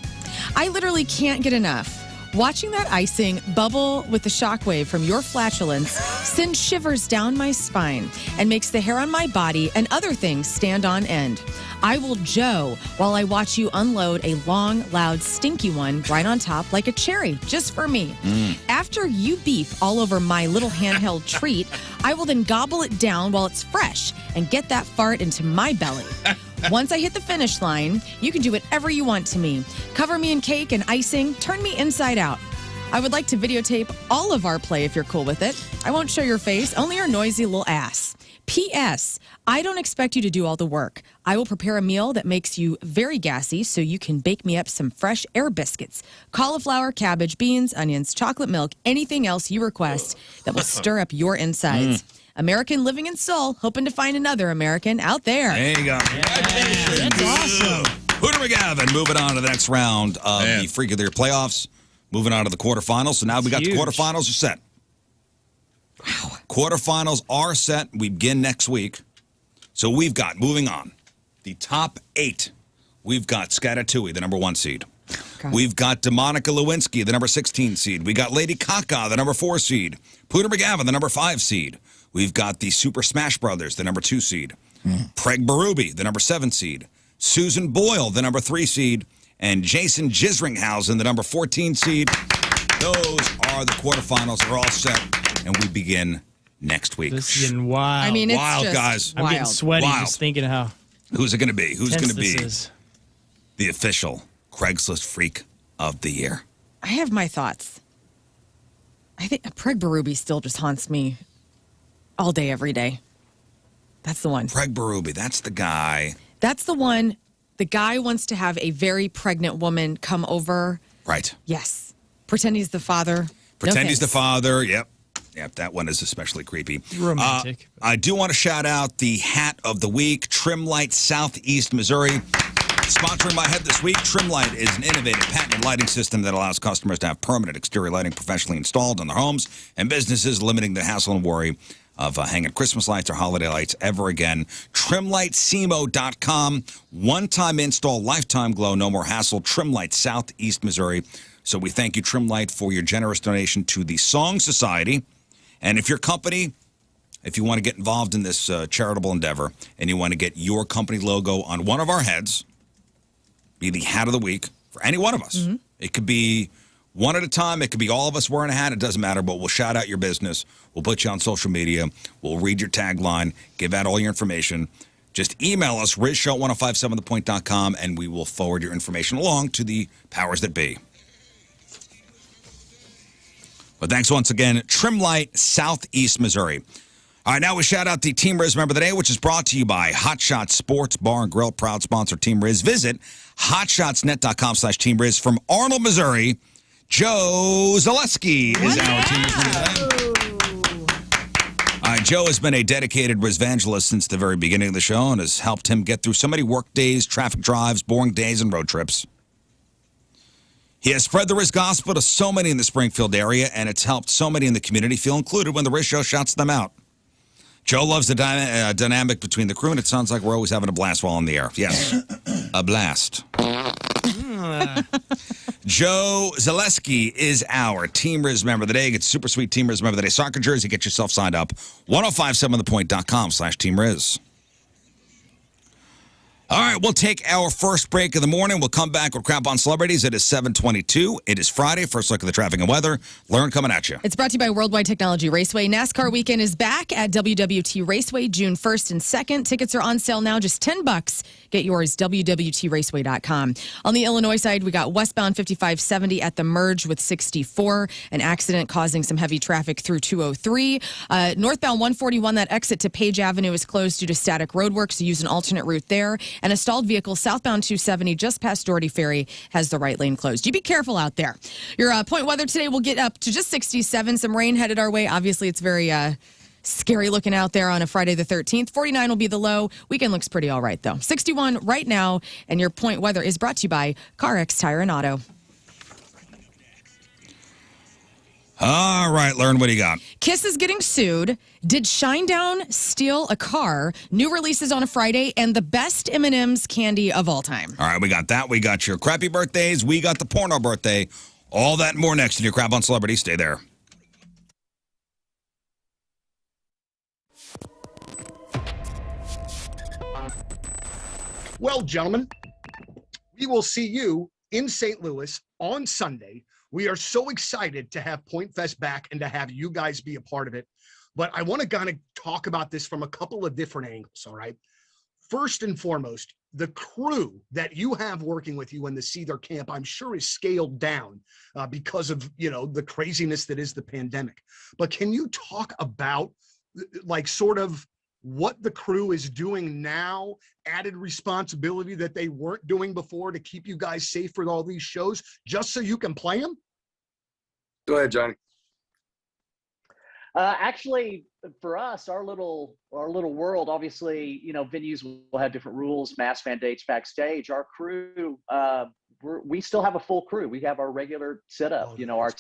I literally can't get enough. Watching that icing bubble with the shockwave from your flatulence sends shivers down my spine and makes the hair on my body and other things stand on end. I will Joe while I watch you unload a long, loud, stinky one right on top like a cherry, just for me. After you beep all over my little handheld treat, I will then gobble it down while it's fresh and get that fart into my belly. Once I hit the finish line, you can do whatever you want to me. Cover me in cake and icing, turn me inside out. I would like to videotape all of our play if you're cool with it. I won't show your face, only your noisy little ass. P.S. I don't expect you to do all the work. I will prepare a meal that makes you very gassy so you can bake me up some fresh air biscuits, cauliflower, cabbage, beans, onions, chocolate milk, anything else you request that will stir up your insides. American living in Seoul, hoping to find another American out there. There you go. Congratulations. That's awesome. Pooter McGavin moving on to the next round of the Freak of the Year playoffs. Moving on to the quarterfinals. So now we got the quarterfinals are set. Wow. Quarterfinals are set. We begin next week. So we've got, moving on, the top 8. We've got Scatatui, the number 1 seed. We've got DeMonica Lewinsky, the number 16 seed. We got Lady Kaka, the number 4 seed. Pooter McGavin, the number 5 seed. We've got the Super Smash Brothers, the number 2 seed. Preg Berube, the number 7 seed. Susan Boyle, the number 3 seed. And Jason Jisringhausen, the number 14 seed. Those are the quarterfinals. They're all set. And we begin next week. This is getting wild. I mean, it's wild, just guys. I'm getting sweaty just thinking how. Who's it going to be? Who's going to be tense this is. the official Craigslist Freak of the Year? I have my thoughts. I think Preg Berube still just haunts me all day, every day. That's the one. Preg Berube, that's the guy. That's the one. The guy wants to have a very pregnant woman come over. Right. Yes. Pretend he's the father. Pretend he's the father. Yep. Yep, that one is especially creepy. Romantic. I do want to shout out the hat of the week, Trim Light Southeast Missouri. Sponsoring my head this week, Trimlight is an innovative patented lighting system that allows customers to have permanent exterior lighting professionally installed in their homes and businesses, limiting the hassle and worry of hanging Christmas lights or holiday lights ever again. Trimlightsemo.com. One-time install, lifetime glow, no more hassle. Trimlight, Southeast Missouri. So we thank you, Trimlight, for your generous donation to the Song Society. And if your company, if you want to get involved in this charitable endeavor and you want to get your company logo on one of our heads, be the hat of the week for any one of us. Mm-hmm. It could be one at a time. It could be all of us wearing a hat. It doesn't matter, but we'll shout out your business. We'll put you on social media. We'll read your tagline, give out all your information. Just email us, rizshow1057thepoint.com, and we will forward your information along to the powers that be. But thanks once again, Trimlight, Southeast Missouri. All right, now we shout out the Team Riz Member of the Day, which is brought to you by Hot Shots Sports Bar and Grill, proud sponsor Team Riz. Visit hotshotsnet.com/Team Riz. From Arnold, Missouri, Joe Zaleski is our Team Riz Member of the Day. Joe has been a dedicated Rizvangelist since the very beginning of the show and has helped him get through so many work days, traffic drives, boring days, and road trips. He has spread the Riz gospel to so many in the Springfield area, and it's helped so many in the community feel included when the Riz Show shouts them out. Joe loves the dynamic between the crew, and it sounds like we're always having a blast while on the air. Yes, a blast. Joe Zaleski is our Team Riz Member of the Day. Get super sweet Team Riz Member of the Day soccer jersey. Get yourself signed up. 1057thepoint.com/Team Riz. All right, we'll take our first break of the morning. We'll come back with Crap on Celebrities. It is 7:22. It is Friday. First look at the traffic and weather. Lern coming at you. It's brought to you by Worldwide Technology Raceway. NASCAR weekend is back at WWT Raceway June 1st and 2nd. Tickets are on sale now, just $10. Get yours, WWTRaceway.com. On the Illinois side, we got westbound 5570 at the merge with 64. An accident causing some heavy traffic through 203. Northbound 141, that exit to Page Avenue is closed due to static roadwork, so use an alternate route there. And a stalled vehicle southbound 270 just past Doherty Ferry has the right lane closed. You be careful out there. Your point weather today will get up to just 67. Some rain headed our way. Obviously, it's very scary looking out there on a Friday the 13th. 49 will be the low. Weekend looks pretty all right, though. 61 right now. And your point weather is brought to you by CarX Tire and Auto. All right, Lern, what do you got? Kiss is getting sued. Did Shinedown steal a car? New releases on a Friday, and the best M&M's candy of all time. All right, we got that. We got your crappy birthdays. We got the porno birthday. All that and more next in your Crap on Celebrity. Stay there. Well, gentlemen, we will see you in St. Louis on Sunday. We are so excited to have Pointfest back and to have you guys be a part of it. But I want to kind of talk about this from a couple of different angles, all right? First and foremost, the crew that you have working with you in the Seether camp, I'm sure is scaled down because of, you know, the craziness that is the pandemic. But can you talk about, like, sort of what the crew is doing now, added responsibility that they weren't doing before to keep you guys safe for all these shows, just so you can play them? Go ahead, Johnny. Actually, for us, our little world, obviously, you know, venues will have different rules, mask mandates backstage. Our crew, we still have a full crew. We have our regular setup, you know, our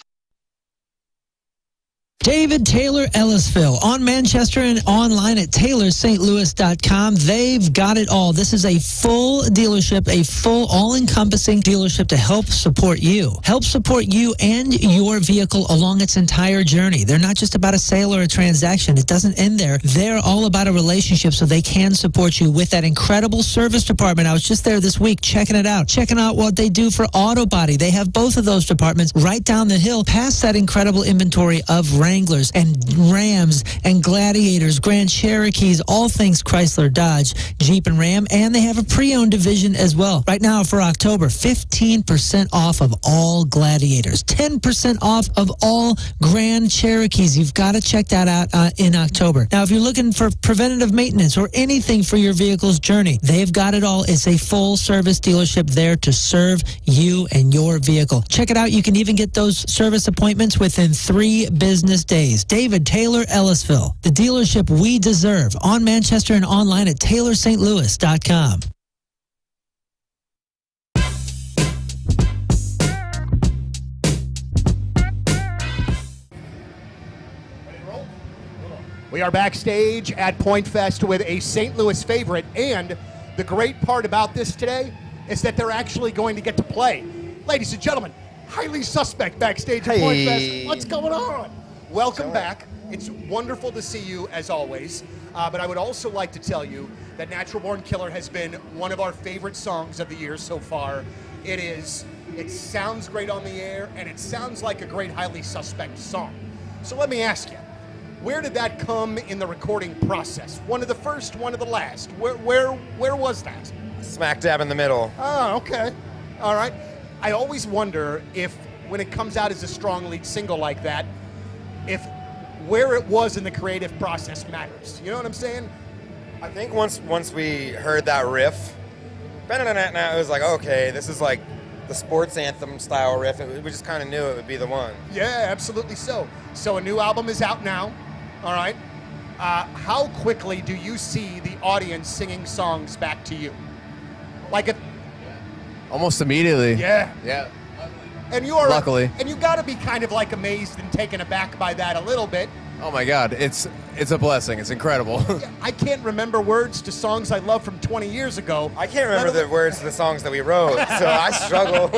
David Taylor Ellisville on Manchester and online at taylorstlouis.com. They've got it all. This is a full dealership, a full all-encompassing dealership to help support you. Help support you and your vehicle along its entire journey. They're not just about a sale or a transaction. It doesn't end there. They're all about a relationship so they can support you with that incredible service department. I was just there this week checking it out, checking out what they do for auto body. They have both of those departments right down the hill past that incredible inventory of Wranglers and Rams and Gladiators, Grand Cherokees, all things Chrysler, Dodge, Jeep, and Ram. And they have a pre-owned division as well. Right now for October, 15% off of all Gladiators, 10% off of all Grand Cherokees. You've got to check that out in October. Now, if you're looking for preventative maintenance or anything for your vehicle's journey, they've got it all. It's a full-service dealership there to serve you and your vehicle. Check it out. You can even get those service appointments within 3 business days. David Taylor Ellisville, the dealership we deserve, on Manchester and online at taylorstlouis.com. We are backstage at Pointfest with a St. Louis favorite, and the great part about this today is that they're actually going to get to play. Ladies and gentlemen, highly suspect backstage at Pointfest. What's going on? Welcome back. It's wonderful to see you as always, but I would also like to tell you that Natural Born Killer has been one of our favorite songs of the year so far. It sounds great on the air, and it sounds like a great highly suspect song. So let me ask you, where did that come in the recording process? One of the first, one of the last? Where was that? Smack dab in the middle. Oh, okay. All right. I always wonder if, when it comes out as a strong lead single like that, if where it was in the creative process matters. You know what I'm saying? I think once we heard that riff, it was like, okay, this is like the sports anthem style riff. We just kind of knew it would be the one. Yeah, absolutely so. So a new album is out now. All right. How quickly do you see the audience singing songs back to you? Almost immediately. Yeah. Yeah. And you are luckily, and you got to be kind of like amazed and taken aback by that a little bit. Oh my God, it's a blessing. It's incredible. I can't remember words to songs I loved from 20 years ago. I can't remember the words to the songs that we wrote, so I struggle.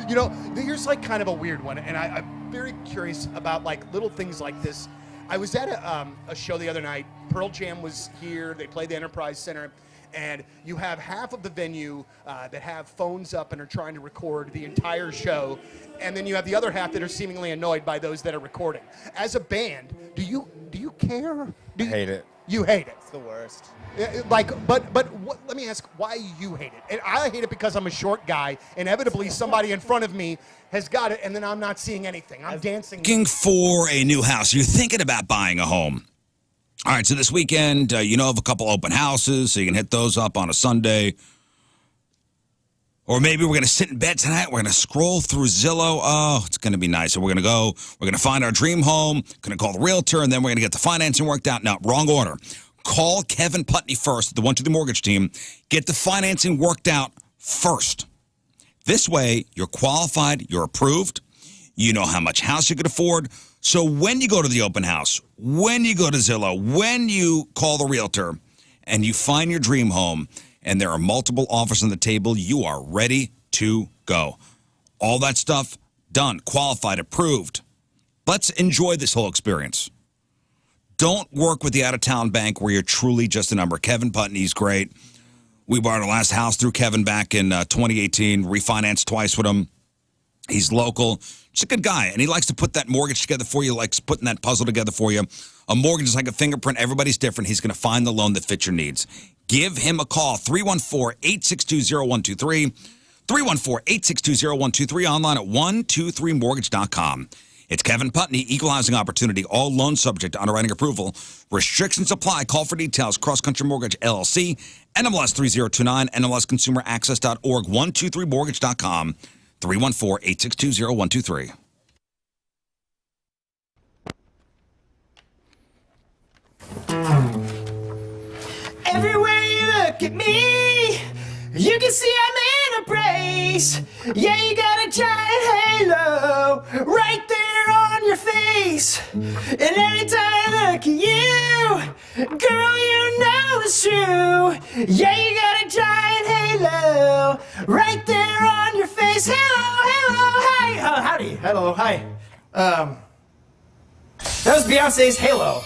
You know, here's like kind of a weird one, and I'm very curious about like little things like this. I was at a show the other night. Pearl Jam was here. They played the Enterprise Center. And you have half of the venue that have phones up and are trying to record the entire show. And then you have the other half that are seemingly annoyed by those that are recording. As a band, do you care? I hate it. You hate it? It's the worst. Let me ask why you hate it. And I hate it because I'm a short guy. Inevitably, somebody in front of me has got it, and then I'm not seeing anything. I'm dancing. Looking for a new house. You're thinking about buying a home. All right, so this weekend, you know of a couple open houses, so you can hit those up on a Sunday. Or maybe we're going to sit in bed tonight. We're going to scroll through Zillow. Oh, it's going to be nice. So we're going to go. We're going to find our dream home, going to call the realtor, and then we're going to get the financing worked out. No, wrong order. Call Kevin Putney first, the 123 Mortgage team. Get the financing worked out first. This way, you're qualified, you're approved, you know how much house you could afford. So when you go to the open house, when you go to Zillow, when you call the realtor and you find your dream home and there are multiple offers on the table, you are ready to go. All that stuff done, qualified, approved. Let's enjoy this whole experience. Don't work with the out-of-town bank where you're truly just a number. Kevin Putney's great. We bought our last house through Kevin back in 2018, refinanced twice with him. He's local. Just a good guy, and he likes to put that mortgage together for you, likes putting that puzzle together for you. A mortgage is like a fingerprint. Everybody's different. He's going to find the loan that fits your needs. Give him a call, 314-862-0123, 314-862-0123, online at 123mortgage.com. It's Kevin Putney, Equal Housing Opportunity, all loans subject to underwriting approval. Restrictions apply. Call for details. Cross Country Mortgage, LLC, NMLS 3029, NMLSconsumeraccess.org, 123mortgage.com. 314-862-0123. Everywhere you look at me, you can see I'm in a brace. Yeah, you got a giant halo right there on your face. And every time I look at you, girl, you know it's true. Yeah, you got a giant halo right there on your face. Hello, hi. Howdy. Hello, hi. That was Beyonce's Halo.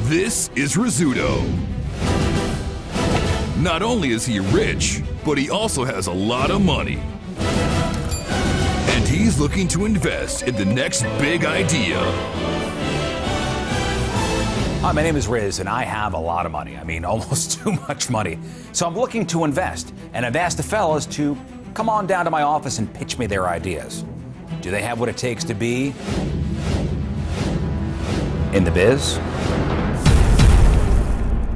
This is Rizzuto. Not only is he rich, but he also has a lot of money. And he's looking to invest in the next big idea. Hi, my name is Riz, and I have a lot of money. I mean, almost too much money. So I'm looking to invest, and I've asked the fellas to come on down to my office and pitch me their ideas. Do they have what it takes to be in the biz?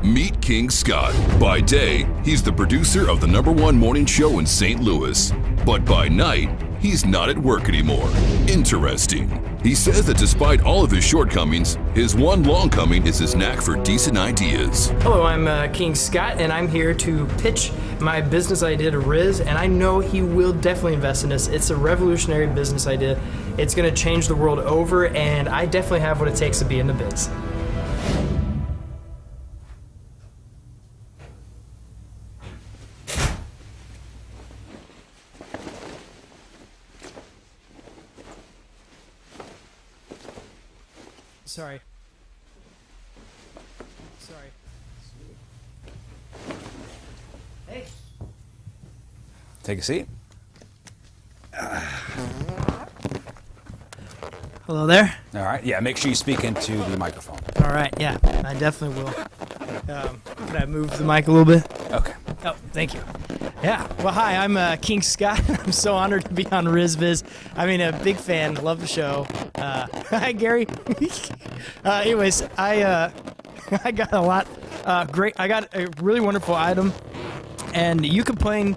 Meet King Scott. By day, he's the producer of the #1 morning show in St. Louis. But by night, he's not at work anymore. Interesting. He says that despite all of his shortcomings, his one long coming is his knack for decent ideas. Hello, I'm King Scott, and I'm here to pitch my business idea to Riz, and I know he will definitely invest in this. It's a revolutionary business idea. It's going to change the world over, and I definitely have what it takes to be in the biz. Sorry. Hey. Take a seat. Hello there. All right. Yeah, make sure you speak into the microphone. All right, yeah, I definitely will. Can I move the mic a little bit? Okay. Oh, thank you. Yeah, well, hi, I'm King Scott. I'm so honored to be on RizViz. I mean, a big fan, love the show. Hi, Gary. Anyways, I got a lot, I got a really wonderful item, and you complain,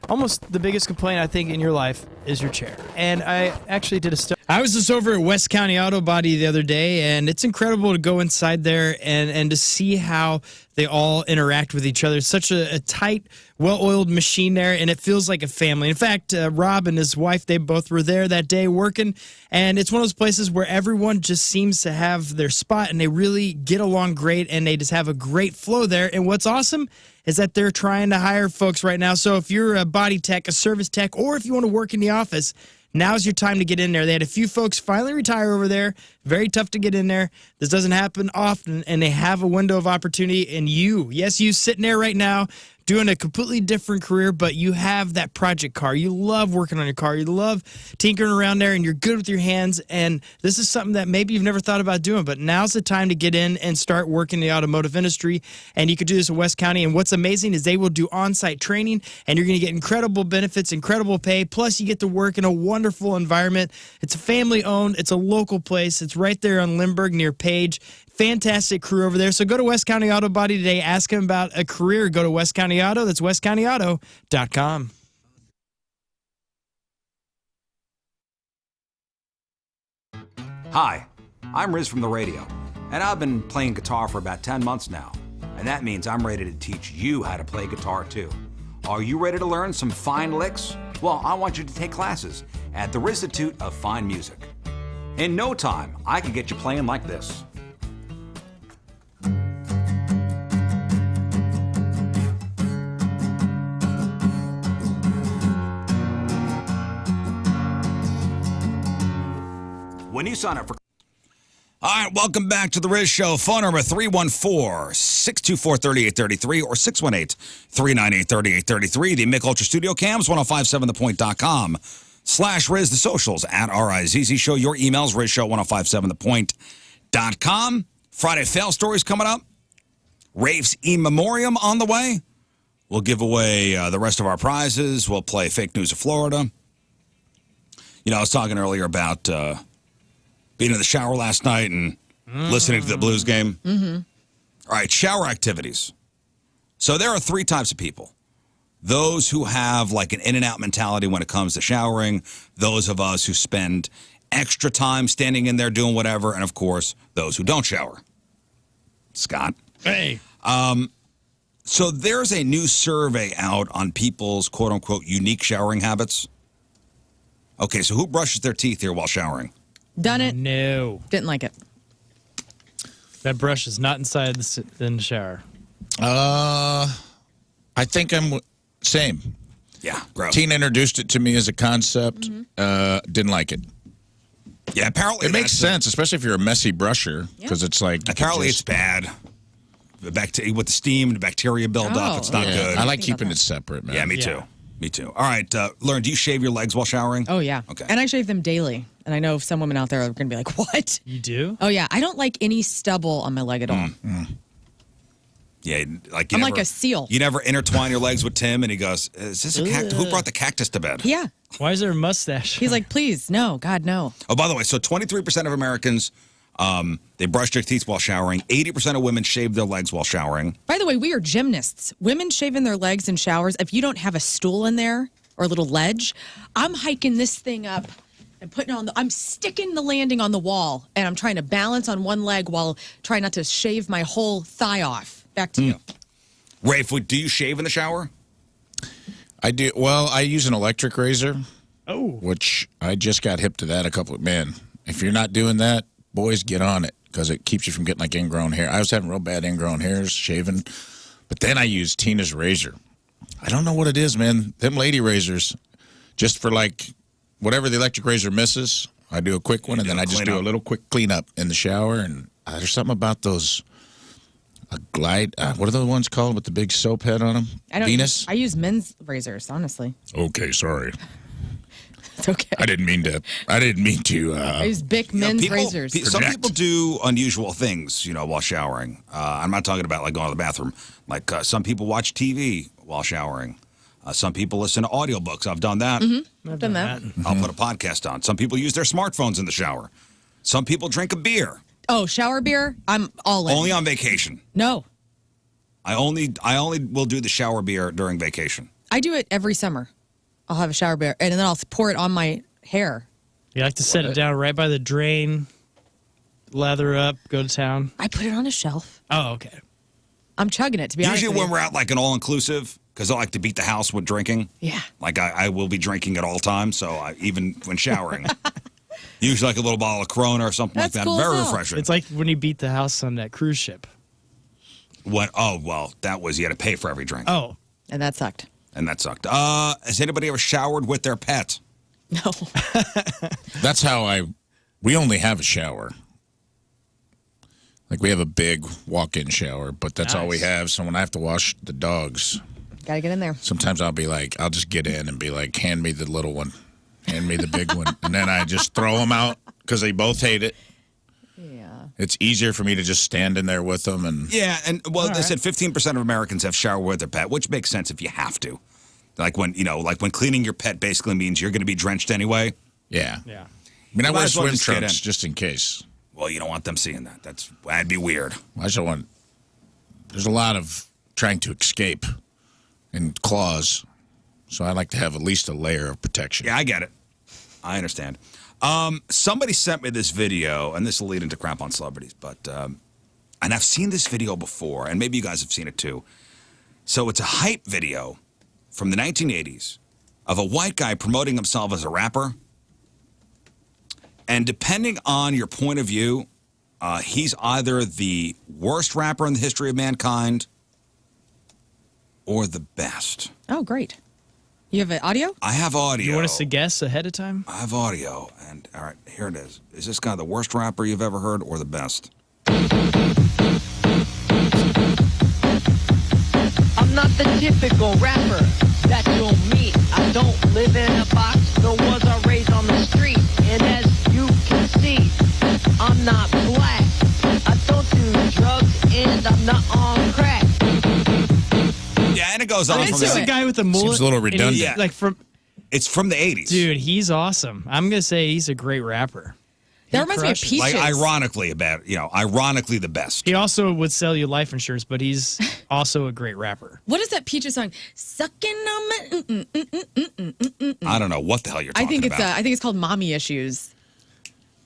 almost the biggest complaint I think in your life is your chair. And I actually did a study. I was just over at West County Auto Body the other day, and it's incredible to go inside there and to see how they all interact with each other. It's such a tight, well-oiled machine there, and it feels like a family. In fact, Rob and his wife, they both were there that day working, and it's one of those places where everyone just seems to have their spot, and they really get along great, and they just have a great flow there. And what's awesome is that they're trying to hire folks right now. So if you're a body tech, a service tech, or if you want to work in the office, now's your time to get in there. They had a few folks finally retire over there. Very tough to get in there. This doesn't happen often, and they have a window of opportunity. And you, yes, you sitting there right now doing a completely different career, but you have that project car. You love working on your car. You love tinkering around there, and you're good with your hands. And this is something that maybe you've never thought about doing, but now's the time to get in and start working in the automotive industry. And you could do this in West County. And what's amazing is they will do on-site training, and you're going to get incredible benefits, incredible pay. Plus, you get to work in a wonderful environment. It's a family-owned. It's a local place. It's right there on Lindbergh near Page. Fantastic crew over there. So go to West County Auto Body today. Ask them about a career. Go to West County Auto. That's westcountyauto.com. Hi, I'm Riz from the radio, and I've been playing guitar for about 10 months now. And that means I'm ready to teach you how to play guitar too. Are you ready to learn some fine licks? Well, I want you to take classes at the Rizzuto of Fine Music. In no time, I can get you playing like this. When you sign up for... All right, welcome back to the Riz Show. Phone number 314-624-3833 or 618-398-3833. The Mick Ultra Studio Cams, 1057thepoint.com/Riz. The socials at RIZZ Show. Your emails, RizShow1057thepoint.com. Friday fail stories coming up. Rafe's E-memorium on the way. We'll give away the rest of our prizes. We'll play Fake News of Florida. You know, I was talking earlier about... being in the shower last night and listening to the Blues game. Mm-hmm. All right, shower activities. So there are three types of people. Those who have like an in-and-out mentality when it comes to showering, those of us who spend extra time standing in there doing whatever, and of course, those who don't shower. Scott? Hey. So there's a new survey out on people's quote-unquote unique showering habits. Okay, so who brushes their teeth here while showering? Done it. No. Didn't like it. That brush is not inside in the shower. I think I'm same. Yeah, gross. Tina introduced it to me as a concept. Didn't like it. Yeah, apparently it makes sense, especially if you're a messy brusher, because it's like apparently it's bad. The bacteria with the steam, the bacteria build up. It's not good. I like keeping it separate, man. Yeah, me too. Me too. All right, Lern, do you shave your legs while showering? Oh, yeah. Okay. And I shave them daily. And I know some women out there are going to be like, what? You do? Oh, yeah. I don't like any stubble on my leg at all. Yeah, like I'm like a seal. You never intertwine your legs with Tim, and he goes, "Is this a cactus? Who brought the cactus to bed?" Yeah. Why is there a mustache? He's like, please, no, God, no. Oh, by the way, so 23% of Americans, they brush their teeth while showering. 80% of women shave their legs while showering. By the way, we are gymnasts. Women shaving their legs in showers, if you don't have a stool in there, or a little ledge, I'm hiking this thing up and putting it on I'm sticking the landing on the wall, and I'm trying to balance on one leg while trying not to shave my whole thigh off. Back to you. Rafe, do you shave in the shower? I do. Well, I use an electric razor. Oh. Which I just got hip to that man, if you're not doing that, boys, get on it, because it keeps you from getting like ingrown hair. I was having real bad ingrown hairs shaving, but then I use Tina's razor. I don't know what it is, man. Them lady razors, just for like whatever the electric razor misses, I do a quick one, and then I just do a little quick cleanup in the shower. And there's something about those Glide. What are the ones called with the big soap head on them? Venus. I use men's razors, honestly. Okay, sorry. It's okay. I didn't mean to. I use Bic men's razors. Some people do unusual things, while showering. I'm not talking about like going to the bathroom. Like some people watch TV while showering. Some people listen to audiobooks. I've done that. I've done that. I'll put a podcast on. Some people use their smartphones in the shower. Some people drink a beer. Oh, shower beer? I'm all in. Only on vacation. No. I only will do the shower beer during vacation. I do it every summer. I'll have a shower beer, and then I'll pour it on my hair. You like to set it down right by the drain, lather up, go to town? I put it on a shelf. Oh, okay. I'm chugging it, to be honest Usually with when you. we're at like an all-inclusive, because I like to beat the house with drinking. Yeah. Like I will be drinking at all times, so even when showering. Usually like a little bottle of Corona or something like that. cool Very as hell. refreshing. It's like when you beat the house on that cruise ship. What? Oh, well, that was, you had to pay for every drink. Oh. And that sucked. And that sucked. Has anybody ever showered with their pet? No. That's how we only have a shower. Like we have a big walk-in shower, but that's all we have. So when I have to wash the dogs, Gotta get in there. sometimes I'll just get in and be like, hand me the little one, hand me the big one. And then I just throw them out because they both hate it. Yeah. It's easier for me to just stand in there with them. And Yeah, and they said 15% of Americans have showered with their pet, which makes sense if you have to. Like when cleaning your pet basically means you're going to be drenched anyway. Yeah. Yeah. I mean, I You wear might as well swim just get trunks in. just in case. Well, you don't want them seeing that. That'd be weird. I just don't want. There's a lot of trying to escape and claws, so I like to have at least a layer of protection. Yeah, I get it. I understand. Somebody sent me this video, and this will lead into crap on celebrities, but and I've seen this video before, and maybe you guys have seen it too. So it's a hype video from the 1980s of a white guy promoting himself as a rapper. And depending on your point of view, he's either the worst rapper in the history of mankind or the best. Oh, great. You have audio? I have audio. You want us to guess ahead of time? I have audio, and all right, here it is. Is this guy the worst rapper you've ever heard or the best? I'm not the typical rapper that you'll meet. I don't live in a box, nor was I raised on the street. And as you can see, I'm not black. I don't do drugs, and I'm not on crack. Yeah, and it goes on It's from just there. a guy with a mullet. Seems a little and he's, redundant. Like It's from the 80s. Dude, he's awesome. I'm gonna say he's a great rapper. That reminds me of crushes. Peaches. Like ironically the best. He also would sell you life insurance, but he's also a great rapper. What is that Peaches song? Sucking on my... I don't know what the hell you're talking about. I think it's called Mommy Issues.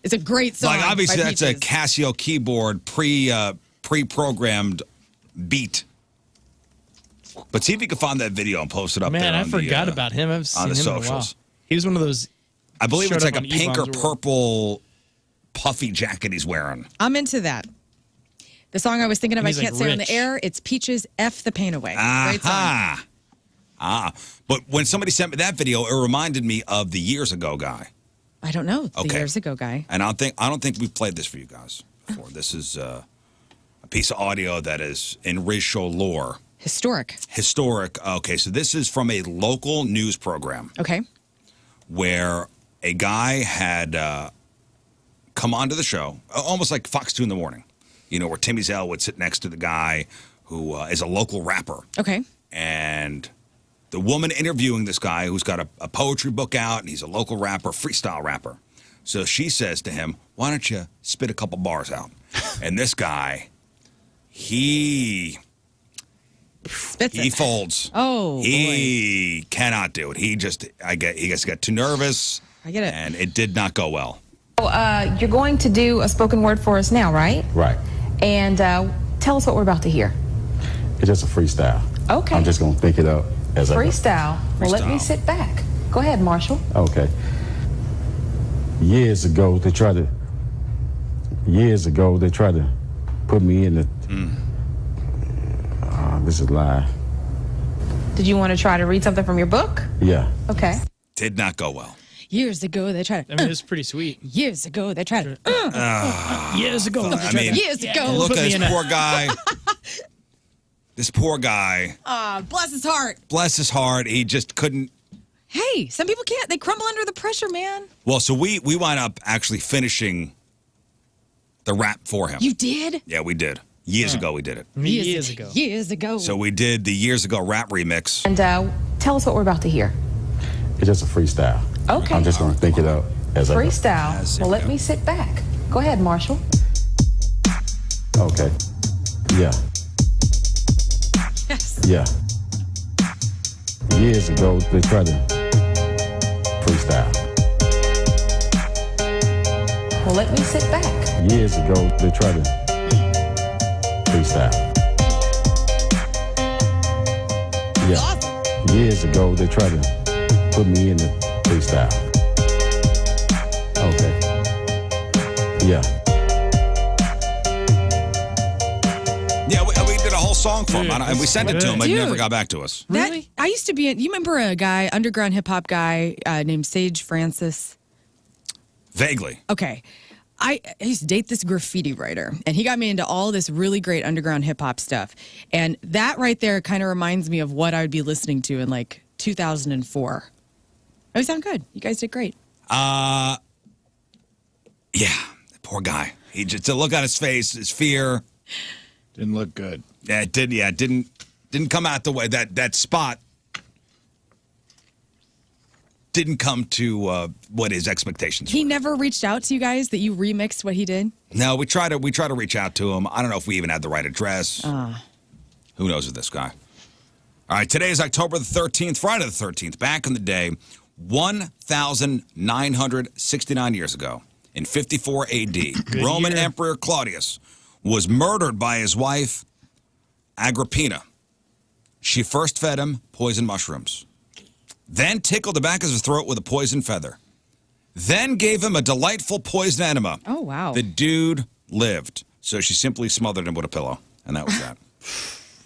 It's a great song. Like obviously by that's a Peaches. Casio keyboard pre-programmed beat. But see if you can find that video and post it up there. Man, I on forgot the, about him. I've seen on the him in a while. socials. He was one of those. I believe showed it's up like a on pink or E-Bombs World. purple puffy jacket he's wearing. I'm into that. The song I was thinking of, He's, I can't like, say on the rich. air. It's Peaches, F the Pain Away. Great song. But when somebody sent me that video, it reminded me of the years ago guy. I don't know. The Okay. years ago guy. And I don't think we've played this for you guys before. This is a piece of audio that is in Riz Show lore. Historic. Okay, so this is from a local news program Okay. where a guy had come onto the show, almost like Fox 2 in the morning, where Timmy Zell would sit next to the guy who is a local rapper. Okay. And the woman interviewing this guy who's got a poetry book out, and he's a local rapper, freestyle rapper. So she says to him, why don't you spit a couple bars out? And this guy, he Spits He it. folds. Oh, He cannot do it. He just got too nervous. I get it. And it did not go well. You're going to do a spoken word for us now, right? Right. And tell us what we're about to hear. It's just a freestyle. Okay. I'm just going to think it up as I Freestyle. Well, let me sit back. Go ahead, Marshall. go. Okay. Years ago, they tried to put me in the... this is live. Did you want to try to read something from your book? Yeah. Okay. Did not go well. Years ago, they tried to... I mean, it's pretty sweet. Years ago, they tried to... Years ago, they tried to... Years ago. Look Put at me this in a- poor guy. This poor guy. Bless his heart. Bless his heart. He just couldn't. Hey, some people can't. They crumble under the pressure, man. Well, so we wound up actually finishing the rap for him. You did? Yeah, we did. Years ago, we did it. Years ago. Years ago. So we did the years ago rap remix. And tell us what we're about to hear. It's just a freestyle. Okay. I'm just going to think it up as I go. Freestyle. Well, let me sit back. Go ahead, Marshall. Okay. Yeah. Yes. Yeah. Years ago, they tried to freestyle. Well, let me sit back. Years ago, they tried to freestyle. Yeah. Years ago, they tried to put me in the freestyle. Okay. Yeah. Yeah, we did a whole song for him, and we sent it to him, but he never Dude. got back to us. Really? I used to be. You remember a guy, underground hip hop guy named Sage Francis? Vaguely. Okay. I used to date this graffiti writer, and he got me into all this really great underground hip hop stuff. And that right there kind of reminds me of what I would be listening to in like 2004. It would sound good. You guys did great. Yeah, poor guy. He just, to look on his face, his fear. Didn't look good. Yeah, it did. Yeah, it didn't come out the way that spot didn't come to what his expectations were. He never reached out to you guys that you remixed what he did? No, we try to reach out to him. I don't know if we even had the right address. Who knows with this guy? All right, today is October the 13th, Friday the 13th. Back in the day, 1,969 years ago, in 54 A.D., Roman Emperor Claudius was murdered by his wife, Agrippina. She first fed him poisoned mushrooms, then tickled the back of his throat with a poisoned feather, then gave him a delightful poison enema. Oh, wow. The dude lived, so she simply smothered him with a pillow, and that was that.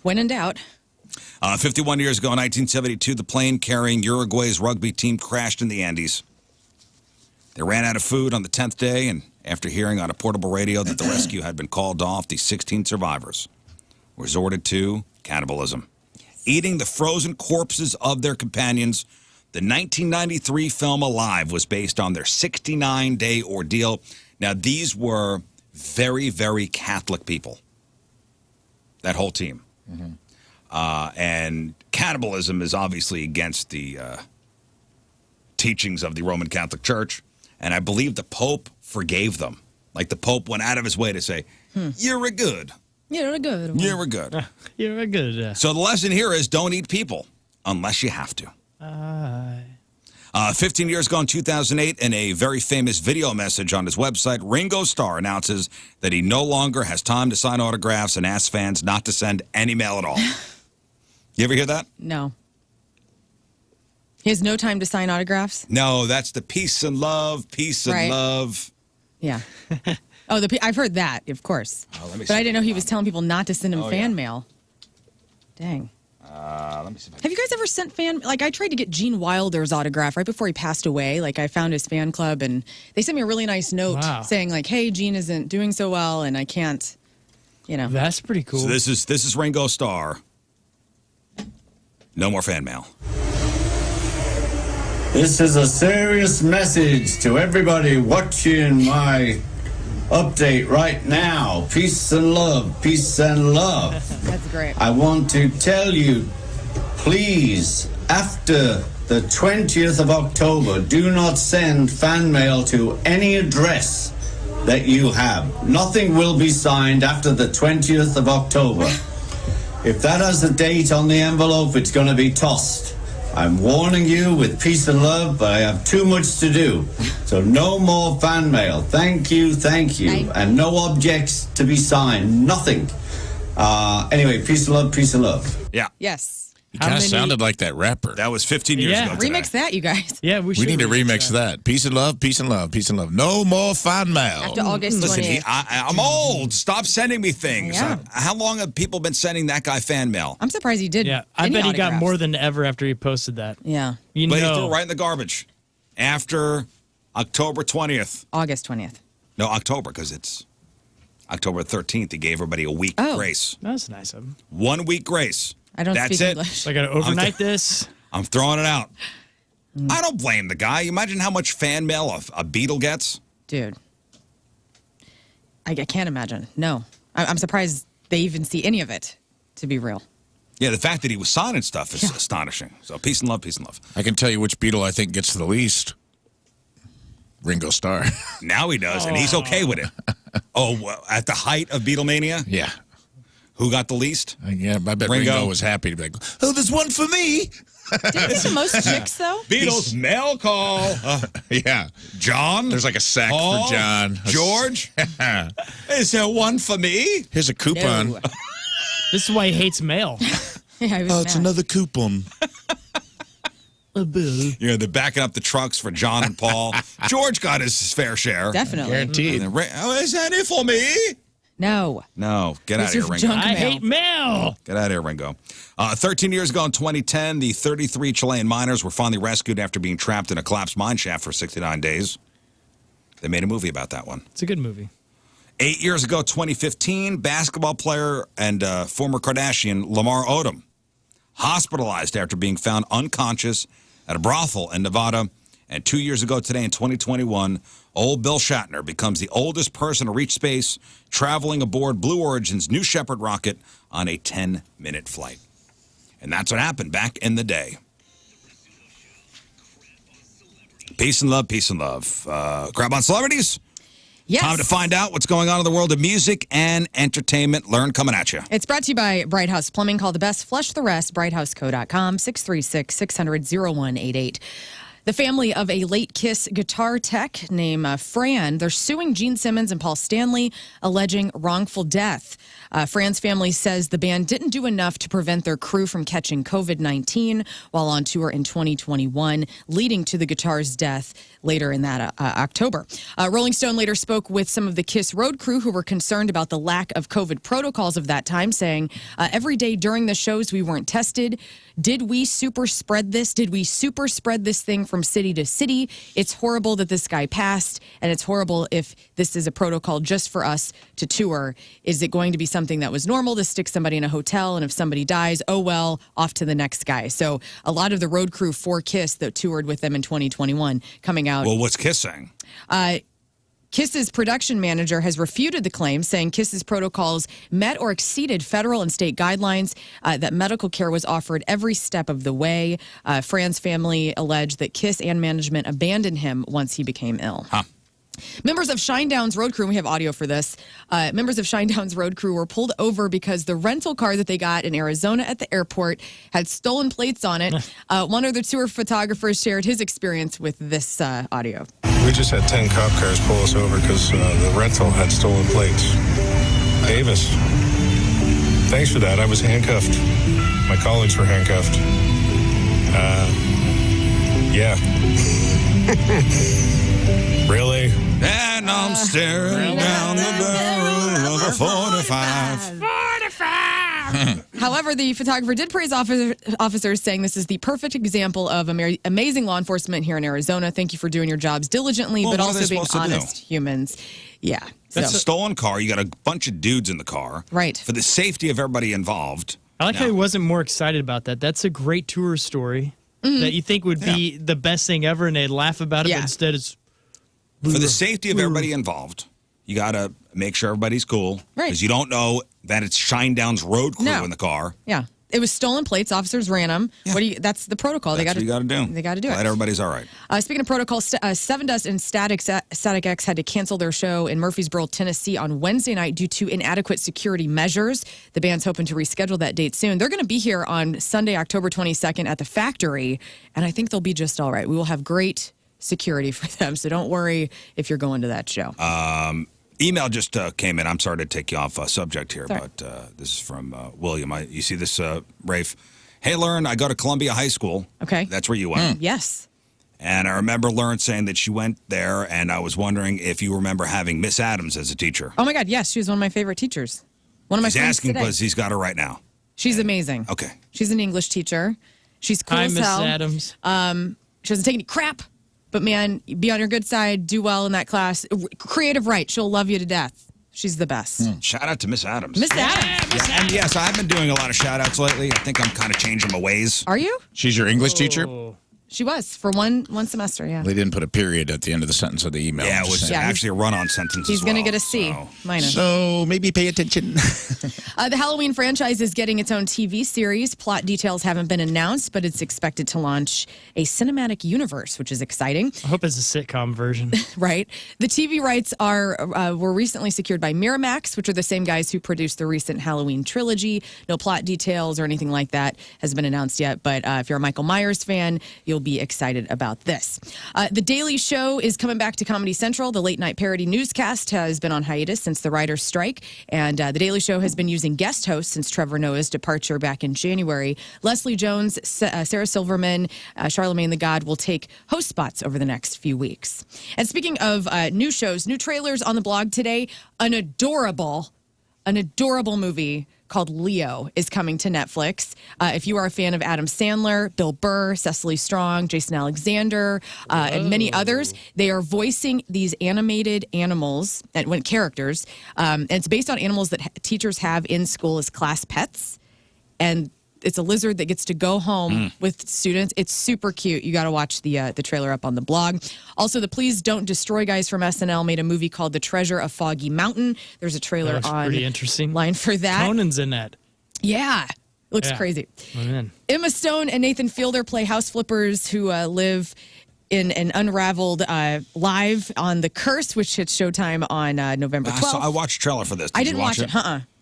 When in doubt. 51 years ago, in 1972, the plane carrying Uruguay's rugby team crashed in the Andes. They ran out of food on the 10th day, and after hearing on a portable radio that the rescue had been called off, the 16 survivors resorted to cannibalism. Eating the frozen corpses of their companions. The 1993 film Alive was based on their 69-day ordeal. Now, these were very, very Catholic people, that whole team. And cannibalism is obviously against the teachings of the Roman Catholic Church. And I believe the Pope forgave them. Like the Pope went out of his way to say, you're a good. You're a good one. You're a good. You're a good. So the lesson here is don't eat people unless you have to. 15 years ago in 2008, in a very famous video message on his website, Ringo Starr announces that he no longer has time to sign autographs and asks fans not to send any mail at all. You ever hear that? No. He has no time to sign autographs? No, that's the peace and love, Right. love. Yeah. Oh, I've heard that, of course. let me But see. I didn't know he was telling people not to send him Oh, fan yeah. mail. Dang. Let me see. Have you guys ever sent fan? Like, I tried to get Gene Wilder's autograph right before he passed away. Like, I found his fan club, and they sent me a really nice note saying, like, "Hey, Gene isn't doing so well, and I can't." You know. That's pretty cool. So this is Ringo Starr. No more fan mail. This is a serious message to everybody watching my update right now. Peace and love, peace and love. That's great. I want to tell you, please, after the 20th of October, do not send fan mail to any address that you have. Nothing will be signed after the 20th of October. If that has a date on the envelope, it's going to be tossed. I'm warning you with peace and love, but I have too much to do. So no more fan mail. Thank you. And no objects to be signed. Nothing. Anyway, peace and love. Yeah. Yes. He kind of sounded like that rapper. That was 15 years ago today. Remix that, you guys. Yeah, we need to remix that. Peace and love, peace and love, peace and love. No more fan mail. After August 28th. Listen, I'm old. Stop sending me things. Yeah. How long have people been sending that guy fan mail? I'm surprised he did. Yeah, I any bet he got autographs. more than ever after he posted that. Yeah. But he threw it right in the garbage. After October 20th. August 20th. No, October, because it's October 13th. He gave everybody a week grace. That's nice of him. 1 week grace. I don't That's speak it. English. I got to overnight this. I'm throwing it out. I don't blame the guy. You imagine how much fan mail a Beatle gets? Dude. I can't imagine. No. I'm surprised they even see any of it, to be real. Yeah, the fact that he was signing stuff is astonishing. So peace and love, peace and love. I can tell you which Beatle I think gets the least. Ringo Starr. Now he does, and he's okay with it. At the height of Beatlemania? Yeah. Who got the least? Yeah, I bet Ringo was happy to be like, oh, there's one for me. Is the most chicks, though? Beatles mail call. Yeah. John? There's like a sack Paul? for John. George? Is there one for me? Here's a coupon. No. This is why he hates mail. Yeah, it's another coupon. A bill. Yeah, they're backing up the trucks for John and Paul. George got his fair share. Definitely. Guaranteed. And then, is that it for me? No. No, get out of This here, is Ringo. junk I mail. hate mail. Get out of here, Ringo. 13 years ago in 2010, the 33 Chilean miners were finally rescued after being trapped in a collapsed mine shaft for 69 days. They made a movie about that one. It's a good movie. 8 years ago, 2015, basketball player and former Kardashian Lamar Odom hospitalized after being found unconscious at a brothel in Nevada. And 2 years ago today, in 2021, old Bill Shatner becomes the oldest person to reach space, traveling aboard Blue Origin's New Shepard rocket on a 10-minute flight. And that's what happened back in the day. Peace and love, peace and love. Grab on celebrities. Yes. Time to find out what's going on in the world of music and entertainment. Learn coming at you. It's brought to you by Bright House Plumbing. Call the best. Flush the rest. BrightHouseCo.com. 636-600-0188. The family of a late Kiss guitar tech named Fran, they're suing Gene Simmons and Paul Stanley, alleging wrongful death. Fran's family says the band didn't do enough to prevent their crew from catching COVID-19 while on tour in 2021, leading to the guitar's death later in that October. Rolling Stone later spoke with some of the Kiss road crew who were concerned about the lack of COVID protocols of that time, saying, every day during the shows we weren't tested. Did we super spread this? Did we super spread this thing from city to city? It's horrible that this guy passed, and it's horrible if this is a protocol just for us to tour. Is it going to be something that was normal to stick somebody in a hotel, and if somebody dies, oh well, off to the next guy? So a lot of the road crew for Kiss that toured with them in 2021 coming out. Well, what's Kiss saying? Kiss's production manager has refuted the claim, saying Kiss's protocols met or exceeded federal and state guidelines, that medical care was offered every step of the way. Fran's family alleged that Kiss and management abandoned him once he became ill. Members of Shinedown's road crew, we have audio for this, members of Shinedown's road crew were pulled over because the rental car that they got in Arizona at the airport had stolen plates on it. One of the tour photographers shared his experience with this audio. We just had 10 cop cars pull us over because the rental had stolen plates. Davis, thanks for that. I was handcuffed. My colleagues were handcuffed. Yeah. Really? And I'm staring down the barrel of a 45. However, the photographer did praise officers, saying this is the perfect example of amazing law enforcement here in Arizona. Thank you for doing your jobs diligently, Well, but what are they also being supposed to do? honest humans. Yeah. That's a stolen car. You got a bunch of dudes in the car. Right. For the safety of everybody involved. I like how he wasn't more excited about that. That's a great tour story that you think would be the best thing ever, and they'd laugh about it, but instead it's... For the safety of everybody involved, you got to make sure everybody's cool. Right. Because you don't know that it's Shinedown's road crew in the car. Yeah. It was stolen plates. Officers ran them. Yeah. That's the protocol. That's what you got to do. They got to do Glad it. everybody's all right. Speaking of protocol, Seven Dust and Static X had to cancel their show in Murfreesboro, Tennessee on Wednesday night due to inadequate security measures. The band's hoping to reschedule that date soon. They're going to be here on Sunday, October 22nd at the Factory, and I think they'll be just all right. We will have great security for them, so don't worry if you're going to that show. Email just came in. I'm sorry to take you off subject here, but this is from William. You see this, Rafe? Hey, Lern, I go to Columbia High School. Okay. That's where you went. Yes. And I remember Lern saying that she went there, and I was wondering if you remember having Miss Adams as a teacher. Oh, my God, yes. She was one of my favorite teachers. One of my He's friends asking today. because he's got her right now. She's amazing. Okay. She's an English teacher. She's cool Hi, as Miss hell. Adams. She doesn't take any crap. But, man, be on your good side. Do well in that class. Creative right. She'll love you to death. She's the best. Shout out to Miss Adams. Miss Adams. Yeah, and yes, I've been doing a lot of shout outs lately. I think I'm kind of changing my ways. Are you? She's your English teacher? She was for one semester, yeah. They didn't put a period at the end of the sentence of the email. Yeah, it was actually a run-on sentence He's as going to well, get a C minus. So maybe pay attention. The Halloween franchise is getting its own TV series. Plot details haven't been announced, but it's expected to launch a cinematic universe, which is exciting. I hope it's a sitcom version. Right. The TV rights were recently secured by Miramax, which are the same guys who produced the recent Halloween trilogy. No plot details or anything like that has been announced yet, but if you're a Michael Myers fan, you'll be excited about this. The Daily Show is coming back to Comedy Central. The late-night parody newscast has been on hiatus since the writer's strike, and The Daily Show has been using guest hosts since Trevor Noah's departure back in January. Leslie Jones, Sarah Silverman, Charlemagne the God will take host spots over the next few weeks. And speaking of new shows, new trailers on the blog today. An adorable movie called Leo is coming to Netflix. If you are a fan of Adam Sandler, Bill Burr, Cecily Strong, Jason Alexander, and many others, they are voicing these animated animals and characters. And it's based on animals that teachers have in school as class pets. And it's a lizard that gets to go home with students. It's super cute. You got to watch the trailer up on the blog. Also, the Please Don't Destroy guys from SNL made a movie called The Treasure of Foggy Mountain. There's a trailer on pretty interesting. line for that. Conan's in that. Yeah. Looks crazy. I'm in. Emma Stone and Nathan Fielder play house flippers who live in an unraveled live on The Curse, which hits Showtime on November 12th. I watched a trailer for this. I didn't watch it.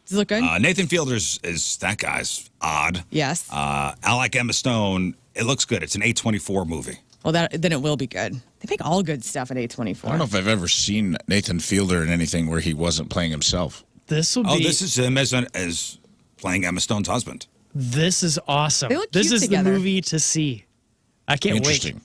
Does it look good? Nathan Fielder's is that guy's odd. Yes. I like Emma Stone. It looks good. It's an A24 movie. Well, then it will be good. They make all good stuff at A24. I don't know if I've ever seen Nathan Fielder in anything where he wasn't playing himself. This will be. Oh, this is him as playing Emma Stone's husband. This is awesome. They look This cute is together. the movie to see. I can't wait. Interesting.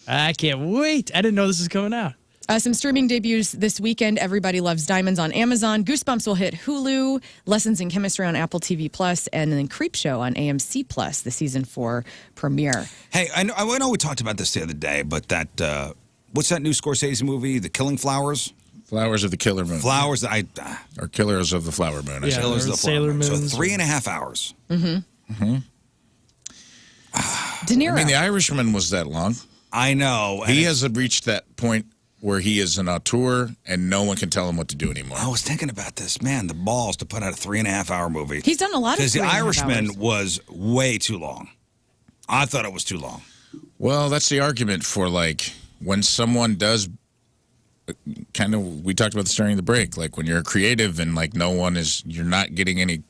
I can't wait. I didn't know this was coming out. Some streaming debuts this weekend. Everybody Loves Diamonds on Amazon. Goosebumps will hit Hulu. Lessons in Chemistry on Apple TV Plus, and then Creepshow on AMC Plus, the season 4 premiere. Hey, I know we talked about this the other day, but that what's that new Scorsese movie, The Killing Flowers? Flowers of the Killer Moon. Flowers that or Killers of the Flower Moon. Yeah, Killers of the Sailor Flower Moon. Moons. So 3.5 hours. De Niro. I mean, The Irishman was that long. I know. He has reached that point where he is an auteur and no one can tell him what to do anymore. I was thinking about this. Man, the balls to put out a 3.5 hour movie. He's done a lot of Because The 3.5 Irishman hours. was way too long. I thought it was too long. Well, that's the argument for, like, when someone does kind of, we talked about this during the break, like when you're creative and, like, you're not getting any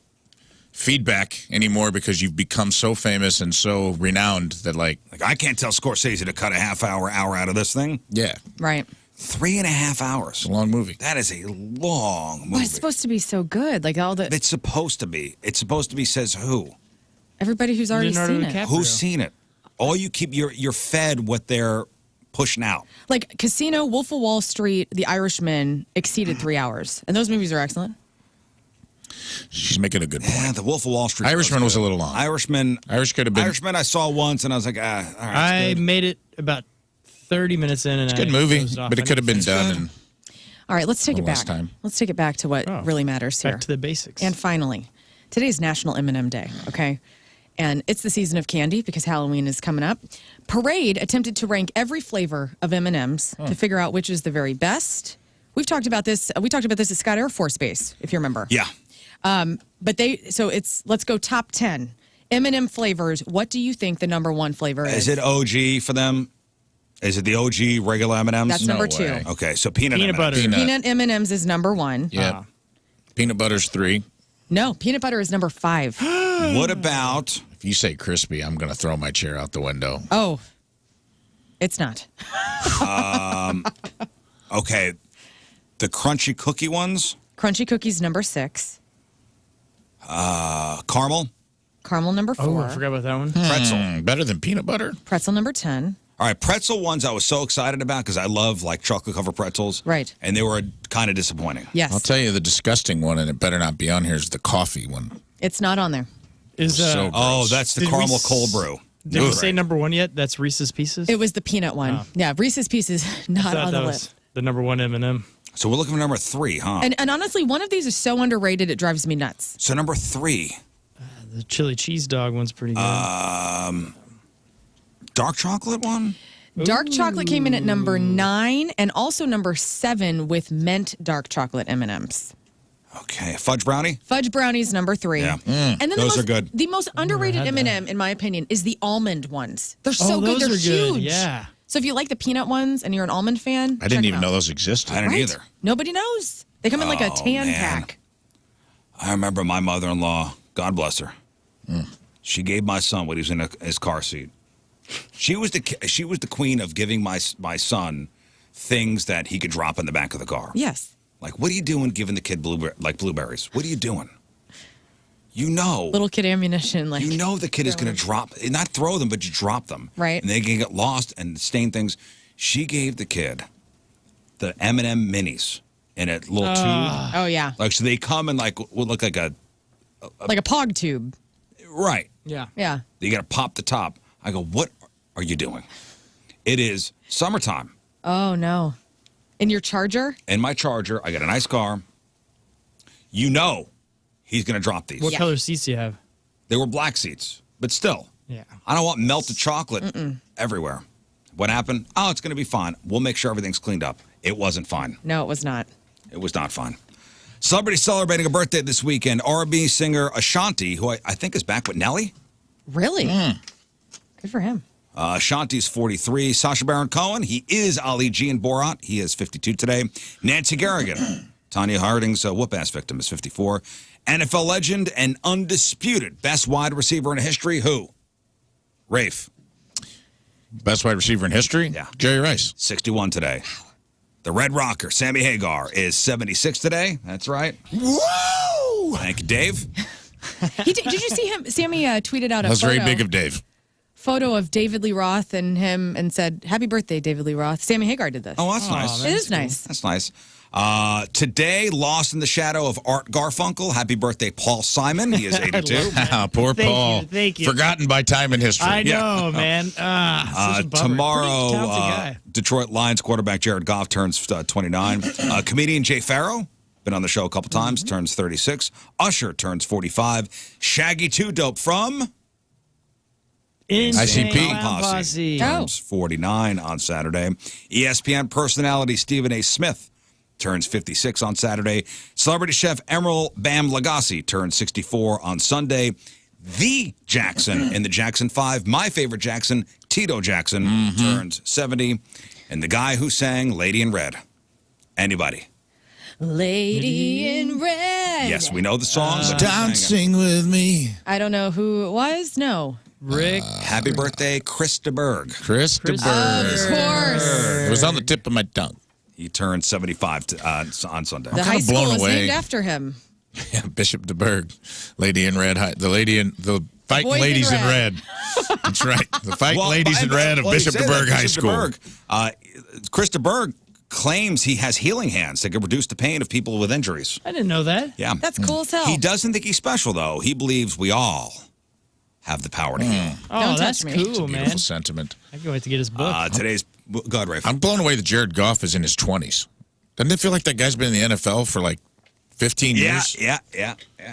feedback anymore because you've become so famous and so renowned that, like I can't tell Scorsese to cut a half hour out of this thing. Yeah. Right. 3.5 hours. It's a long movie. That is a long movie. But it's supposed to be so good. Like all the It's supposed to be. It's supposed to be, says who? everybody who's already seen it. Who's seen it? All you keep, you're fed what they're pushing out. Like Casino, Wolf of Wall Street, The Irishman exceeded 3 hours. And those movies are excellent. She's making a good point. Yeah, The Wolf of Wall Street. Irishman was a little long. Irishman could have been. Irishman I saw once and I was like, all right. I made it about 30 minutes in. And It's a good I movie, dozed off. but it could have been done in All right, let's take it less back. time. Let's take it back to what really matters here. Back to the basics. And finally, today's National M&M Day, okay? And it's the season of candy because Halloween is coming up. Parade attempted to rank every flavor of M&Ms to figure out which is the very best. We've talked about this. We talked about this at Scott Air Force Base, if you remember. Yeah. But let's go top 10. M&M flavors. What do you think the number one flavor is? Is it OG for them? Is it the OG regular M&Ms? That's number 2. Okay, so peanut Peanut M&Ms. butter. Peanut M&Ms is number 1. Yeah. Peanut butter's 3. No, peanut butter is number 5. What about... If you say crispy, I'm going to throw my chair out the window. Oh, it's not. Okay, the crunchy cookie ones? Crunchy cookies number 6. Caramel? Caramel number 4. Oh, I forgot about that one. Pretzel. Better than peanut butter? Pretzel number 10. All right, pretzel ones I was so excited about because I love like chocolate covered pretzels. Right. And they were kind of disappointing. Yes. I'll tell you the disgusting one, and it better not be on here, is the coffee one. It's not on there. Is So Oh, gross. that's the Did we caramel s- cold brew. Did we Ugh. say number 1 yet? That's Reese's Pieces? It was the peanut one. Oh. Yeah, Reese's Pieces I not thought on the that list. was the number 1 M&M. So we're looking for number 3, huh? And honestly, one of these is so underrated it drives me nuts. So number 3, The chili cheese dog one's pretty good. dark chocolate one? Dark chocolate came in at number 9 and also number 7 with mint dark chocolate M&Ms. Okay, fudge brownie? Fudge brownies number 3. Yeah. And then Those the are good. The most underrated had M&M, in my opinion, is the almond ones. They're so good. those They're are good, huge. yeah. So if you like the peanut ones and you're an almond fan, I didn't check even them know out. those existed. I didn't Right? either. Nobody knows. They come in like a tan man. pack. I remember my mother-in-law, God bless her. She gave my son when he was in his car seat. She was the queen of giving my son things that he could drop in the back of the car. Yes. Like, what are you doing giving the kid blueberries? What are you doing? You know. Little kid ammunition. Like You know the kid is going to drop, not throw them, but you drop them. Right. And they can get lost and stain things. She gave the kid the M&M minis in a little tube. Oh, yeah. Like, so they come in like, what look like a... Like a pog tube. Right. Yeah. Yeah. You got to pop the top. I go, what are you doing? It is summertime. Oh, no. In your Charger? In my Charger, I got a nice car. You know he's going to drop these. What color seats do you have? They were black seats, but still. Yeah. I don't want melted chocolate everywhere. What happened? Oh, it's going to be fine. We'll make sure everything's cleaned up. It wasn't fine. No, it was not. It was not fine. Celebrity celebrating a birthday this weekend. R&B singer Ashanti, who I think is back with Nelly. Really? Good for him. Ashanti's 43. Sacha Baron Cohen, he is Ali G in Borat. He is 52 today. Nancy Kerrigan, Tanya Harding's whoop-ass victim, is 54. NFL legend and undisputed best wide receiver in history, who? Rafe. Best wide receiver in history? Yeah. Jerry Rice. 61 today. The Red Rocker, Sammy Hagar, is 76 today. That's right. Whoa! Thank you, Dave. Did you see him? Sammy tweeted out a That was photo, very big of Dave. photo of David Lee Roth and him and said, "Happy birthday, David Lee Roth." Sammy Hagar did this. Oh, that's nice. It is nice. That's nice. Today, lost in the shadow of Art Garfunkel. Happy birthday, Paul Simon. He is 82. Poor Thank Paul. you, thank you. Forgotten by time and history. I know, man. Such a bummer. Pretty Tomorrow, talented guy. Detroit Lions quarterback Jared Goff turns 29. Comedian Jay Farrow, been on the show a couple times, turns 36. Usher turns 45. Shaggy 2 Dope from Insane ICP. Clown Posse. turns 49 on Saturday. ESPN personality Stephen A. Smith turns 56 on Saturday. Celebrity chef Emeril Bam Lagasse turns 64 on Sunday. The Jackson in the Jackson 5, my favorite Jackson, Tito Jackson, turns 70. And the guy who sang Lady in Red. Anybody? Lady in Red. Yes, we know the song. but who sang it? Dancing with me. I don't know who it was. No. Rick. Happy birthday, Chris de Berg. Chris de Of Burgh. course. It was on the tip of my tongue. He turned 75 on Sunday. The kinda high school blown is away. named after him. Yeah, Bishop de Berg. Lady in red. The fighting Boys in ladies in red. red. That's right. The fighting ladies in and- red of well, you Bishop say de that, Berg High Bishop School. de Berg. Chris de Berg claims he has healing hands that can reduce the pain of people with injuries. I didn't know that. Yeah. That's cool as hell. He doesn't think he's special, though. He believes we all have the power to heal. Oh, Don't that's touch me. cool, Beautiful man. sentiment. I can't wait to get his book. Today's... Go ahead, Rafe. I'm blown away that Jared Goff is in his 20s. Doesn't it feel like that guy's been in the NFL for like 15 years? Yeah.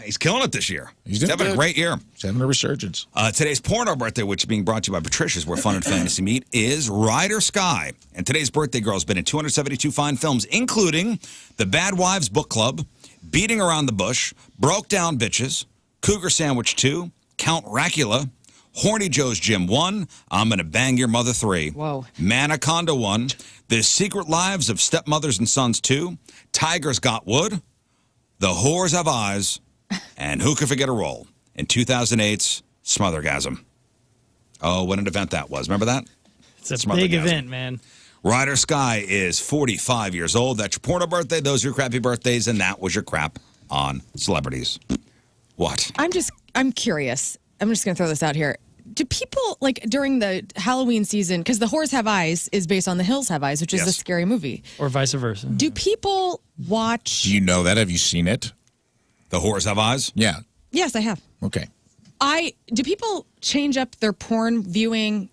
He's killing it this year. He's He's doing having a good. great year. He's having a resurgence. Today's porno birthday, which is being brought to you by Patricia's, where fun and fantasy meet, is Ryder Sky. And today's birthday girl has been in 272 fine films, including The Bad Wives Book Club, Beating Around the Bush, Broke Down Bitches, Cougar Sandwich 2, Count Racula, Horny Joe's Gym 1, I'm Gonna Bang Your Mother 3, Whoa. Manaconda 1, The Secret Lives of Stepmothers and Sons 2, Tigers Got Wood, The Whores Have Eyes, and Who Could Forget a Role in 2008's Smothergasm. Oh, what an event that was. Remember that? It's a big event, man. Ryder Sky is 45 years old. That's your porno birthday. Those are your crappy birthdays, and that was your crap on celebrities. What? I'm curious. I'm just going to throw this out here. Do people, like, during the Halloween season, because The Whores Have Eyes is based on The Hills Have Eyes, which is a scary movie. Or vice versa. Do people watch... Do you know that? Have you seen it? The Whores Have Eyes? Yeah. Yes, I have. Okay. Do people change up their porn viewing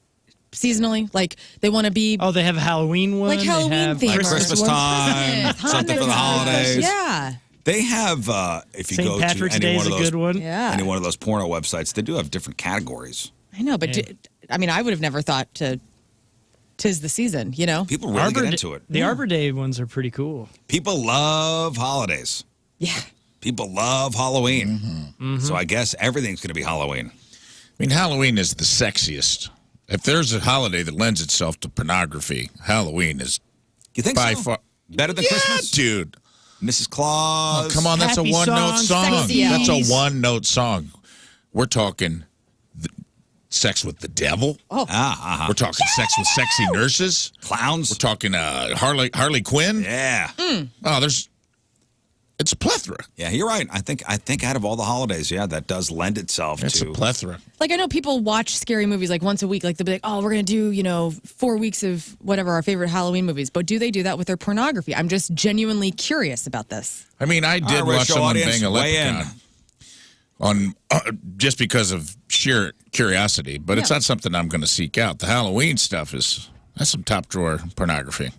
seasonally? Like, they want to be... Oh, they have a Halloween one? Like Halloween theme. Like Christmas time, something for the holidays. Yeah. They have, if you St. go Patrick's to Day any is one of a those, good one. Yeah. any one of those porno websites, they do have different categories. I know, but I would have never thought tis the season, you know? People really get into it. The Arbor Day ones are pretty cool. People love holidays. Yeah. People love Halloween. So I guess everything's going to be Halloween. I mean, Halloween is the sexiest. If there's a holiday that lends itself to pornography, Halloween is You think by so? far Better than Christmas? Dude. Mrs. Claus. Oh, come on, that's Happy a one-note song, song. sexy That's eyes. a one-note song. We're talking sex with the devil. Oh. We're talking sex with sexy nurses. Clowns. We're talking Harley Quinn. Yeah. Oh, it's a plethora. Yeah, you're right. I think out of all the holidays, yeah, that does lend itself It's to a plethora. Like, I know people watch scary movies like once a week. Like, they'll be like, oh, we're going to do, 4 weeks of whatever our favorite Halloween movies. But do they do that with their pornography? I'm just genuinely curious about this. I mean, I did watch someone bang a leprechaun on just because of sheer curiosity, but it's not something I'm going to seek out. The Halloween stuff that's some top drawer pornography.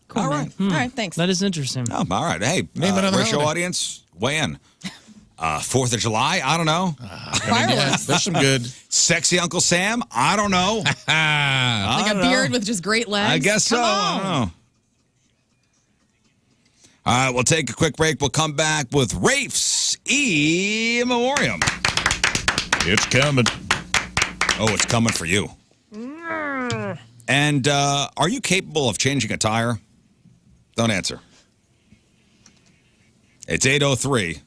Cool, all right. All right, thanks. That is interesting. Oh, all right. Hey, Name another ratio holiday. audience, weigh in. 4th of July, I don't know. There's some good. Sexy Uncle Sam, I don't know. Like a beard with just great legs? I guess so. Come I on. don't know. All right, we'll take a quick break. We'll come back with Rafe's E-memorium. It's coming. Oh, it's coming for you. And are you capable of changing a tire? Don't answer. It's 8:03.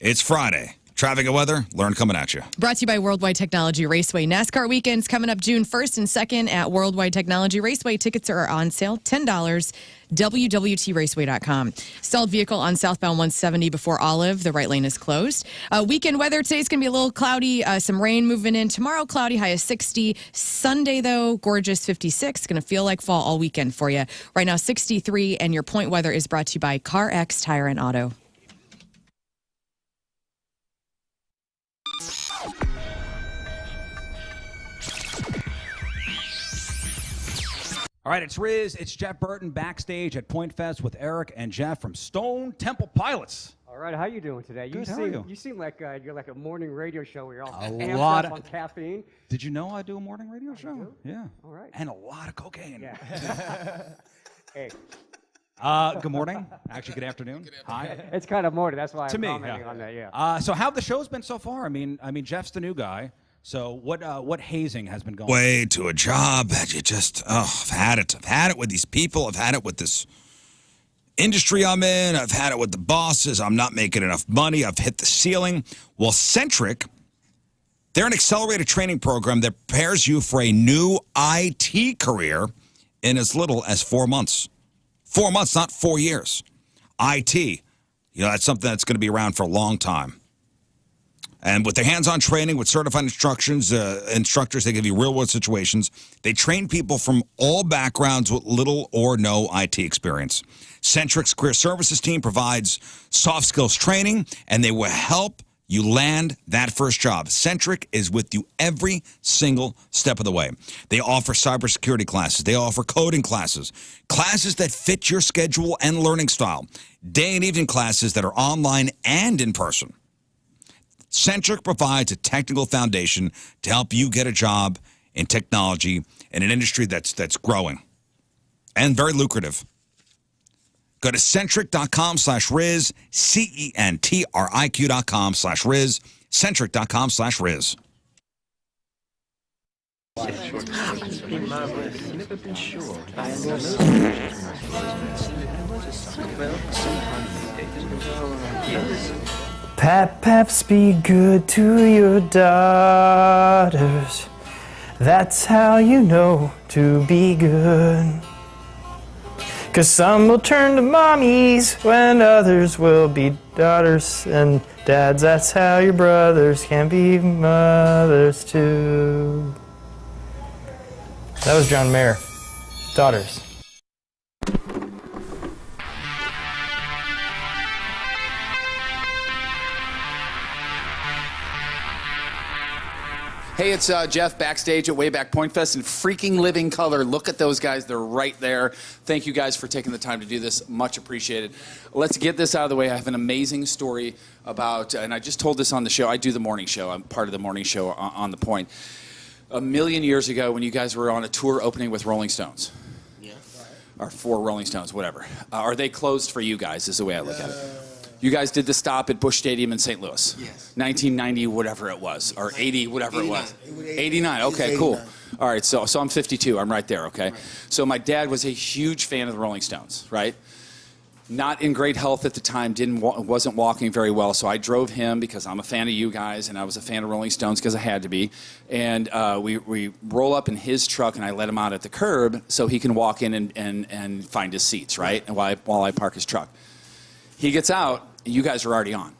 It's Friday. Traffic and weather, Lern coming at you. Brought to you by Worldwide Technology Raceway. NASCAR weekends coming up June 1st and 2nd at Worldwide Technology Raceway. Tickets are on sale, $10. WWTRaceway.com. Stalled vehicle on southbound 170 before Olive. The right lane is closed. Weekend weather today's going to be a little cloudy. Some rain moving in. Tomorrow, cloudy, high of 60. Sunday, though, gorgeous 56. Going to feel like fall all weekend for you. Right now, 63. And your point weather is brought to you by CarX Tire and Auto. All right, it's Riz. It's Jeff Burton backstage at Pointfest with Eric and Jeff from Stone Temple Pilots. All right, how you doing today? Good, how are you? You seem like you're like a morning radio show where you're all A amped lot up of- on caffeine. Did you know I do a morning radio show? do? Yeah. All right. And a lot of cocaine. Yeah. Hey. Good morning. Actually, good afternoon. Hi. It's kind of morning. That's why To I'm me, commenting yeah. on that. Yeah. So how have the shows been so far? I mean, Jeff's the new guy. So what hazing has been going? Way to a job that you just, I've had it. I've had it with these people. I've had it with this industry I'm in. I've had it with the bosses. I'm not making enough money. I've hit the ceiling. Well, Centric, they're an accelerated training program that prepares you for a new IT career in as little as 4 months. 4 months, not 4 years. IT, that's something that's going to be around for a long time. And with their hands-on training, with certified instructors, they give you real-world situations. They train people from all backgrounds with little or no IT experience. Centric's Career Services team provides soft skills training, and they will help you land that first job. Centric is with you every single step of the way. They offer cybersecurity classes. They offer coding classes, classes that fit your schedule and learning style, day and evening classes that are online and in person. Centric provides a technical foundation to help you get a job in technology in an industry that's growing and very lucrative. Go to centric.com/Riz, CENTRIQ.com/Riz, centric.com/Riz. Never been sure. Paps, be good to your daughters. That's how you know to be good. 'Cause some will turn to mommies when others will be daughters and dads. That's how your brothers can be mothers too. That was John Mayer. Daughters. Hey, it's Jeff backstage at Wayback Pointfest in freaking living color. Look at those guys. They're right there. Thank you guys for taking the time to do this. Much appreciated. Let's get this out of the way. I have an amazing story about, and I just told this on the show. I do the morning show. I'm part of the morning show on The Point. A million years ago when you guys were on a tour opening with Rolling Stones. Yeah. Or for Rolling Stones, whatever. Are they closed for you guys is the way I look at it. You guys did the stop at Busch Stadium in St. Louis. Yes. 1990, whatever it was, or 80, whatever 89. It was. 89. Okay, cool. All right, so I'm 52. I'm right there. Okay. Right. So my dad was a huge fan of the Rolling Stones. Right. Not in great health at the time. Wasn't walking very well. So I drove him because I'm a fan of you guys, and I was a fan of Rolling Stones because I had to be. And we roll up in his truck, and I let him out at the curb so he can walk in and find his seats. Right. And while I park his truck. He gets out, and you guys are already on.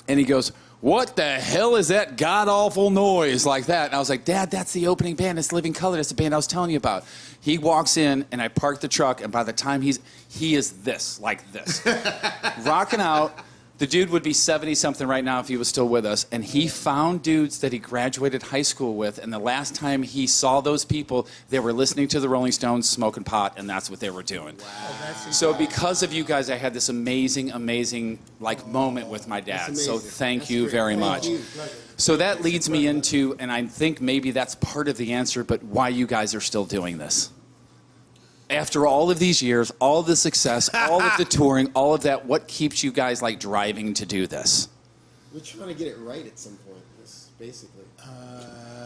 And he goes, "What the hell is that god-awful noise like that?" And I was like, "Dad, that's the opening band. It's Living Color. That's the band I was telling you about." He walks in, and I park the truck, and by the time he is this, like this. Rocking out. The dude would be 70-something right now if he was still with us, and he found dudes that he graduated high school with, and the last time he saw those people, they were listening to the Rolling Stones, smoking pot, and that's what they were doing. Wow. So because of you guys, I had this amazing like moment with my dad. So thank you very much. So that leads me into, and I think maybe that's part of the answer, but why you guys are still doing this. After all of these years, all of the success, all of the touring, all of that, what keeps you guys like driving to do this? We're trying to get it right at some point, basically.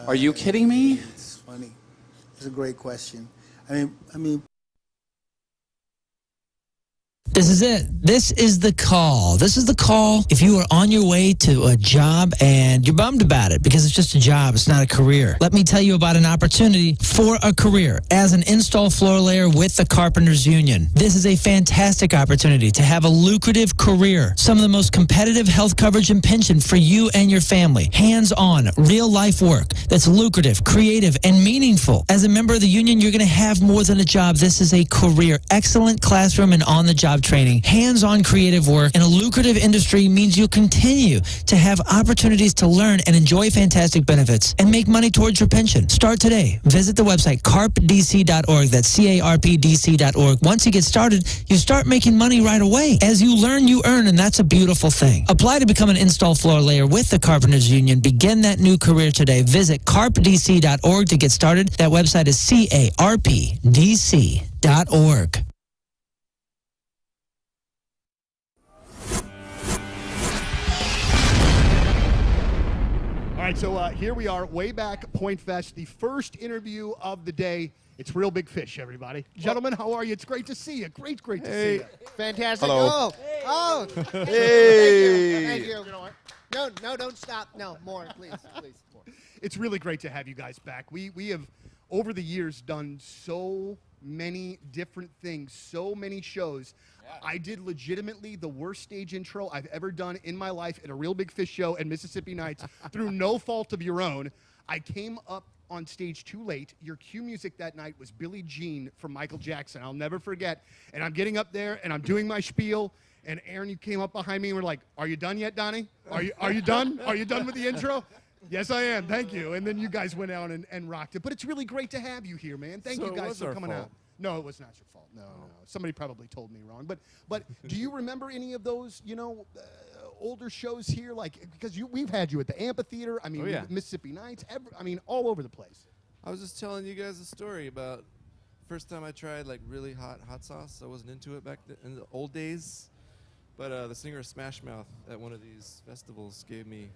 Are you kidding me? It's funny. It's a great question. I mean. This is it. This is the call. This is the call if you are on your way to a job and you're bummed about it because it's just a job. It's not a career. Let me tell you about an opportunity for a career as an install floor layer with the Carpenters Union. This is a fantastic opportunity to have a lucrative career. Some of the most competitive health coverage and pension for you and your family. Hands-on, real-life work that's lucrative, creative, and meaningful. As a member of the union, you're going to have more than a job. This is a career. Excellent classroom and on-the-job training, hands-on creative work, and a lucrative industry means you'll continue to have opportunities to learn and enjoy fantastic benefits and make money towards your pension. Start today. Visit the website carpdc.org. That's carpdc.org. Once you get started, you start making money right away. As you learn, you earn, and that's a beautiful thing. Apply to become an install floor layer with the Carpenters Union. Begin that new career today. Visit carpdc.org to get started. That website is carpdc.org. All right, so here we are, way back Pointfest, the first interview of the day. It's Real Big Fish, everybody. Gentlemen, how are you? It's great to see you. Great to see you. Fantastic. Hello. Oh. Hey. Thank you. No, don't stop. No, more, please. More. It's really great to have you guys back. We have, over the years, done so many different things, so many shows. I did legitimately the worst stage intro I've ever done in my life at a Real Big Fish show at Mississippi Nights through no fault of your own. I came up on stage too late. Your cue music that night was Billie Jean from Michael Jackson. I'll never forget. And I'm getting up there and I'm doing my spiel. And Aaron, you came up behind me and were like, "Are you done yet, Donnie? Are you done? Are you done with the intro?" Yes, I am. Thank you. And then you guys went out and rocked it. But it's really great to have you here, man. Thank you guys for coming out. No, it was not your fault. No. Somebody probably told me wrong. But do you remember any of those, older shows here? Like, because we've had you at the amphitheater. I mean, Mississippi Nights. All over the place. I was just telling you guys a story about first time I tried like really hot sauce. I wasn't into it back in the old days. But the singer of Smash Mouth at one of these festivals gave me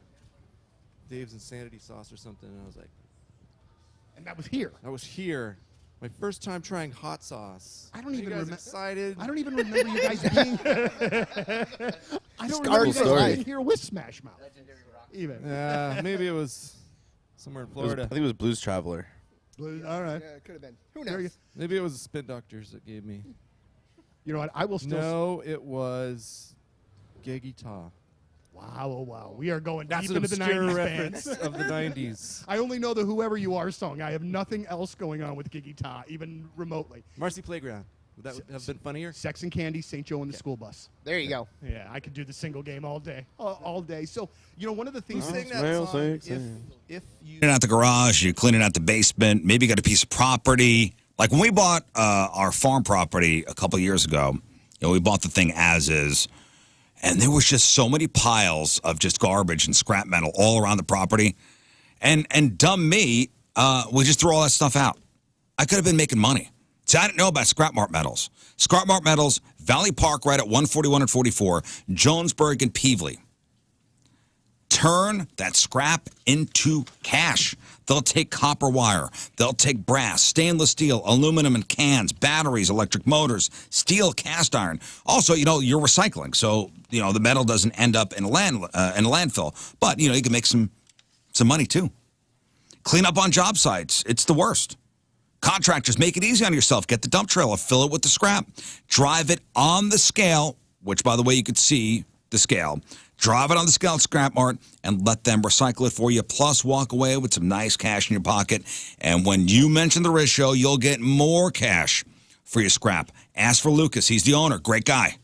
Dave's Insanity sauce or something, and I was like, And that was here. I was here. My first time trying hot sauce. I don't even remember. Excited. I don't even remember you guys being. I don't Scarred remember you guys story. being here with Smash Mouth. Even. Yeah, maybe it was somewhere in Florida. I think it was Blues Traveler. All right. Yeah, it could have been. Who knows? Maybe it was the Spin Doctors that gave me. You know what? I will still. No, it was Gay Guitar. Wow, oh wow. We are going That's deep an into the obscure 90s reference bands. of the 90s. I only know the Whoever You Are song. I have nothing else going on with Giggy Ta, even remotely. Marcy Playground. Would that have been funnier? Sex and Candy, St. Joe and the School Bus. There you go. Yeah, I could do the single game all day. All day. So, you know, one of the things... Who sang that song? If you... Cleaning out the garage, you're cleaning out the basement, maybe you got a piece of property. Like when we bought our farm property a couple years ago, you know, we bought the thing as is, and there was just so many piles of just garbage and scrap metal all around the property. And dumb me, we just threw all that stuff out. I could have been making money. See, I didn't know about Scrap Mart Metals. Scrap Mart Metals, Valley Park right at 141 and 44, Jonesburg and Peevely. Turn that scrap into cash. They'll take copper wire. They'll take brass, stainless steel, aluminum and cans, batteries, electric motors, steel, cast iron. Also, you know, you're recycling. So, you know, the metal doesn't end up in a landfill. But, you know, you can make some money too. Clean up on job sites. It's the worst. Contractors, make it easy on yourself. Get the dump trailer, fill it with the scrap. Drive it on the scale, which, by the way, you could see the scale. Drive it on the scale at Scrap Mart and let them recycle it for you. Plus, walk away with some nice cash in your pocket. And when you mention the Riz Show, you'll get more cash for your scrap. Ask for Lucas. He's the owner. Great guy.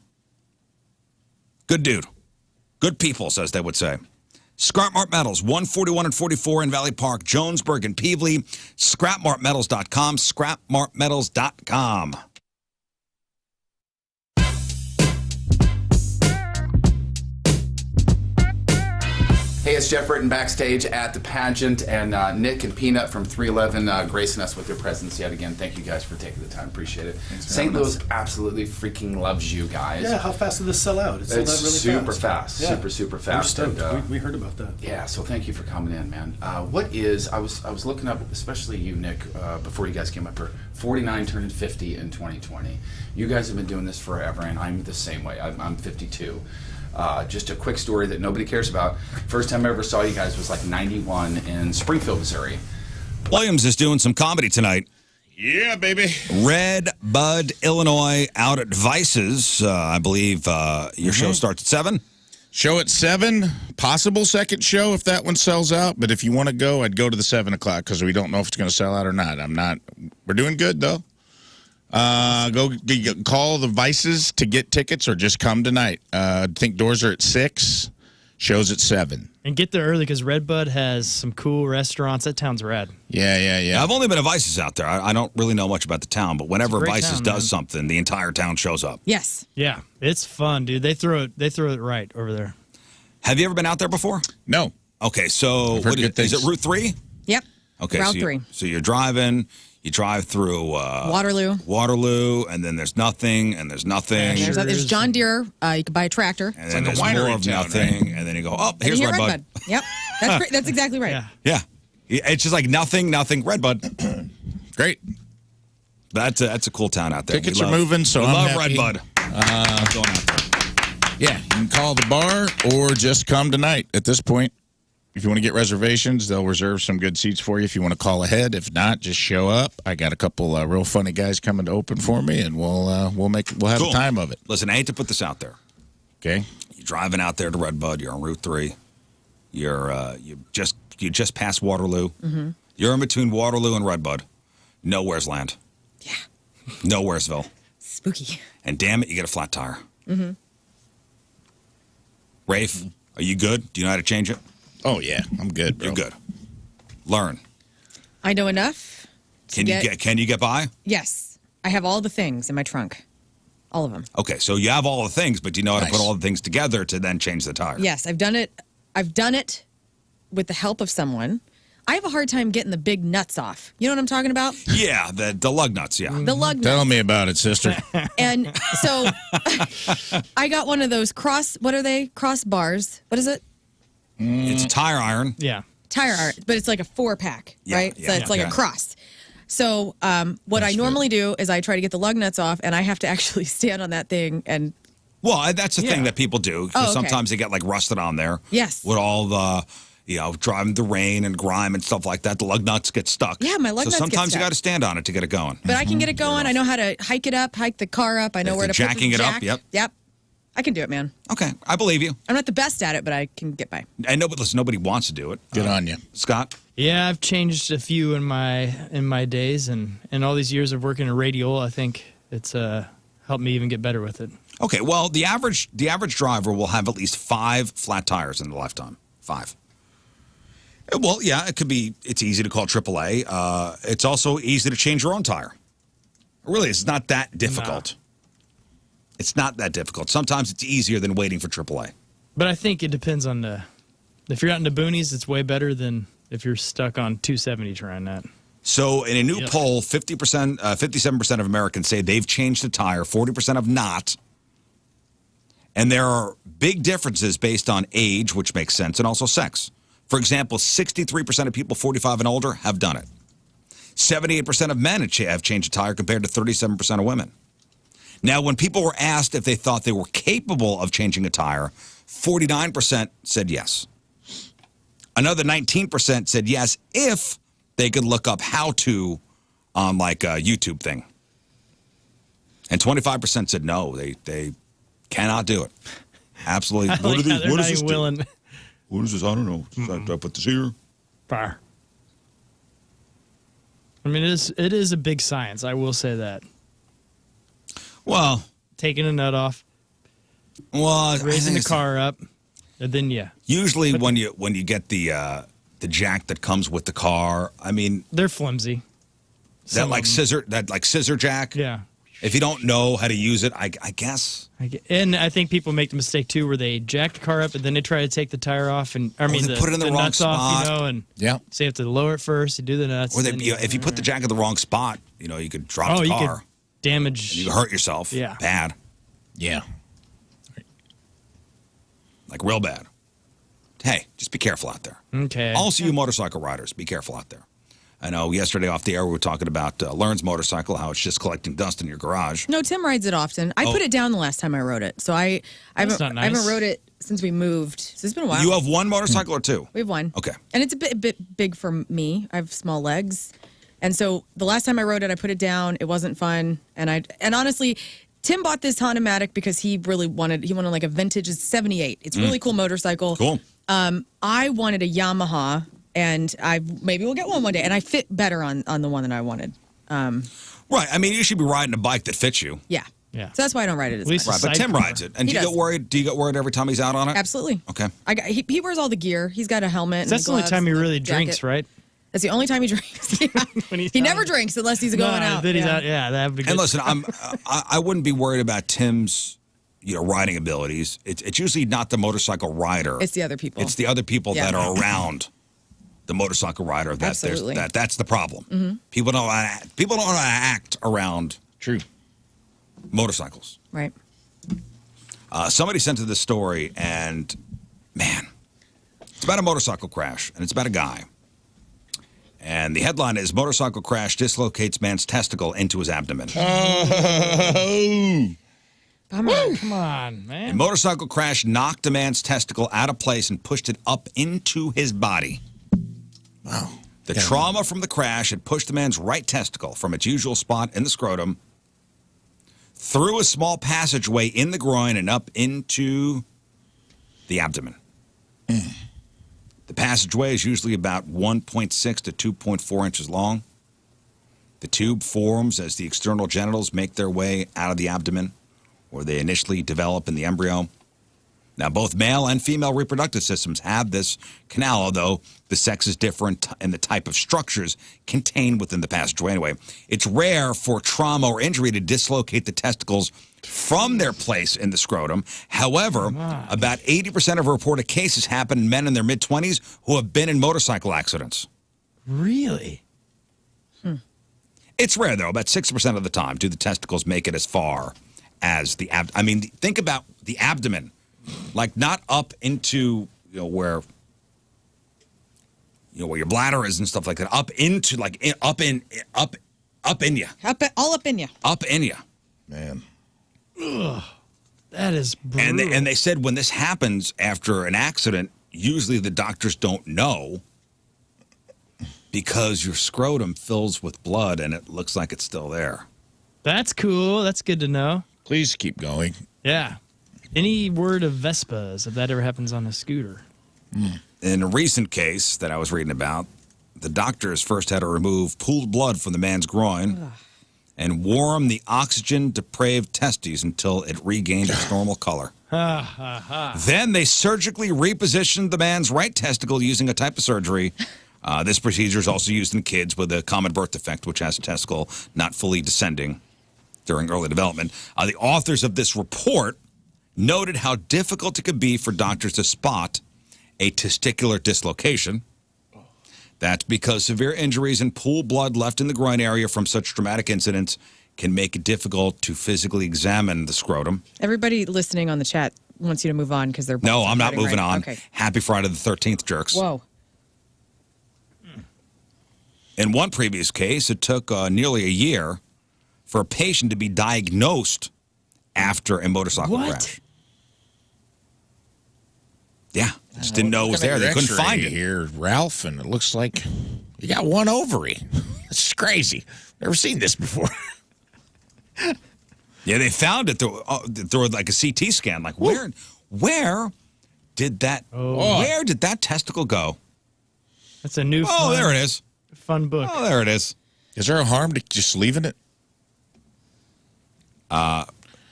Good dude. Good people, as they would say. Scrap Mart Metals, 141 and 44 in Valley Park, Jonesburg and Peevely. ScrapMartMetals.com, ScrapMartMetals.com. Hey, it's Jeff Britton backstage at the pageant, and Nick and Peanut from 311 gracing us with their presence yet again. Thank you guys for taking the time. Appreciate it. St. Louis absolutely freaking loves you guys. Yeah, how fast did this sell out? It sold out really super fast. Yeah. Super fast. We're stoked. And, We heard about that. Yeah, so thank you for coming in, man. I was looking up, especially you, Nick, before you guys came up here, 49 turning 50 in 2020. You guys have been doing this forever, and I'm the same way. I'm 52. Just a quick story that nobody cares about. First time I ever saw you guys was like 91 in Springfield, Missouri. Williams is doing some comedy tonight. Yeah, baby. Red Bud, Illinois, out at Vices. I believe your show starts at 7. Show at 7. Possible second show if that one sells out. But if you want to go, I'd go to the 7 o'clock because we don't know if it's going to sell out or not. We're doing good, though. Go call the Vices to get tickets or just come tonight. I think doors are at 6, shows at 7. And get there early because Redbud has some cool restaurants. That town's rad. Yeah. I've only been to Vices out there. I don't really know much about the town, but whenever Vices does something, the entire town shows up. Yes. Yeah, it's fun, dude. They throw it right over there. Have you ever been out there before? No. Okay, so is it Route 3? Yep. Okay, Route 3. So you're driving. You drive through Waterloo, and then there's nothing, and there's nothing. And there's John Deere. You can buy a tractor. And then there's more of nothing, and then you go, oh, here's Red Redbud. Yep, that's great. That's exactly right. Yeah. It's just like nothing, Redbud. Great. That's a cool town out there. Tickets are moving, so we I'm love happy. Redbud. Going out there. Yeah, you can call the bar or just come tonight at this point. If you want to get reservations, they'll reserve some good seats for you if you want to call ahead. If not, just show up. I got a couple real funny guys coming to open for me, and we'll have Cool. a time of it. Listen, I hate to put this out there. Okay. You're driving out there to Redbud. You're on Route 3. You just passed Waterloo. Mm-hmm. You're in between Waterloo and Redbud. Nowhere's land. Yeah. Nowheresville. Spooky. And damn it, you get a flat tire. Mm-hmm. Rafe, are you good? Do you know how to change it? Oh yeah, I'm good, bro. You're good. Learn. I know enough. Can you get by? Yes, I have all the things in my trunk, all of them. Okay, so you have all the things, but do you know how to put all the things together to then change the tire? Yes, I've done it. I've done it with the help of someone. I have a hard time getting the big nuts off. You know what I'm talking about? Yeah, the lug nuts. Yeah, the lug nuts. Tell me about it, sister. And so I got one of those cross. What are they? Cross bars. What is it? It's a tire iron. Yeah. tire iron, but it's like a 4-pack, right? So it's like a cross. So what I normally do is I try to get the lug nuts off, and I have to actually stand on that thing and. Well, that's the thing that people do. Oh, okay. Sometimes they get like rusted on there. Yes. With all the, driving the rain and grime and stuff like that, the lug nuts get stuck. Yeah, my lug nuts So get sometimes you stuck. got to stand on it to get it going. But I can get it going. I know how to hike the car up. I know where to put jacking the it up, jack. yep. Yep. I can do it, man. Okay, I believe you. I'm not the best at it, but I can get by. I know, but listen, nobody wants to do it. Good on you. Scott? Yeah, I've changed a few in my days, and all these years of working in radio, I think it's helped me even get better with it. Okay, well, the average driver will have at least 5 flat tires in their lifetime. 5. Well, yeah, it could be. It's easy to call AAA. It's also easy to change your own tire. Really, it's not that difficult. It's not that difficult. Sometimes it's easier than waiting for AAA. But I think it depends on if you're out in the boonies, it's way better than if you're stuck on 270 trying that. So in a new poll, 57% of Americans say they've changed a tire, 40% have not. And there are big differences based on age, which makes sense, and also sex. For example, 63% of people 45 and older have done it. 78% of men have changed a tire compared to 37% of women. Now, when people were asked if they thought they were capable of changing a tire, 49% said yes. Another 19% said yes if they could look up how to on like a YouTube thing. And 25% said no, they cannot do it. Absolutely. What does this do? What is this? I don't know. Do I put this here? Fire. I mean, it is a big science. I will say that. Well, taking a nut off. Well, raising the car up, and then Usually, when you get the jack that comes with the car, I mean, they're flimsy. That scissor jack. Yeah. If you don't know how to use it, I guess. And I think people make the mistake too, where they jack the car up and then they try to take the tire off, and they put it in the wrong nuts off, spot. and so you have to lower it first. You do the nuts. Or if you put the jack in the wrong spot, you could drop the you car. could damage. And you could hurt yourself. Yeah. Bad. Yeah. Like real bad. Hey, just be careful out there. Okay. Also, you motorcycle riders, be careful out there. I know yesterday off the air we were talking about Lern's motorcycle, how it's just collecting dust in your garage. No, Tim rides it often. I put it down the last time I rode it, so I haven't rode it since we moved. So it's been a while. You have one motorcycle or two? We have one. Okay. And it's a bit big for me. I have small legs, and so the last time I rode it, I put it down. It wasn't fun, and honestly, Tim bought this Honda Matic because he wanted like a vintage. It's 78. It's a really cool motorcycle. Cool. I wanted a Yamaha. And maybe we'll get one day. And I fit better on the one that I wanted. Right. I mean, you should be riding a bike that fits you. Yeah. Yeah. So that's why I don't ride it as much. Right, but Tim rides it. And do you get worried? Do you get worried every time he's out on it? Absolutely. Okay. He wears all the gear. He's got a helmet. That's the only time he really drinks, right? That's the only time he drinks. Yeah. He never drinks unless he's going out. Then he's out. Yeah, that would be good. And listen, I wouldn't be worried about Tim's riding abilities. It's usually not the motorcycle rider. It's the other people. It's the other people that are around the motorcycle rider. That's the problem. Mm-hmm. People don't know how to act around motorcycles. Right. Somebody sent us this story, and man, it's about a motorcycle crash, and it's about a guy. And the headline is "Motorcycle Crash Dislocates Man's Testicle into His Abdomen." Come on, man. A motorcycle crash knocked a man's testicle out of place and pushed it up into his body. Wow. The trauma from the crash had pushed the man's right testicle from its usual spot in the scrotum through a small passageway in the groin and up into the abdomen. The passageway is usually about 1.6 to 2.4 inches long. The tube forms as the external genitals make their way out of the abdomen, where they initially develop in the embryo. Now, both male and female reproductive systems have this canal, although the sex is different in the type of structures contained within the passageway. Anyway, it's rare for trauma or injury to dislocate the testicles from their place in the scrotum. However, about 80% of reported cases happen in men in their mid-20s who have been in motorcycle accidents. Really? It's rare, though. About 60% of the time do the testicles make it as far as the abdomen. I mean, think about the abdomen. Like not up into where where your bladder is and stuff like that, up into up in you, all up in you, man. Ugh, that is brutal. And they said when this happens after an accident, usually the doctors don't know because your scrotum fills with blood and it looks like it's still there. That's cool. That's good to know. Please keep going. Yeah. Any word of Vespas if that ever happens on a scooter? In a recent case that I was reading about, the doctors first had to remove pooled blood from the man's groin and warm the oxygen-depraved testes until it regained its normal color. Then they surgically repositioned the man's right testicle using a type of surgery. This procedure is also used in kids with a common birth defect, which has a testicle not fully descending during early development. The authors of this report noted how difficult it could be for doctors to spot a testicular dislocation. That's because severe injuries and pooled blood left in the groin area from such traumatic incidents can make it difficult to physically examine the scrotum. Everybody listening on the chat wants you to move on because they're No, I'm not moving right. on. Okay. Happy Friday the 13th, jerks. Whoa. In one previous case, it took nearly a year for a patient to be diagnosed after a motorcycle crash. Yeah, just didn't know it was there. They couldn't find it. Here, Ralph, and it looks like you got one ovary. It's crazy. Never seen this before. Yeah, they found it through like a CT scan. Like, where did that testicle go? That's a new. Oh, there it is. Fun book. Oh, there it is. Is there a harm to just leaving it?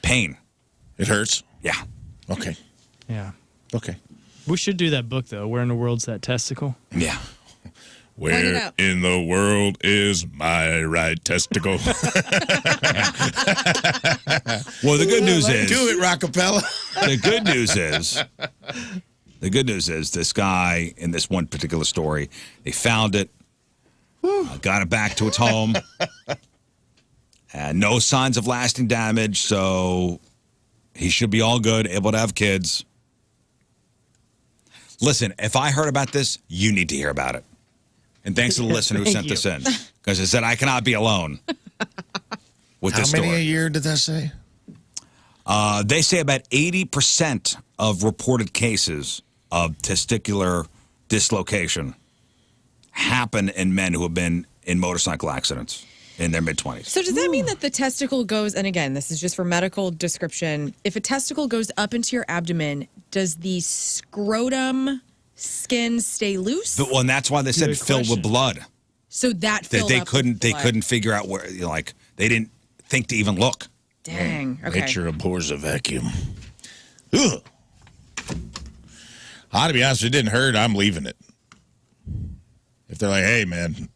Pain. It hurts? Yeah. Okay. Yeah. Okay. We should do that book, though. Where in the world's that testicle? Yeah. Where in the world is my right testicle? Well, the good news is... Do it, Rockapella. The good news is this guy in this one particular story, they found it, got it back to its home, and no signs of lasting damage, so he should be all good, able to have kids. Listen, if I heard about this, you need to hear about it. And thanks to the listener who sent this in, because it said I cannot be alone with this story. How many a year did that say? They say about 80% of reported cases of testicular dislocation happen in men who have been in motorcycle accidents in their mid-20s. So does that mean that the testicle goes, and again, this is just for medical description, if a testicle goes up into your abdomen, does the scrotum skin stay loose? Well, and that's why they said filled with blood. So that filled they up couldn't with they blood. couldn't figure out where, they didn't think to even look. Dang. Okay. Nature abhors a vacuum. Ugh. To be honest, if it didn't hurt, I'm leaving it. If they're like, hey, man, your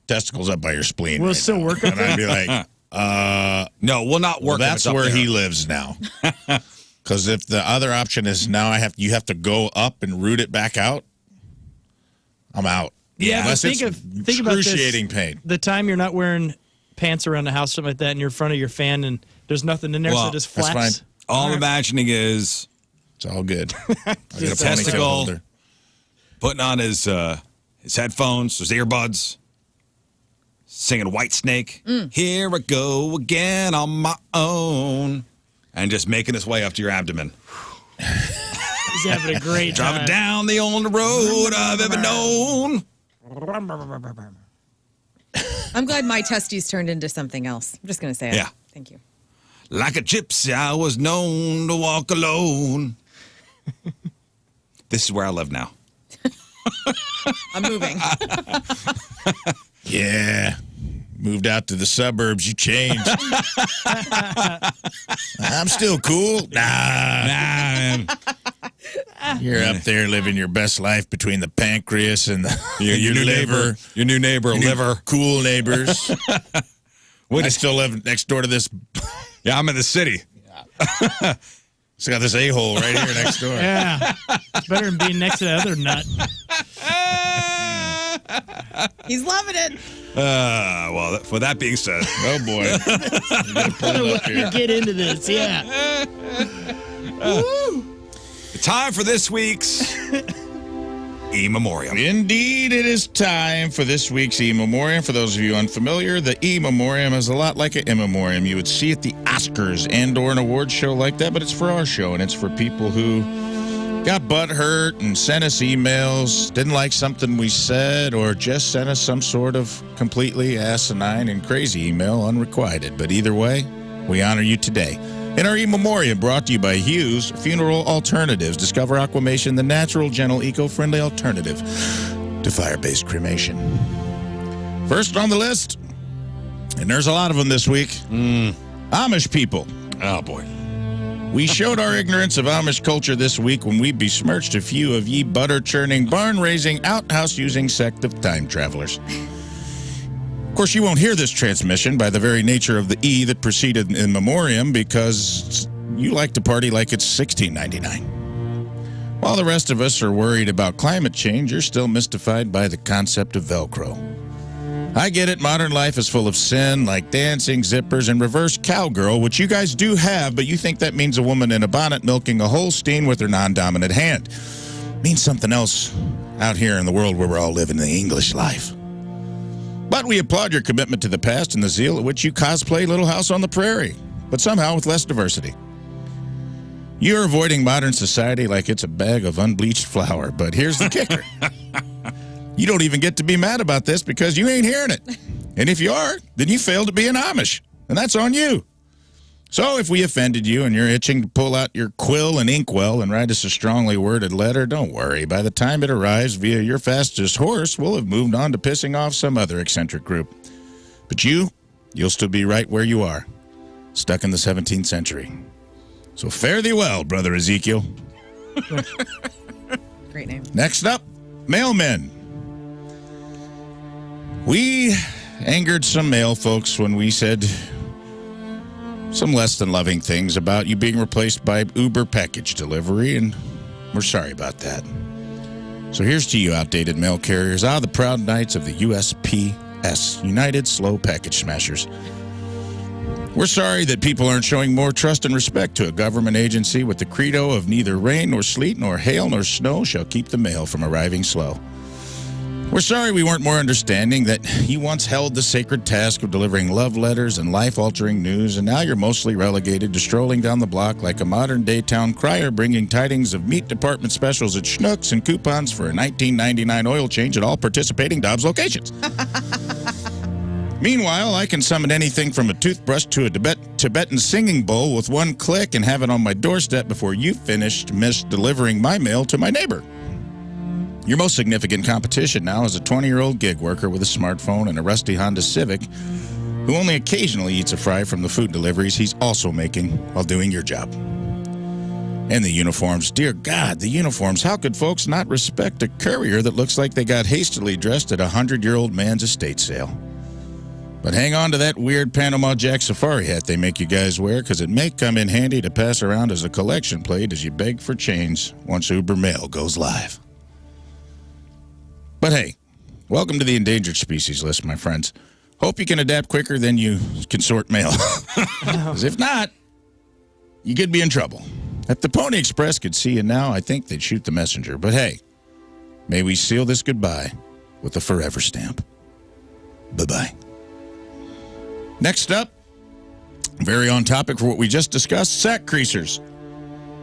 testicles up by your spleen. We'll right still now. work on And I'd be like, no, we'll not work. Well, that's where he lives now. Because if the other option is now you have to go up and root it back out, I'm out. Yeah, Unless think it's about this. excruciating pain. The time you're not wearing pants around the house, something like that, and you're in front of your fan, and there's nothing in there, so it just that's flaps. fine. All I'm imagining is it's all good. The testicle putting on his headphones, his earbuds, singing White Snake. Here I go again on my own, and just making his way up to your abdomen. He's having a great time. Driving down the only road I've ever known. I'm glad my testes turned into something else. I'm just going to say it. Yeah. Thank you. Like a gypsy, I was known to walk alone. This is where I live now. I'm moving. Yeah. Moved out to the suburbs. You changed. I'm still cool. Nah, man. You're up there living your best life between the pancreas and your new liver. Neighbor, your new neighbor, liver. Cool neighbors. I still live next door to this. Yeah, I'm in the city. It's got this a-hole right here next door. Yeah. It's better than being next to the other nut. He's loving it. Well, for that being said. Oh, boy. You get into this, yeah. Time for this week's E-memorium. Indeed, it is time for this week's E-memorium. For those of you unfamiliar, the E-memorium is a lot like an in-memorium you would see at the Oscars and or an award show like that, but it's for our show, and it's for people who got butthurt and sent us emails, didn't like something we said, or just sent us some sort of completely asinine and crazy email unrequited. But either way, we honor you today. In our E-memoriam, brought to you by Hughes Funeral Alternatives. Discover Aquamation, the natural, gentle, eco-friendly alternative to fire-based cremation. First on the list, and there's a lot of them this week, Amish people. Oh, boy. We showed our ignorance of Amish culture this week when we besmirched a few of ye butter-churning, barn-raising, outhouse-using sect of time travelers. Of course, you won't hear this transmission by the very nature of the E that preceded in memoriam because you like to party like it's 1699. While the rest of us are worried about climate change, you're still mystified by the concept of Velcro. I get it, modern life is full of sin, like dancing, zippers, and reverse cowgirl, which you guys do have, but you think that means a woman in a bonnet milking a Holstein with her non-dominant hand. It means something else out here in the world where we're all living the English life. But we applaud your commitment to the past and the zeal at which you cosplay Little House on the Prairie, but somehow with less diversity. You're avoiding modern society like it's a bag of unbleached flour, but here's the kicker. You don't even get to be mad about this because you ain't hearing it. And if you are, then you failed to be an Amish, and that's on you. So if we offended you and you're itching to pull out your quill and inkwell and write us a strongly worded letter, don't worry. By the time it arrives via your fastest horse, we'll have moved on to pissing off some other eccentric group. But you'll still be right where you are, stuck in the 17th century. So fare thee well, Brother Ezekiel. Great name. Next up, mailmen. We angered some mail folks when we said some less than loving things about you being replaced by Uber package delivery, and we're sorry about that. So here's to you, outdated mail carriers, the proud knights of the USPS, United Slow Package Smashers. We're sorry that people aren't showing more trust and respect to a government agency with the credo of neither rain nor sleet nor hail nor snow shall keep the mail from arriving slow. We're sorry we weren't more understanding that you once held the sacred task of delivering love letters and life-altering news, and now you're mostly relegated to strolling down the block like a modern-day town crier bringing tidings of meat department specials at Schnucks and coupons for a $19.99 oil change at all participating Dobbs locations. Meanwhile, I can summon anything from a toothbrush to a Tibetan singing bowl with one click and have it on my doorstep before you finished delivering my mail to my neighbor. Your most significant competition now is a 20-year-old gig worker with a smartphone and a rusty Honda Civic who only occasionally eats a fry from the food deliveries he's also making while doing your job. And the uniforms. Dear God, the uniforms. How could folks not respect a courier that looks like they got hastily dressed at a 100-year-old man's estate sale? But hang on to that weird Panama Jack safari hat they make you guys wear, because it may come in handy to pass around as a collection plate as you beg for change once Uber Mail goes live. But hey, welcome to the endangered species list, my friends. Hope you can adapt quicker than you can sort mail. Because if not, you could be in trouble. If the Pony Express could see you now, I think they'd shoot the messenger. But hey, may we seal this goodbye with a forever stamp. Bye-bye. Next up, very on topic for what we just discussed, sack creasers.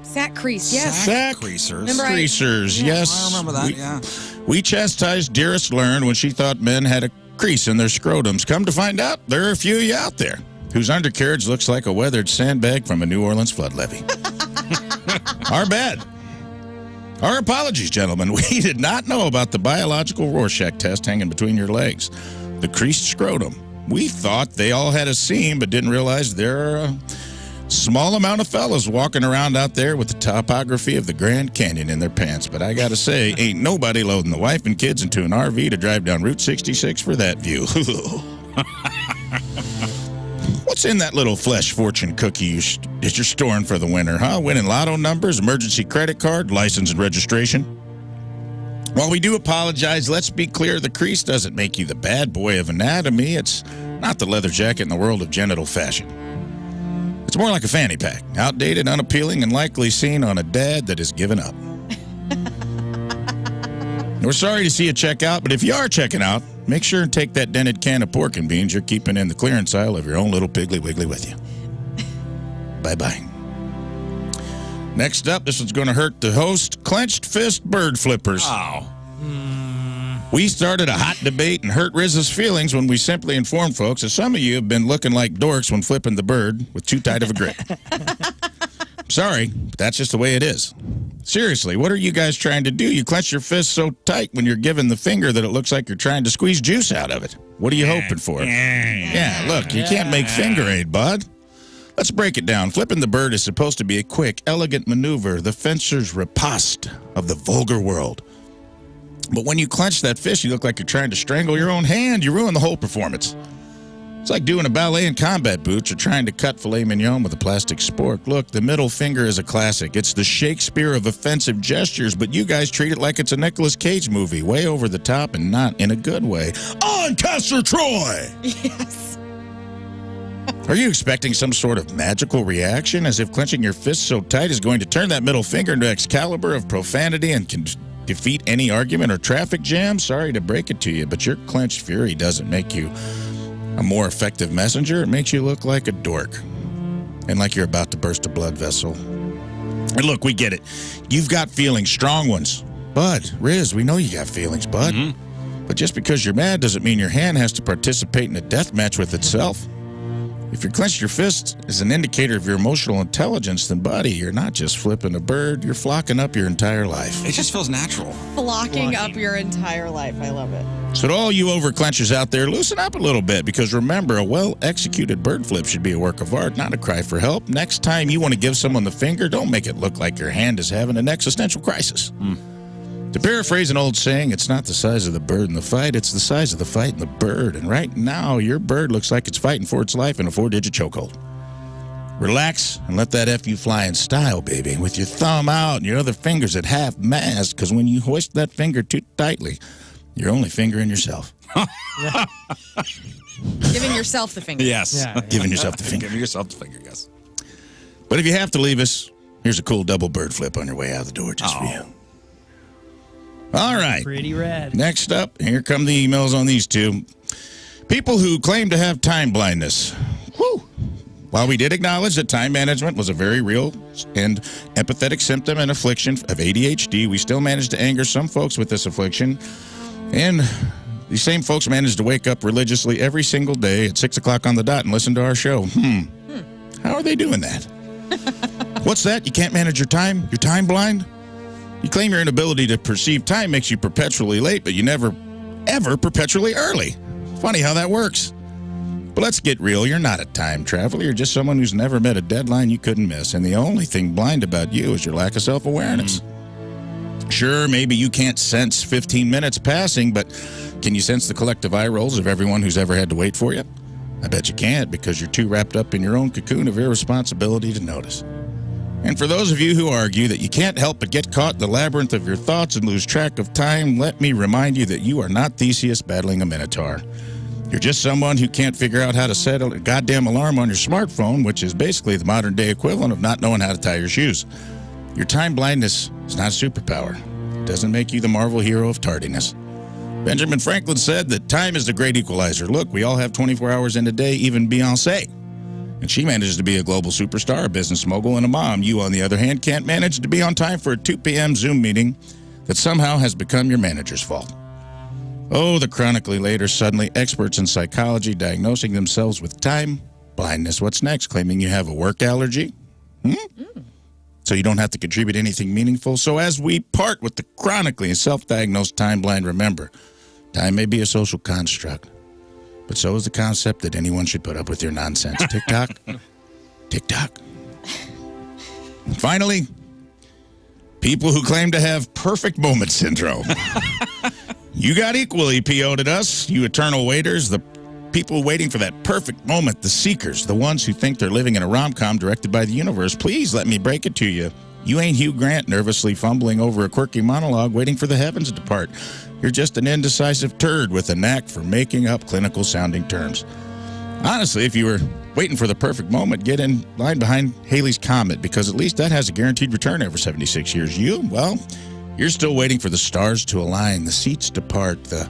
Sack crease, yes. Sack creasers. Creasers, yes. I remember that, We chastised dearest Lern when she thought men had a crease in their scrotums. Come to find out, there are a few of you out there whose undercarriage looks like a weathered sandbag from a New Orleans flood levee. Our bad. Our apologies, gentlemen. We did not know about the biological Rorschach test hanging between your legs. The creased scrotum. We thought they all had a seam, but didn't realize there are a small amount of fellas walking around out there with the topography of the Grand Canyon in their pants. But I gotta say, ain't nobody loading the wife and kids into an RV to drive down Route 66 for that view. What's in that little flesh fortune cookie that you're storing for the winter, huh? Winning lotto numbers, emergency credit card, license and registration? While we do apologize, let's be clear, the crease doesn't make you the bad boy of anatomy. It's not the leather jacket in the world of genital fashion. It's more like a fanny pack, outdated, unappealing, and likely seen on a dad that has given up. We're sorry to see you check out, but if you are checking out, make sure and take that dented can of pork and beans you're keeping in the clearance aisle of your own little Piggly Wiggly with you. Bye-bye. Next up, this one's going to hurt the host, clenched fist bird flippers. Oh. We started a hot debate and hurt Riz's feelings when we simply informed folks that some of you have been looking like dorks when flipping the bird with too tight of a grip. Sorry, but that's just the way it is. Seriously, what are you guys trying to do? You clench your fist so tight when you're giving the finger that it looks like you're trying to squeeze juice out of it. What are you hoping for? Yeah, look, you can't make finger aid, bud. Let's break it down. Flipping the bird is supposed to be a quick, elegant maneuver, the fencer's riposte of the vulgar world. But when you clench that fist, you look like you're trying to strangle your own hand. You ruin the whole performance. It's like doing a ballet in combat boots or trying to cut filet mignon with a plastic spork. Look, the middle finger is a classic. It's the Shakespeare of offensive gestures, but you guys treat it like it's a Nicolas Cage movie, way over the top and not in a good way. On Castor Troy! Yes. Are you expecting some sort of magical reaction, as if clenching your fist so tight is going to turn that middle finger into Excalibur of profanity and can defeat any argument or traffic jam? Sorry to break it to you, but your clenched fury doesn't make you a more effective messenger. It makes you look like a dork and like you're about to burst a blood vessel. And look, we get it. You've got feelings, strong ones. Bud, Riz, we know you got feelings, bud. But just because you're mad doesn't mean your hand has to participate in a death match with itself. If you clench your fist is an indicator of your emotional intelligence, then, buddy, you're not just flipping a bird, you're flocking up your entire life. It just feels natural. Flocking up your entire life. I love it. So to all you over-clenchers out there, loosen up a little bit, because remember, a well-executed bird flip should be a work of art, not a cry for help. Next time you want to give someone the finger, don't make it look like your hand is having an existential crisis. To paraphrase an old saying, it's not the size of the bird in the fight, it's the size of the fight in the bird. And right now, your bird looks like it's fighting for its life in a 4-digit chokehold. Relax and let that FU fly in style, baby, with your thumb out and your other fingers at half-mast, because when you hoist that finger too tightly, you're only fingering yourself. Giving yourself the finger. Yes. Giving yourself the finger. Giving yourself the finger, yes. But if you have to leave us, here's a cool double bird flip on your way out the door just for you. All right. Pretty rad. Next up, here come the emails on these two. People who claim to have time blindness. Whew. While we did acknowledge that time management was a very real and empathetic symptom and affliction of ADHD, we still managed to anger some folks with this affliction. And these same folks managed to wake up religiously every single day at 6 o'clock on the dot and listen to our show. How are they doing that? What's that? You can't manage your time? You're time blind? You claim your inability to perceive time makes you perpetually late, but you never, ever perpetually early. Funny how that works. But let's get real. You're not a time traveler. You're just someone who's never met a deadline you couldn't miss. And the only thing blind about you is your lack of self-awareness. Sure, maybe you can't sense 15 minutes passing, but can you sense the collective eye rolls of everyone who's ever had to wait for you? I bet you can't, because you're too wrapped up in your own cocoon of irresponsibility to notice. And for those of you who argue that you can't help but get caught in the labyrinth of your thoughts and lose track of time, let me remind you that you are not Theseus battling a minotaur. You're just someone who can't figure out how to set a goddamn alarm on your smartphone, which is basically the modern-day equivalent of not knowing how to tie your shoes. Your time blindness is not a superpower. It doesn't make you the Marvel hero of tardiness. Benjamin Franklin said that time is the great equalizer. Look, we all have 24 hours in a day, even Beyoncé. And she manages to be a global superstar, a business mogul, and a mom. You, on the other hand, can't manage to be on time for a 2 p.m. Zoom meeting that somehow has become your manager's fault. Oh, the chronically late are suddenly experts in psychology diagnosing themselves with time blindness. What's next? Claiming you have a work allergy? So you don't have to contribute anything meaningful? So as we part with the chronically self-diagnosed time blind, remember, time may be a social construct, but so is the concept that anyone should put up with your nonsense. Tick-tock. Tick-tock. Finally, people who claim to have perfect moment syndrome. You got equally PO'd at us, you eternal waiters, the people waiting for that perfect moment, the seekers, the ones who think they're living in a rom-com directed by the universe. Please let me break it to you. You ain't Hugh Grant nervously fumbling over a quirky monologue waiting for the heavens to part. You're just an indecisive turd with a knack for making up clinical-sounding terms. Honestly, if you were waiting for the perfect moment, get in line behind Halley's Comet, because at least that has a guaranteed return every 76 years. You, well, You're still waiting for the stars to align, the seats to part, the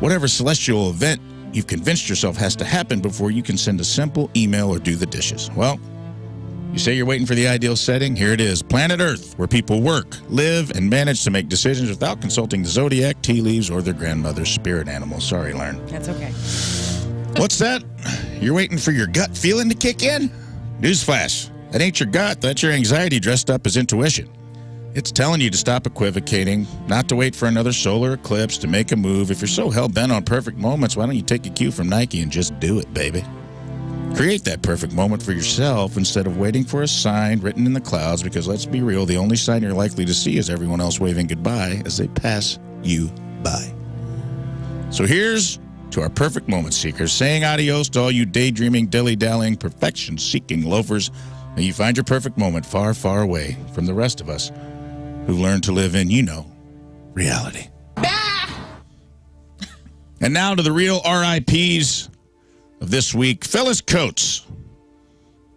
whatever celestial event you've convinced yourself has to happen before you can send a simple email or do the dishes. Well, you say you're waiting for the ideal setting? Here it is. Planet Earth, where people work, live, and manage to make decisions without consulting the zodiac, tea leaves, or their grandmother's spirit animal. Sorry, Lern. That's okay. What's that? You're waiting for your gut feeling to kick in? Newsflash. That ain't your gut. That's your anxiety dressed up as intuition. It's telling you to stop equivocating, not to wait for another solar eclipse to make a move. If you're so hell-bent on perfect moments, why don't you take a cue from Nike and just do it, baby? Create that perfect moment for yourself instead of waiting for a sign written in the clouds, because let's be real, the only sign you're likely to see is everyone else waving goodbye as they pass you by. So here's to our perfect moment seekers, saying adios to all you daydreaming, dilly-dallying, perfection-seeking loafers. May you find your perfect moment far, far away from the rest of us who learned to live in, reality. And now to the real RIPs of this week. Phyllis Coates,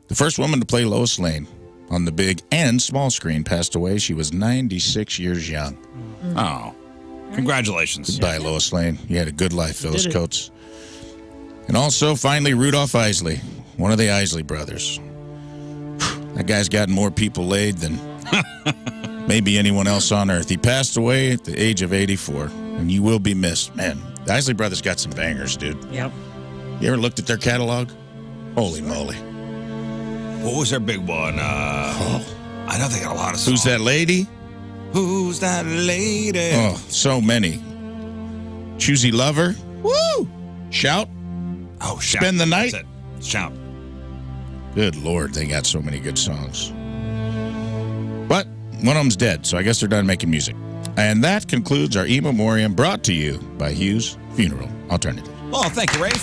the first woman to play Lois Lane on the big and small screen, passed away. She was 96 years young. Oh, congratulations. Goodbye, Lois Lane. You had a good life, Phyllis Coates. And also, finally, Rudolph Isley, one of the Isley brothers. That guy's gotten more people laid than maybe anyone else on earth. He passed away at the age of 84, and you will be missed. Man, the Isley brothers got some bangers, dude. Yep. You ever looked at their catalog? Holy moly. What was their big one? I know they got a lot of songs. Who's That Lady? Who's That Lady? Oh, so many. Choosy Lover. Woo! Shout. Oh, Shout. Spend the Night. That's it. Shout. Good Lord, they got so many good songs. But one of them's dead, so I guess they're done making music. And that concludes our E-memorium, brought to you by Hughes Funeral Alternative. Well, thank you, Rafe.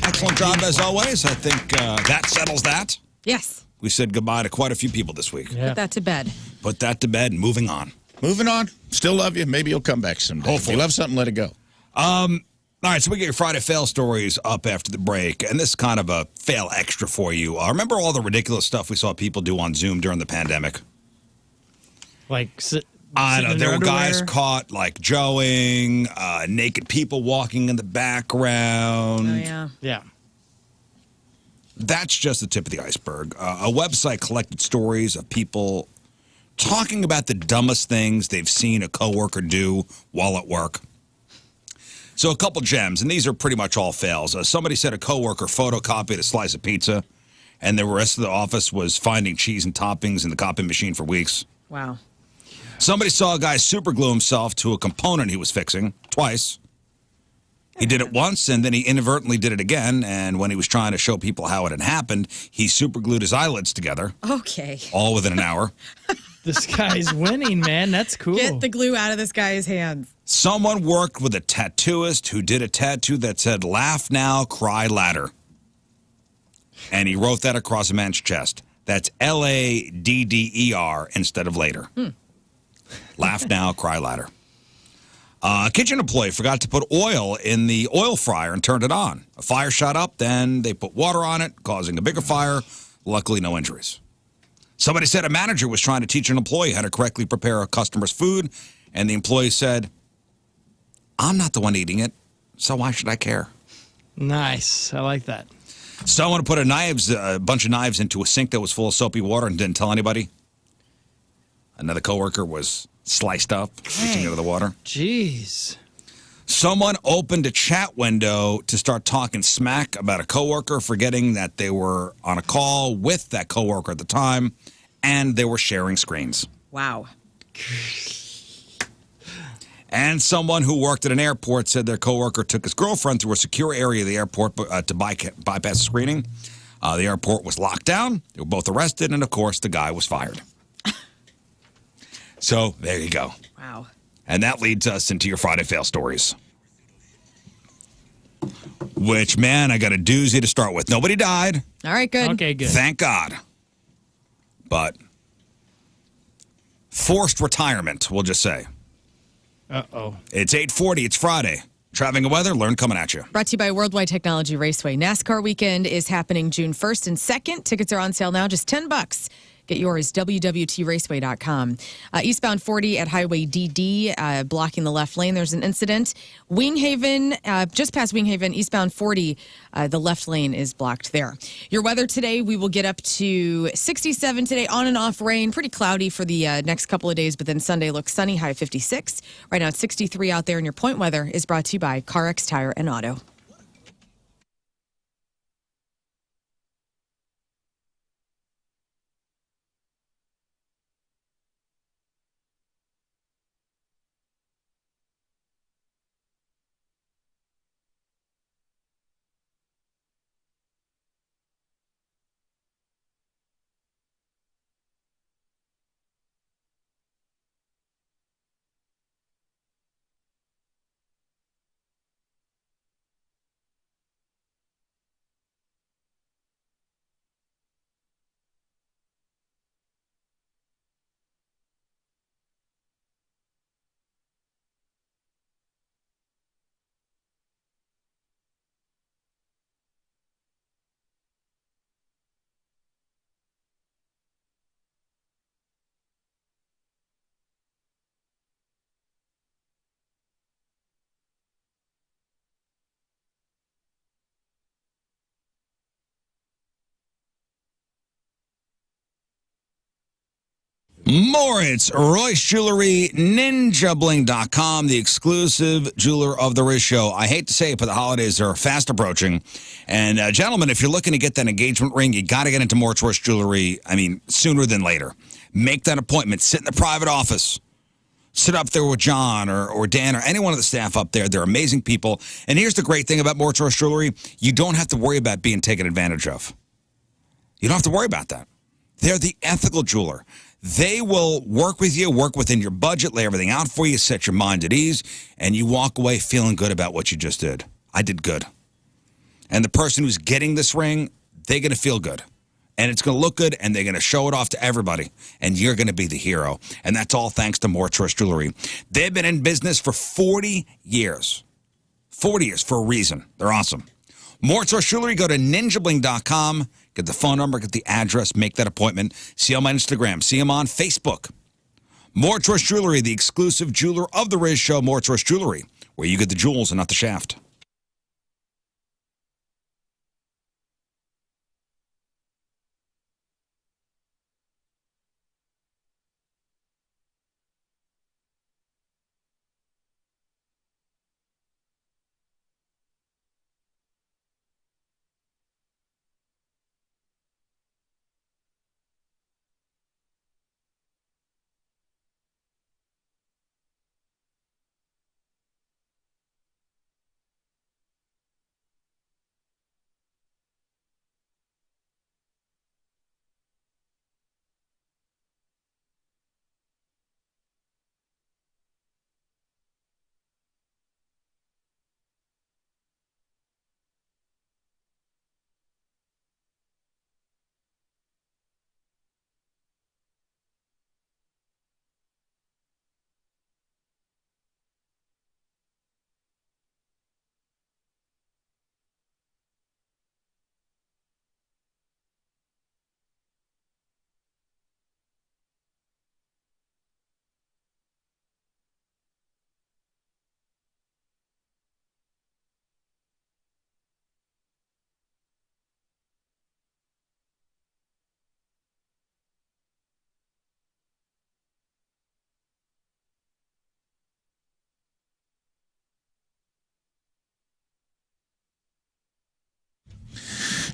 Excellent job as always. I think that settles that. Yes. We said goodbye to quite a few people this week. Put that to bed. Put that to bed and moving on. Moving on. Still love you. Maybe you'll come back someday. Hopefully. If you love something, let it go. All right, so we get your Friday fail stories up after the break, and this is kind of a fail extra for you. Remember all the ridiculous stuff we saw people do on Zoom during the pandemic? Like, I know, there were guys underwear? caught, like, joeing, naked people walking in the background. Oh, yeah. Yeah. That's just the tip of the iceberg. A website collected stories of people talking about the dumbest things they've seen a coworker do while at work. So a couple gems, and these are pretty much all fails. Somebody said a coworker photocopied a slice of pizza, and the rest of the office was finding cheese and toppings in the copy machine for weeks. Wow. Somebody saw a guy superglue himself to a component he was fixing twice. He did it once, and then he inadvertently did it again, and when he was trying to show people how it had happened, he superglued his eyelids together. Okay. All within an hour. This guy's winning, man. That's cool. Get the glue out of this guy's hands. Someone worked with a tattooist who did a tattoo that said, "Laugh now, cry later." And he wrote that across a man's chest. That's LADDER instead of later. Laugh now, cry later. A kitchen employee forgot to put oil in the oil fryer and turned it on. A fire shot up, then they put water on it, causing a bigger fire. Luckily, no injuries. Somebody said a manager was trying to teach an employee how to correctly prepare a customer's food, and the employee said, "I'm not the one eating it, so why should I care?" Nice. I like that. Someone put a bunch of knives into a sink that was full of soapy water and didn't tell anybody. Another coworker was sliced up, reaching into the water. Jeez. Someone opened a chat window to start talking smack about a coworker, forgetting that they were on a call with that coworker at the time, and they were sharing screens. Wow. And someone who worked at an airport said their coworker took his girlfriend through a secure area of the airport to bypass screening. The airport was locked down. They were both arrested, and of course, the guy was fired. So there you go. Wow. And that leads us into your Friday fail stories. Which, man, I got a doozy to start with. Nobody died. All right, good. Okay, good. Thank God. But forced retirement, we'll just say. Uh-oh. It's 8:40. It's Friday. Traffic and weather, Lern coming at you. Brought to you by Worldwide Technology Raceway. NASCAR weekend is happening June 1st and 2nd. Tickets are on sale now, just $10. Get yours, www.raceway.com. Eastbound 40 at Highway DD, blocking the left lane. There's an incident. Winghaven, just past Winghaven, eastbound 40, the left lane is blocked there. Your weather today, we will get up to 67 today, on and off rain, pretty cloudy for the next couple of days, but then Sunday looks sunny, high 56. Right now it's 63 out there, and your point weather is brought to you by CarX Tire and Auto. Moritz Royce Jewelry, ninjabling.com, the exclusive jeweler of the Riz Show. I hate to say it, but the holidays are fast approaching. And gentlemen, if you're looking to get that engagement ring, you got to get into Moritz Royce Jewelry, sooner than later. Make that appointment. Sit in the private office. Sit up there with John or Dan or any one of the staff up there. They're amazing people. And here's the great thing about Moritz Royce Jewelry. You don't have to worry about being taken advantage of. You don't have to worry about that. They're the ethical jeweler. They will work with you, work within your budget, lay everything out for you, set your mind at ease, and you walk away feeling good about what you just did. I did good. And the person who's getting this ring, they're going to feel good. And it's going to look good, and they're going to show it off to everybody. And you're going to be the hero. And that's all thanks to Moritz Royce Jewelry. They've been in business for 40 years. 40 years for a reason. They're awesome. Moritz Royce Jewelry, go to ninjabling.com. Get the phone number, get the address, make that appointment. See them on Instagram. See them on Facebook. Moritz Royce Jewelry, the exclusive jeweler of the Riz Show, Moritz Royce Jewelry, where you get the jewels and not the shaft.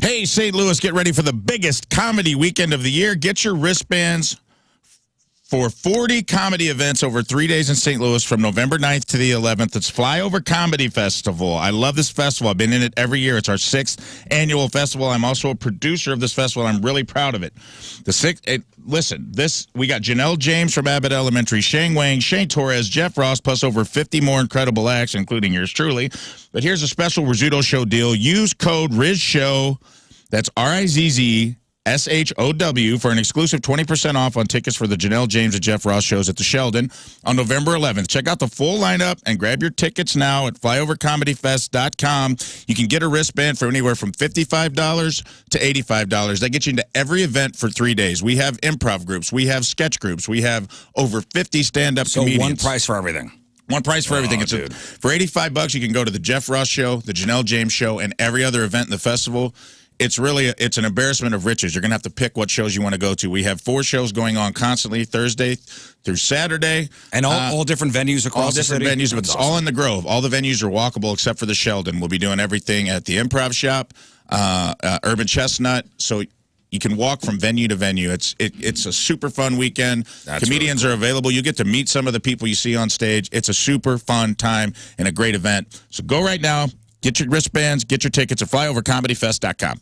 Hey, St. Louis, get ready for the biggest comedy weekend of the year. Get your wristbands for 40 comedy events over 3 days in St. Louis from November 9th to the 11th. It's Flyover Comedy Festival. I love this festival. I've been in it every year. It's our 6th annual festival. I'm also a producer of this festival. I'm really proud of it. We got Janelle James from Abbott Elementary, Shane Wang, Shane Torres, Jeff Ross, plus over 50 more incredible acts, including yours truly. But here's a special Rizzuto Show deal. Use code RIZSHOW. That's RIZZ SHOW for an exclusive 20% off on tickets for the Janelle James and Jeff Ross shows at the Sheldon on November 11th. Check out the full lineup and grab your tickets now at flyovercomedyfest.com. You can get a wristband for anywhere from $55 to $85. That gets you into every event for 3 days. We have improv groups. We have sketch groups. We have over 50 stand-up comedians. One price for everything. One price for everything. Dude. For $85, you can go to the Jeff Ross show, the Janelle James show, and every other event in the festival. It's an embarrassment of riches. You're going to have to pick what shows you want to go to. We have 4 shows going on constantly, Thursday through Saturday. And all different venues across the city? All different venues, but it's all in the Grove. All the venues are walkable except for the Sheldon. We'll be doing everything at the Improv Shop, Urban Chestnut, so you can walk from venue to venue. It's a super fun weekend. Comedians are available. You get to meet some of the people you see on stage. It's a super fun time and a great event. So go right now, get your wristbands, get your tickets at flyovercomedyfest.com.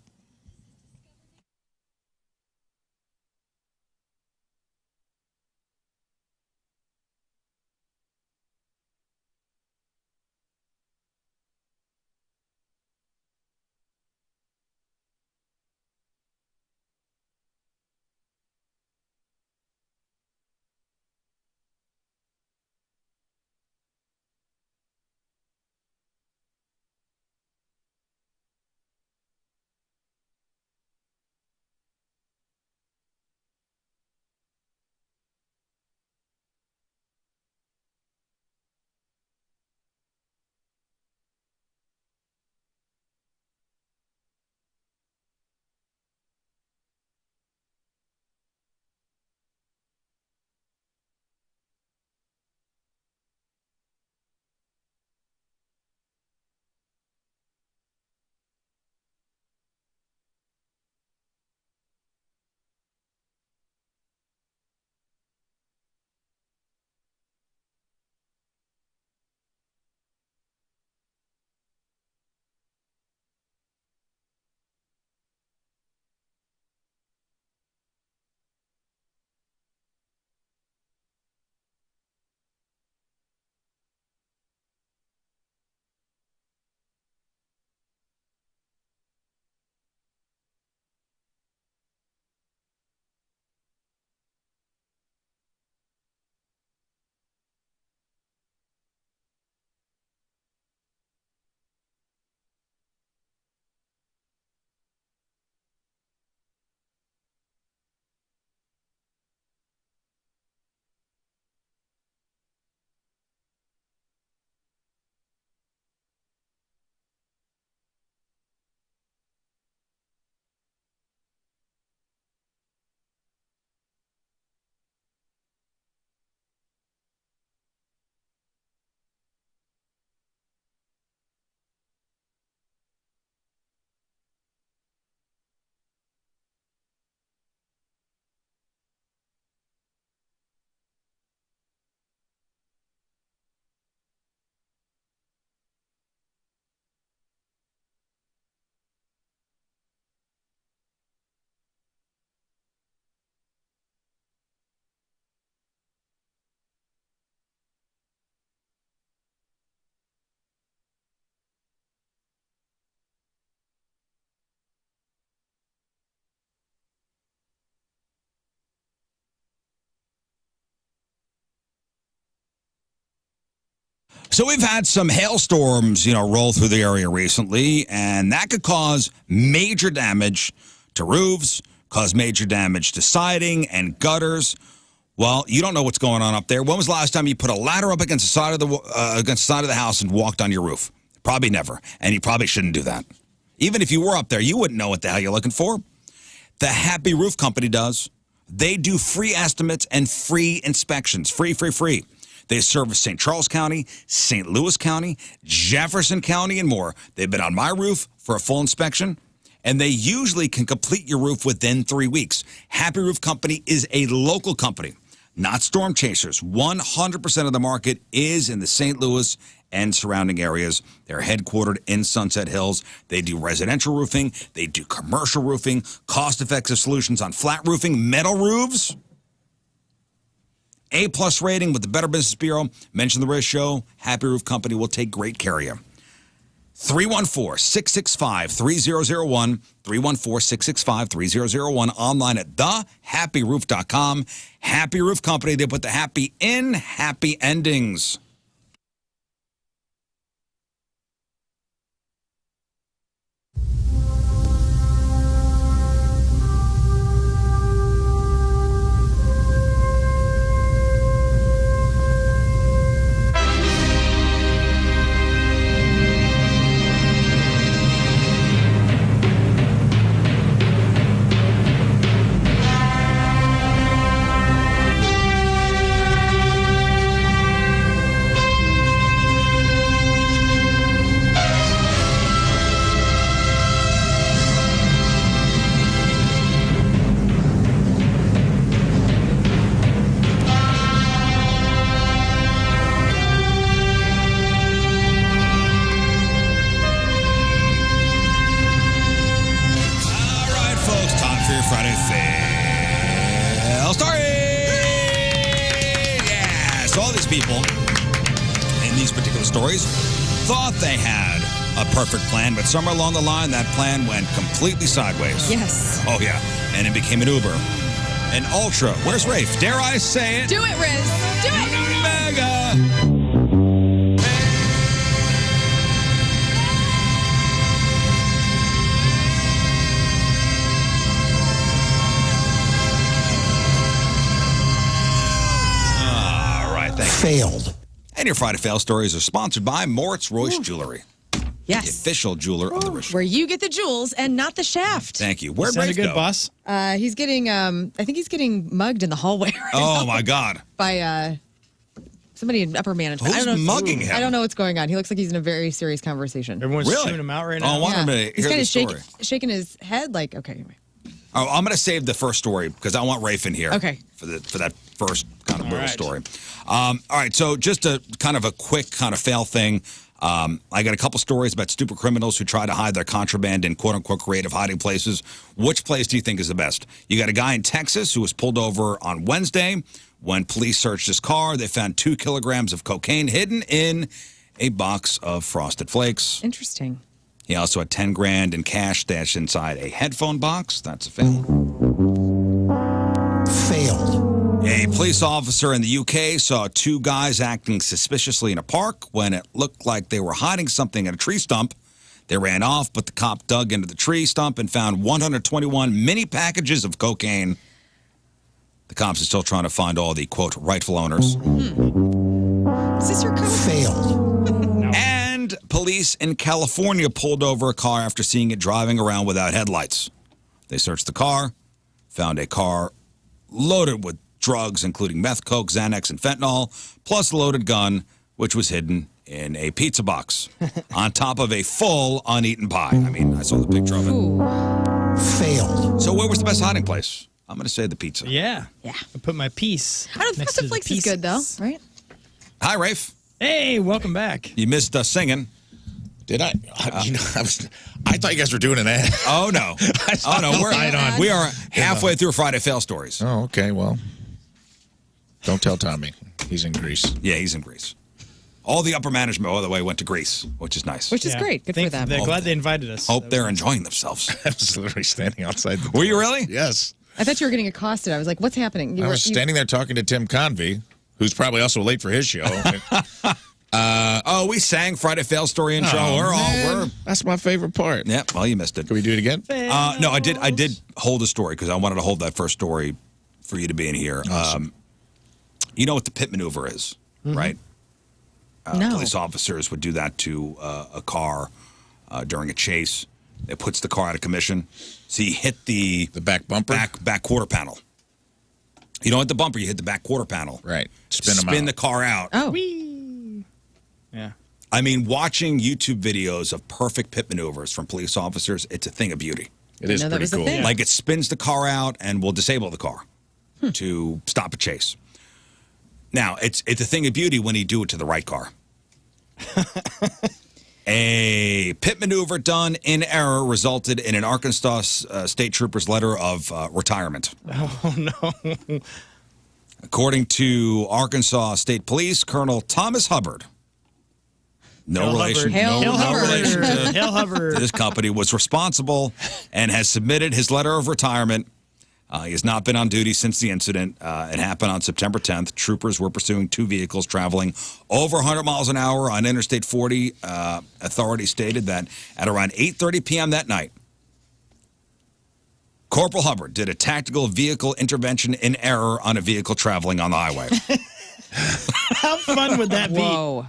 So we've had some hailstorms, roll through the area recently, and that could cause major damage to roofs, cause major damage to siding and gutters. Well, you don't know what's going on up there. When was the last time you put a ladder up against the side of the house and walked on your roof? Probably never, and you probably shouldn't do that. Even if you were up there, you wouldn't know what the hell you're looking for. The Happy Roof Company does. They do free estimates and free inspections. Free. They service St. Charles County, St. Louis County, Jefferson County, and more. They've been on my roof for a full inspection, and they usually can complete your roof within 3 weeks. Happy Roof Company is a local company, not storm chasers. 100% of the market is in the St. Louis and surrounding areas. They're headquartered in Sunset Hills. They do residential roofing. They do commercial roofing, cost-effective solutions on flat roofing, metal roofs. A+ rating with the Better Business Bureau. Mention the Riz Show. Happy Roof Company will take great care of you. 314-665-3001, 314-665-3001, online at thehappyroof.com. Happy Roof Company, they put the happy in happy endings. Thought they had a perfect plan, but somewhere along the line, that plan went completely sideways. Yes. Oh, yeah. And it became an Uber. An Ultra. Where's Rafe? Dare I say it? Do it, Riz. Do it. Mega. All right. Thank you. Failed. And your Friday Fail stories are sponsored by Moritz Royce Jewelry. Yes. The official jeweler of the Roosh. Where you get the jewels and not the shaft. Thank you. Where'd Sounded Rafe good, go? boss. He's getting, I think he's getting mugged in the hallway right Oh, now my God. by somebody in upper management. Who's I don't know mugging him? I don't know what's going on. He looks like he's in a very serious conversation. Everyone's chewing him out right now. Oh, I want him to He's hear kind the of story. shaking his head like, okay, anyway. Oh, I'm going to save the first story because I want Rafe in here. Okay. For that first kind of brutal right. story. All right. So just a kind of a quick kind of fail thing. I got a couple stories about stupid criminals who try to hide their contraband in quote unquote creative hiding places. Which place do you think is the best? You got a guy in Texas who was pulled over on Wednesday. When police searched his car, they found 2 kilograms of cocaine hidden in a box of Frosted Flakes. Interesting. He also had 10 grand in cash stashed inside a headphone box. That's a fail. Failed. A police officer in the UK saw 2 guys acting suspiciously in a park when it looked like they were hiding something in a tree stump. They ran off, but the cop dug into the tree stump and found 121 mini packages of cocaine. The cops are still trying to find all the, quote, rightful owners. Is this your code? Failed. And police in California pulled over a car after seeing it driving around without headlights. They searched the car, found a car loaded with drugs, including meth, coke, Xanax, and fentanyl, plus a loaded gun, which was hidden in a pizza box on top of a full uneaten pie. I mean, I saw the picture of it. Failed. So where was the best hiding place? I'm going to say the pizza. Yeah. Yeah. I put my piece. I don't think next to the the flakes is good, though, pieces. right? Hi, Rafe. Hey, welcome back. You missed us singing. Did I? I thought you guys were doing an ad. Oh, no. Oh, no. We are halfway through Friday Fail Stories. Oh, okay. Well, don't tell Tommy. He's in Greece. Yeah, he's in Greece. All the upper management, by the way, went to Greece, which is nice. Which is great. Good for them. They're glad they invited us. Hope they're enjoying themselves. I was literally standing outside the Were you really? Yes. I thought you were getting accosted. I was like, what's happening? I was standing there talking to Tim Convey, who's probably also late for his show. We sang Friday Fail Story intro. That's my favorite part. Yeah, well, you missed it. Can we do it again? No, I did hold a story because I wanted to hold that first story for you to be in here. Awesome. You know what the pit maneuver is, right? No. Police officers would do that to a car during a chase. It puts the car out of commission. So you hit the back bumper? Back quarter panel. You don't hit the bumper, you hit the back quarter panel. Right. Spin the car out. Oh. Yeah. I mean, watching YouTube videos of perfect pit maneuvers from police officers, it's a thing of beauty. It is pretty cool. Yeah. Like it spins the car out and will disable the car to stop a chase. Now, it's a thing of beauty when you do it to the right car. A pit maneuver done in error resulted in an Arkansas state trooper's letter of retirement. Oh, no. According to Arkansas State Police, Colonel Thomas Hubbard no relation to this company, was responsible and has submitted his letter of retirement. He has not been on duty since the incident. It happened on September 10th. Troopers were pursuing two vehicles traveling over 100 miles an hour on Interstate 40. Authorities stated that at around 8:30 p.m. that night, Corporal Hubbard did a tactical vehicle intervention in error on a vehicle traveling on the highway. How fun would that be? Whoa.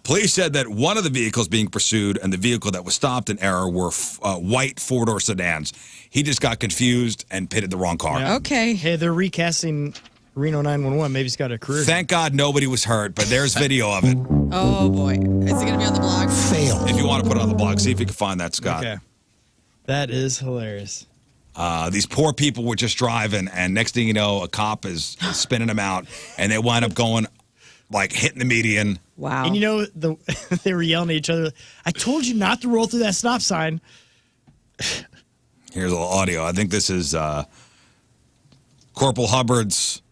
Police said that one of the vehicles being pursued and the vehicle that was stopped in error were white four-door sedans. He just got confused and pitted the wrong car. Yeah. Okay. Hey, they're recasting Reno 911. Maybe he's got a career. Thank God nobody was hurt, but there's video of it. Oh, boy. Is it going to be on the blog? Fail. If you want to put it on the blog, see if you can find that, Scott. Okay. That is hilarious. These poor people were just driving, and next thing you know, a cop is spinning them out, and they wind up going, like, hitting the median. Wow. And you know, they were yelling at each other, I told you not to roll through that stop sign. Here's a little audio. I think this is Corporal Hubbard's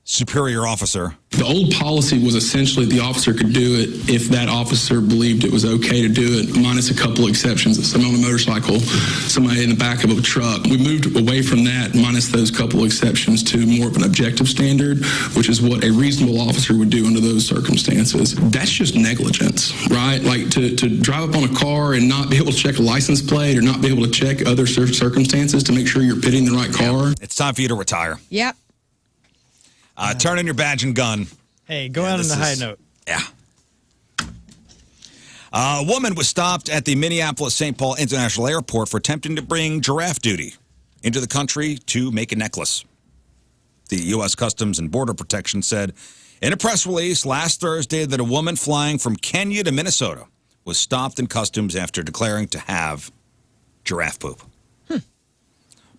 superior officer. The old policy was essentially the officer could do it if that officer believed it was okay to do it, minus a couple exceptions. Somebody on a motorcycle, somebody in the back of a truck. We moved away from that, minus those couple exceptions, to more of an objective standard, which is what a reasonable officer would do under those circumstances. That's just negligence, right? Like to drive up on a car and not be able to check a license plate or not be able to check other circumstances to make sure you're pitting the right car. It's time for you to retire. Yep. Turn in your badge and gun. Hey, go out on a high note. Yeah. A woman was stopped at the Minneapolis-St. Paul International Airport for attempting to bring giraffe duty into the country to make a necklace. The U.S. Customs and Border Protection said in a press release last Thursday that a woman flying from Kenya to Minnesota was stopped in customs after declaring to have giraffe poop.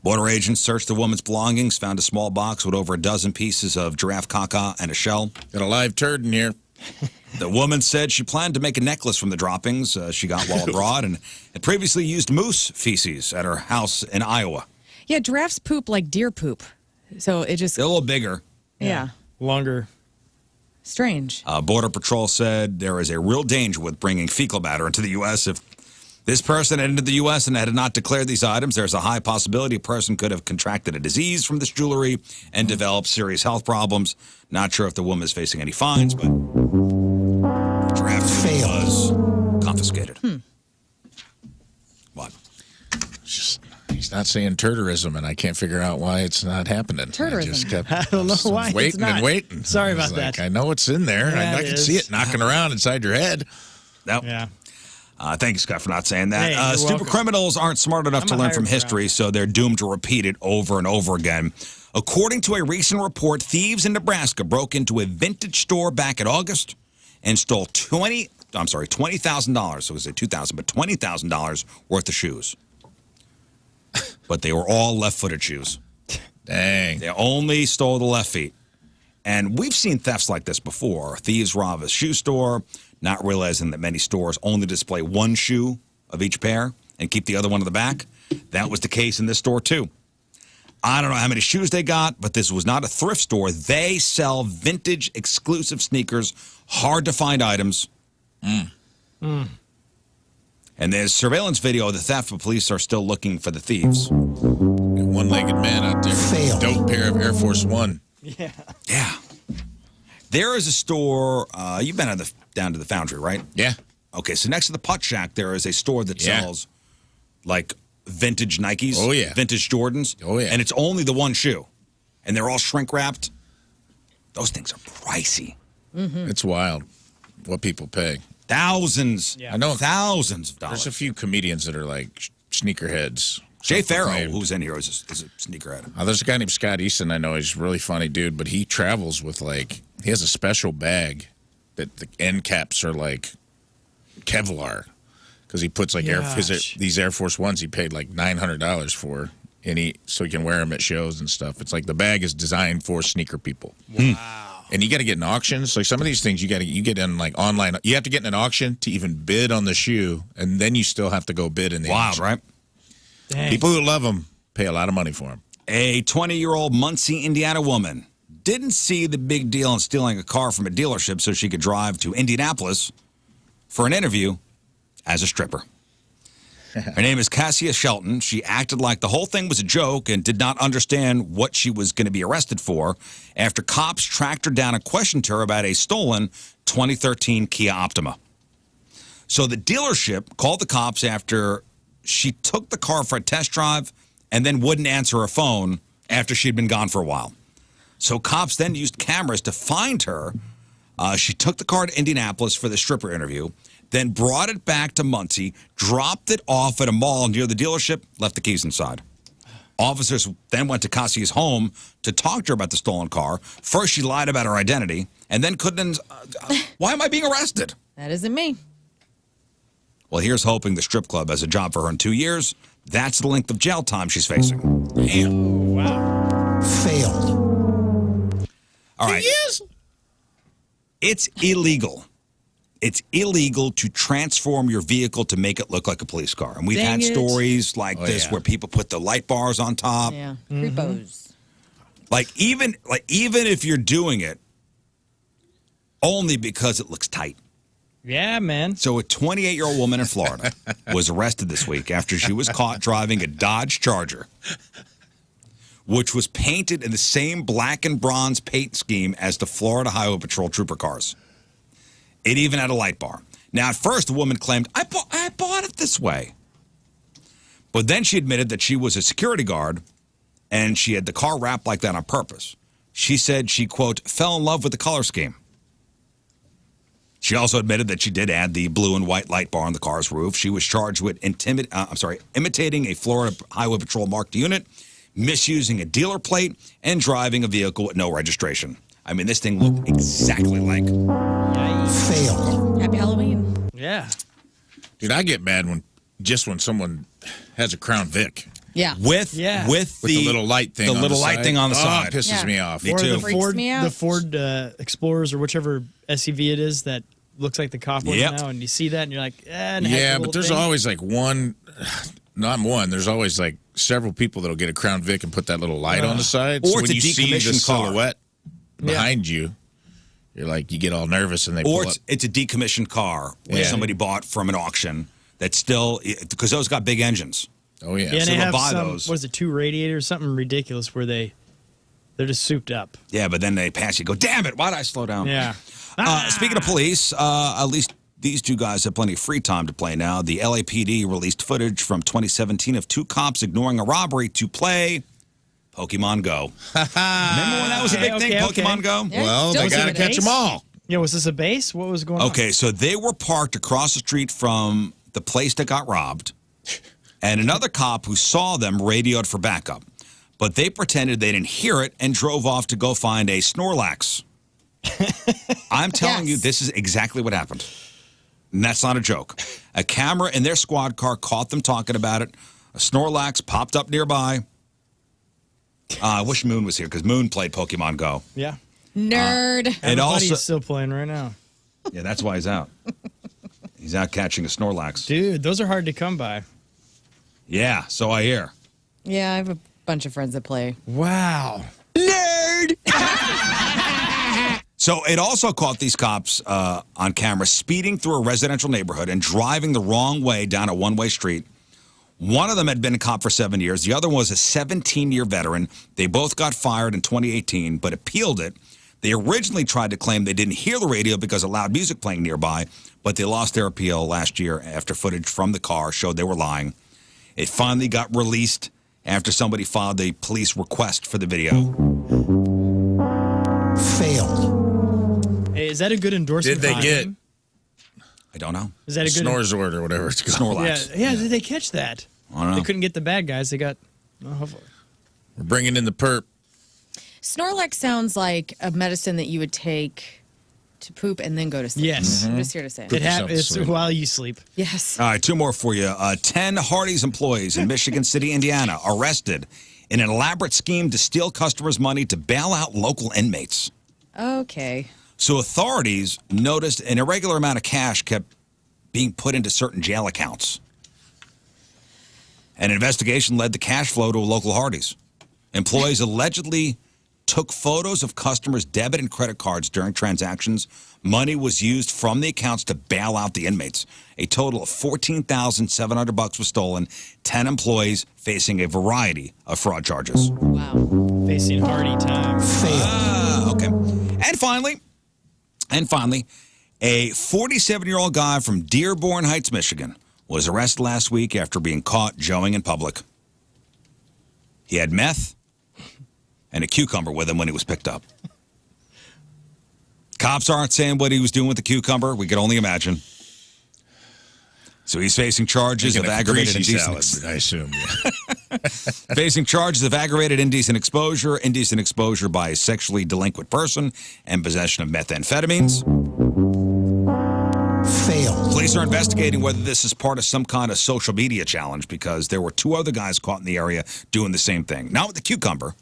Border agents searched the woman's belongings, found a small box with over a dozen pieces of giraffe caca and a shell. Got a live turd in here. The woman said she planned to make a necklace from the droppings she got while abroad and had previously used moose feces at her house in Iowa. Yeah, giraffes poop like deer poop. So it just... They're a little bigger. Yeah. Longer. Strange. Border Patrol said there is a real danger with bringing fecal matter into the U.S. If this person had entered the U.S. and had not declared these items, there's a high possibility a person could have contracted a disease from this jewelry and developed serious health problems. Not sure if the woman is facing any fines, but giraffe was confiscated. What? He's not saying turderism, and I can't figure out why it's not happening. Turderism. I just kept I don't know why it's waiting not. and waiting. Sorry I was about like, that. I know it's in there. Yeah, I can see it knocking around inside your head. Nope. Yeah. Thank you, Scott, for not saying that. Hey, you're stupid welcome. criminals aren't smart enough to learn from history, so they're doomed to repeat it over and over again. According to a recent report, thieves in Nebraska broke into a vintage store back in August and stole $20,000. So it was $2,000, but $20,000 worth of shoes. But they were all left-footed shoes. Dang. They only stole the left feet. And we've seen thefts like this before. Thieves rob a shoe store, not realizing that many stores only display one shoe of each pair and keep the other one in the back. That was the case in this store, too. I don't know how many shoes they got, but this was not a thrift store. They sell vintage, exclusive sneakers, hard-to-find items. And there's surveillance video of the theft, but police are still looking for the thieves. One-legged man out there with a dope pair of Air Force One. Yeah. Yeah. There is a store, you've been down to the Foundry, right? Yeah. Okay, so next to the Putt Shack, there is a store that sells, like, vintage Nikes. Oh, yeah. Vintage Jordans. Oh, yeah. And it's only the one shoe. And they're all shrink-wrapped. Those things are pricey. It's wild what people pay. Thousands. Yeah. I know. Thousands of dollars. There's a few comedians that are like sneakerheads. Jay Farrow, who's in here, is a sneakerhead. There's a guy named Scott Easton I know. He's a really funny dude, but he travels with, like, he has a special bag that the end caps are, like, Kevlar. Because he puts, like, these Air Force Ones he paid, like, $900 for, so he can wear them at shows and stuff. It's like the bag is designed for sneaker people. Wow. And you got to get in auctions. Like, some of these things you get in, like, online. You have to get in an auction to even bid on the shoe, and then you still have to go bid in the auction. Right? Dang. People who love them pay a lot of money for them. A 20-year-old Muncie, Indiana woman didn't see the big deal in stealing a car from a dealership so she could drive to Indianapolis for an interview as a stripper. Her name is Cassia Shelton. She acted like the whole thing was a joke and did not understand what she was going to be arrested for after cops tracked her down and questioned her about a stolen 2013 Kia Optima. So the dealership called the cops after she took the car for a test drive and then wouldn't answer her phone after she'd been gone for a while. So cops then used cameras to find her. She took the car to Indianapolis for the stripper interview, then brought it back to Muncie, dropped it off at a mall near the dealership, left the keys inside. Officers then went to Cassia's home to talk to her about the stolen car. First, she lied about her identity, and then couldn't. Why am I being arrested? That isn't me. Well, here's hoping the strip club has a job for her in 2 years. That's the length of jail time she's facing. Damn. Wow. Failed. All right. It's illegal. It's illegal to transform your vehicle to make it look like a police car. And we've Dang had it. stories like this where people put the light bars on top. Yeah, creepos. Like even if you're doing it only because it looks tight. Yeah, man. So a 28-year-old woman in Florida was arrested this week after she was caught driving a Dodge Charger, which was painted in the same black and bronze paint scheme as the Florida Highway Patrol trooper cars. It even had a light bar. Now, at first, the woman claimed, I bought it this way. But then she admitted that she was a security guard and she had the car wrapped like that on purpose. She said she, quote, fell in love with the color scheme. She also admitted that she did add the blue and white light bar on the car's roof. She was charged with imitating a Florida Highway Patrol marked unit, misusing a dealer plate, and driving a vehicle with no registration. I mean, this thing looked exactly like. Failed. Happy Halloween. Yeah. Dude, I get mad when someone has a Crown Vic. Yeah. With the little light thing. The on little the light side. thing on the side. It pisses me off. Me Or too. the Ford Explorers or whichever SUV it is that looks like the cop one now, and you see that and you're like, and yeah, but there's always like one, not one. There's always like several people that'll get a Crown Vic and put that little light on the side. Or so it's when a you see the decommissioned car. silhouette behind you, you're like, you get all nervous and they pull Or up. it's a decommissioned car that somebody bought from an auction that's still, because those got big engines. Oh, yeah. Yeah, and So they they'll have buy some, those. what is it, 2 radiators, something ridiculous where they're just souped up. Yeah, but then they pass you. Go, damn it! Why did I slow down? Yeah. Speaking of police, at least these two guys have plenty of free time to play now. The LAPD released footage from 2017 of 2 cops ignoring a robbery to play Pokemon Go. Remember when that was a big thing, Pokemon Go? Yeah, Well, they got to catch them all. Yeah, was this a base? What was going on? Okay, so they were parked across the street from the place that got robbed, and another cop who saw them radioed for backup. But they pretended they didn't hear it and drove off to go find a Snorlax. I'm telling you, this is exactly what happened. And that's not a joke. A camera in their squad car caught them talking about it. A Snorlax popped up nearby. I wish Moon was here because Moon played Pokemon Go. Yeah. Nerd. And also, Buddy's still playing right now. yeah, that's why he's out. He's out catching a Snorlax. Dude, those are hard to come by. Yeah, so I hear. Yeah, I have a bunch of friends that play. Wow. Nerd. So it also caught these cops on camera speeding through a residential neighborhood and driving the wrong way down a one-way street. One of them had been a cop for 7 years. The other was a 17-year veteran. They both got fired in 2018, but appealed it. They originally tried to claim they didn't hear the radio because of loud music playing nearby, but they lost their appeal last year after footage from the car showed they were lying. It finally got released after somebody filed a police request for the video. Failed. Hey, is that a good endorsement? Did they for get him? I don't know. Is that a good Snorzord or whatever it's called? Snorlax. Yeah, did they catch that? I don't know. They couldn't get the bad guys. They got. Well, hopefully. We're bringing in the perp. Snorlax sounds like a medicine that you would take to poop and then go to sleep. Yes. I'm just here to say. It's while you sleep. Yes. All right, 2 more for you. 10 Hardees employees in Michigan City, Indiana, arrested in an elaborate scheme to steal customers' money to bail out local inmates. Okay. So authorities noticed an irregular amount of cash kept being put into certain jail accounts. An investigation led the cash flow to a local Hardees. Employees allegedly took photos of customers' debit and credit cards during transactions. Money was used from the accounts to bail out the inmates. A total of $14,700 was stolen. 10 employees facing a variety of fraud charges. Wow. Facing Hardy time. Okay. And finally, a 47-year-old guy from Dearborn Heights, Michigan, was arrested last week after being caught joeing in public. He had meth and a cucumber with him when he was picked up. Cops aren't saying what he was doing with the cucumber. We could only imagine. So he's facing charges of aggravated indecent. I assume. Yeah. Facing charges of aggravated indecent exposure by a sexually delinquent person, and possession of methamphetamines. Fail. Police are investigating whether this is part of some kind of social media challenge because there were 2 other guys caught in the area doing the same thing. Not with the cucumber,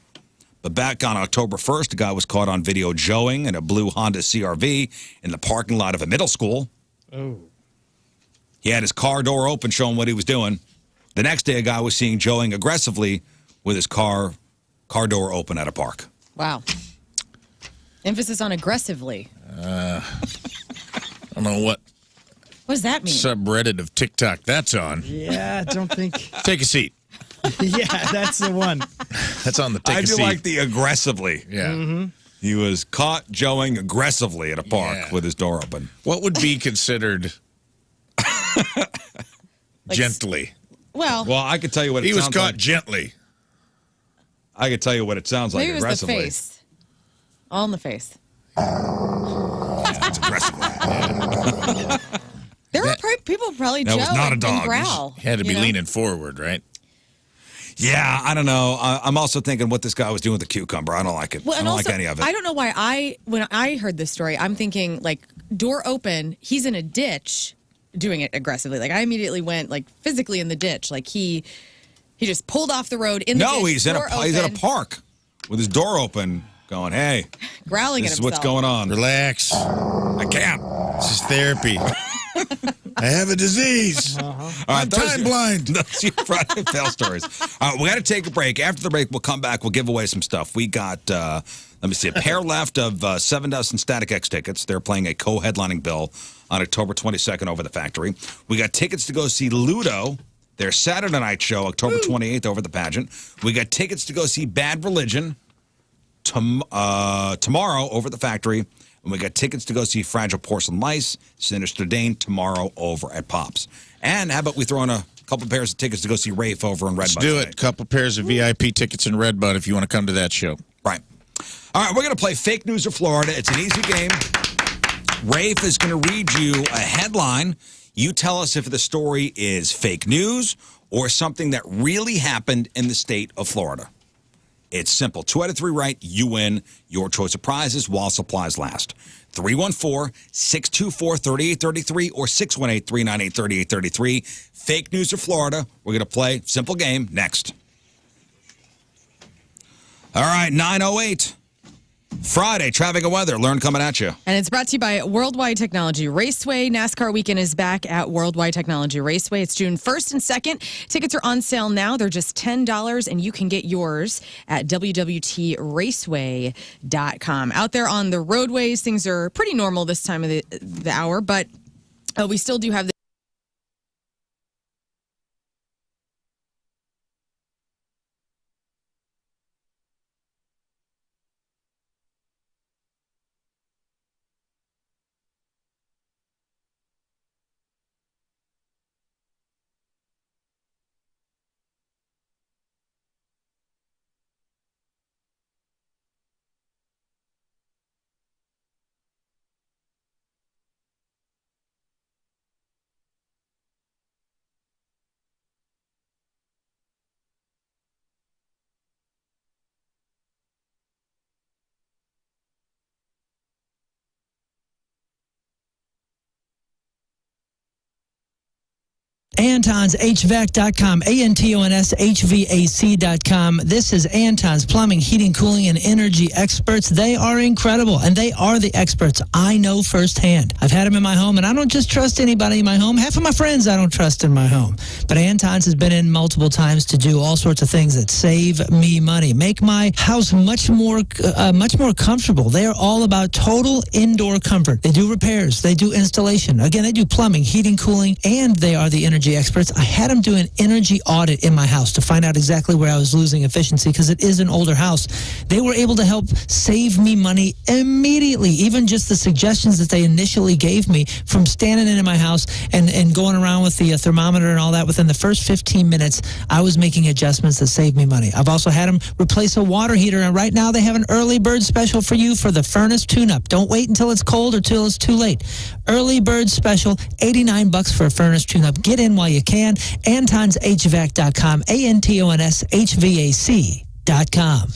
but back on October 1st, a guy was caught on video joeing in a blue Honda CRV in the parking lot of a middle school. Oh. He had his car door open, showing what he was doing. The next day, a guy was seen joeing aggressively with his car door open at a park. Wow. Emphasis on aggressively. I don't know what does that mean? subreddit of TikTok that's on. Yeah, I don't think. Take a seat. Yeah, that's the one. That's on the take I a do seat. like the aggressively. Yeah. Mm-hmm. He was caught joeing aggressively at a park with his door open. What would be considered gently? Well, I could tell you what he it was sounds caught like. Gently. I could tell you what it sounds like maybe it was the aggressively. face. All in the face. It's aggressively. There were people probably That joe was not a dog. and growl. He had to be leaning forward, right? Yeah, I don't know. I'm also thinking what this guy was doing with the cucumber. I don't like it. Well, I and don't also, like any of it. I don't know why when I heard this story, I'm thinking like door open, he's in a ditch doing it aggressively. Like I immediately went like physically in the ditch. Like he just pulled off the road in the ditch. No, he's in a park with his door open going, hey, growling this at is what's himself. going on. Relax. I can't. This is therapy. I have a disease. All right, time blind. Those are your Friday fail stories. All right, we got to take a break. After the break, we'll come back. We'll give away some stuff. We got, let me see, a pair left of 7 Dozen Static X tickets. They're playing a co-headlining bill on October 22nd over the Factory. We got tickets to go see Ludo, their Saturday night show, October 28th over the Pageant. We got tickets to go see Bad Religion tomorrow over the Factory. And we got tickets to go see Fragile Porcelain Mice, Sinister Dane tomorrow over at Pops. And how about we throw in a couple pairs of tickets to go see Rafe over in Redbud? Let's do it. Couple pairs of VIP tickets in Redbud if you want to come to that show. Right. All right, we're going to play Fake News of Florida. It's an easy game. Rafe is going to read you a headline. You tell us if the story is fake news or something that really happened in the state of Florida. It's simple. 2 out of 3 right, you win your choice of prizes while supplies last. 314-624-3833 or 618-398-3833. Fake News of Florida. We're going to play simple game next. All right, 9:08. Friday, traffic and weather. Lern coming at you. And it's brought to you by Worldwide Technology Raceway. NASCAR weekend is back at Worldwide Technology Raceway. It's June 1st and 2nd. Tickets are on sale now. They're just $10, and you can get yours at www.raceway.com. Out there on the roadways, things are pretty normal this time of the hour, but we still do have the AntonsHVAC.com, ANTONSHVAC.com. This is Anton's Plumbing, Heating, Cooling, and Energy Experts. They are incredible, and they are the experts I know firsthand. I've had them in my home, and I don't just trust anybody in my home. Half of my friends I don't trust in my home. But Anton's has been in multiple times to do all sorts of things that save me money, make my house much more comfortable. They are all about total indoor comfort. They do repairs. They do installation. Again, they do plumbing, heating, cooling, and they are the energy experts. I had them do an energy audit in my house to find out exactly where I was losing efficiency because it is an older house. They were able to help save me money immediately. Even just the suggestions that they initially gave me from standing in my house and going around with the thermometer and all that, within the first 15 minutes, I was making adjustments that saved me money. I've also had them replace a water heater, and right now they have an early bird special for you for the furnace tune-up. Don't wait until it's cold or till it's too late. Early bird special, $89 for a furnace tune-up. Get in while you can. AntonsHVAC.com, ANTONSHVAC.com.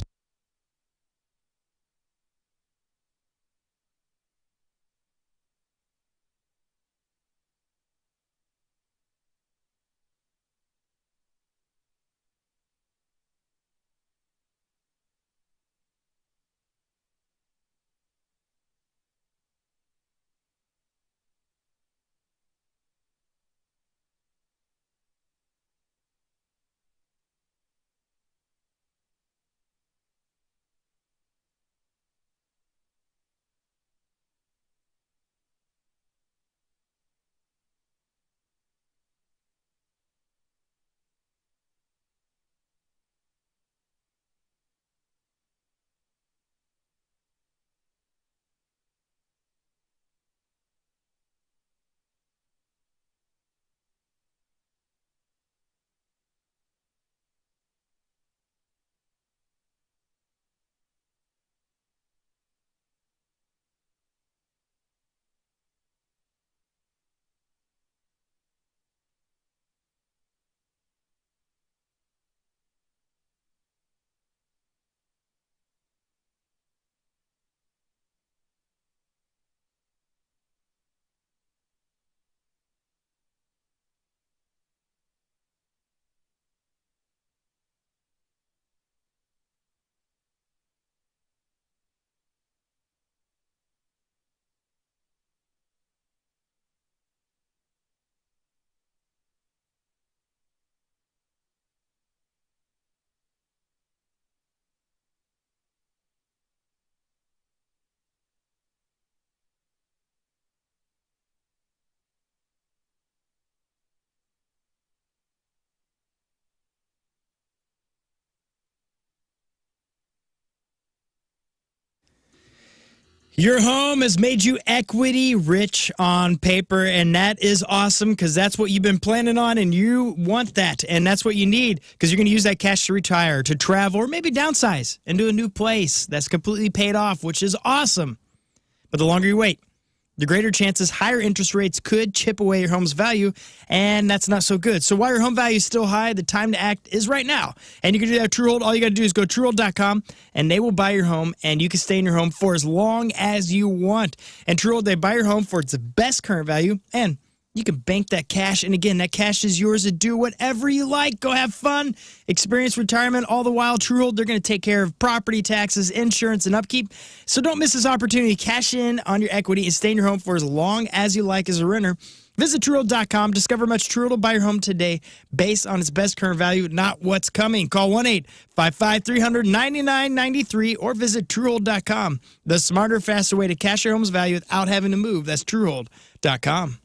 Your home has made you equity rich on paper, and that is awesome because that's what you've been planning on, and you want that, and that's what you need because you're going to use that cash to retire, to travel, or maybe downsize into a new place that's completely paid off, which is awesome. But the longer you wait, the greater chances higher interest rates could chip away your home's value, and that's not so good. So while your home value is still high, the time to act is right now. And you can do that at TrueHold. All you got to do is go to TrueHold.com, and they will buy your home, and you can stay in your home for as long as you want. And TrueHold, they buy your home for its best current value, and you can bank that cash. And again, that cash is yours to do whatever you like. Go have fun, experience retirement. All the while, TrueHold, they're going to take care of property taxes, insurance, and upkeep. So don't miss this opportunity. Cash in on your equity and stay in your home for as long as you like as a renter. Visit TrueHold.com. Discover much TrueHold to buy your home today based on its best current value, not what's coming. Call 1-855-300-9993 or visit TrueHold.com. The smarter, faster way to cash your home's value without having to move. That's TrueHold.com.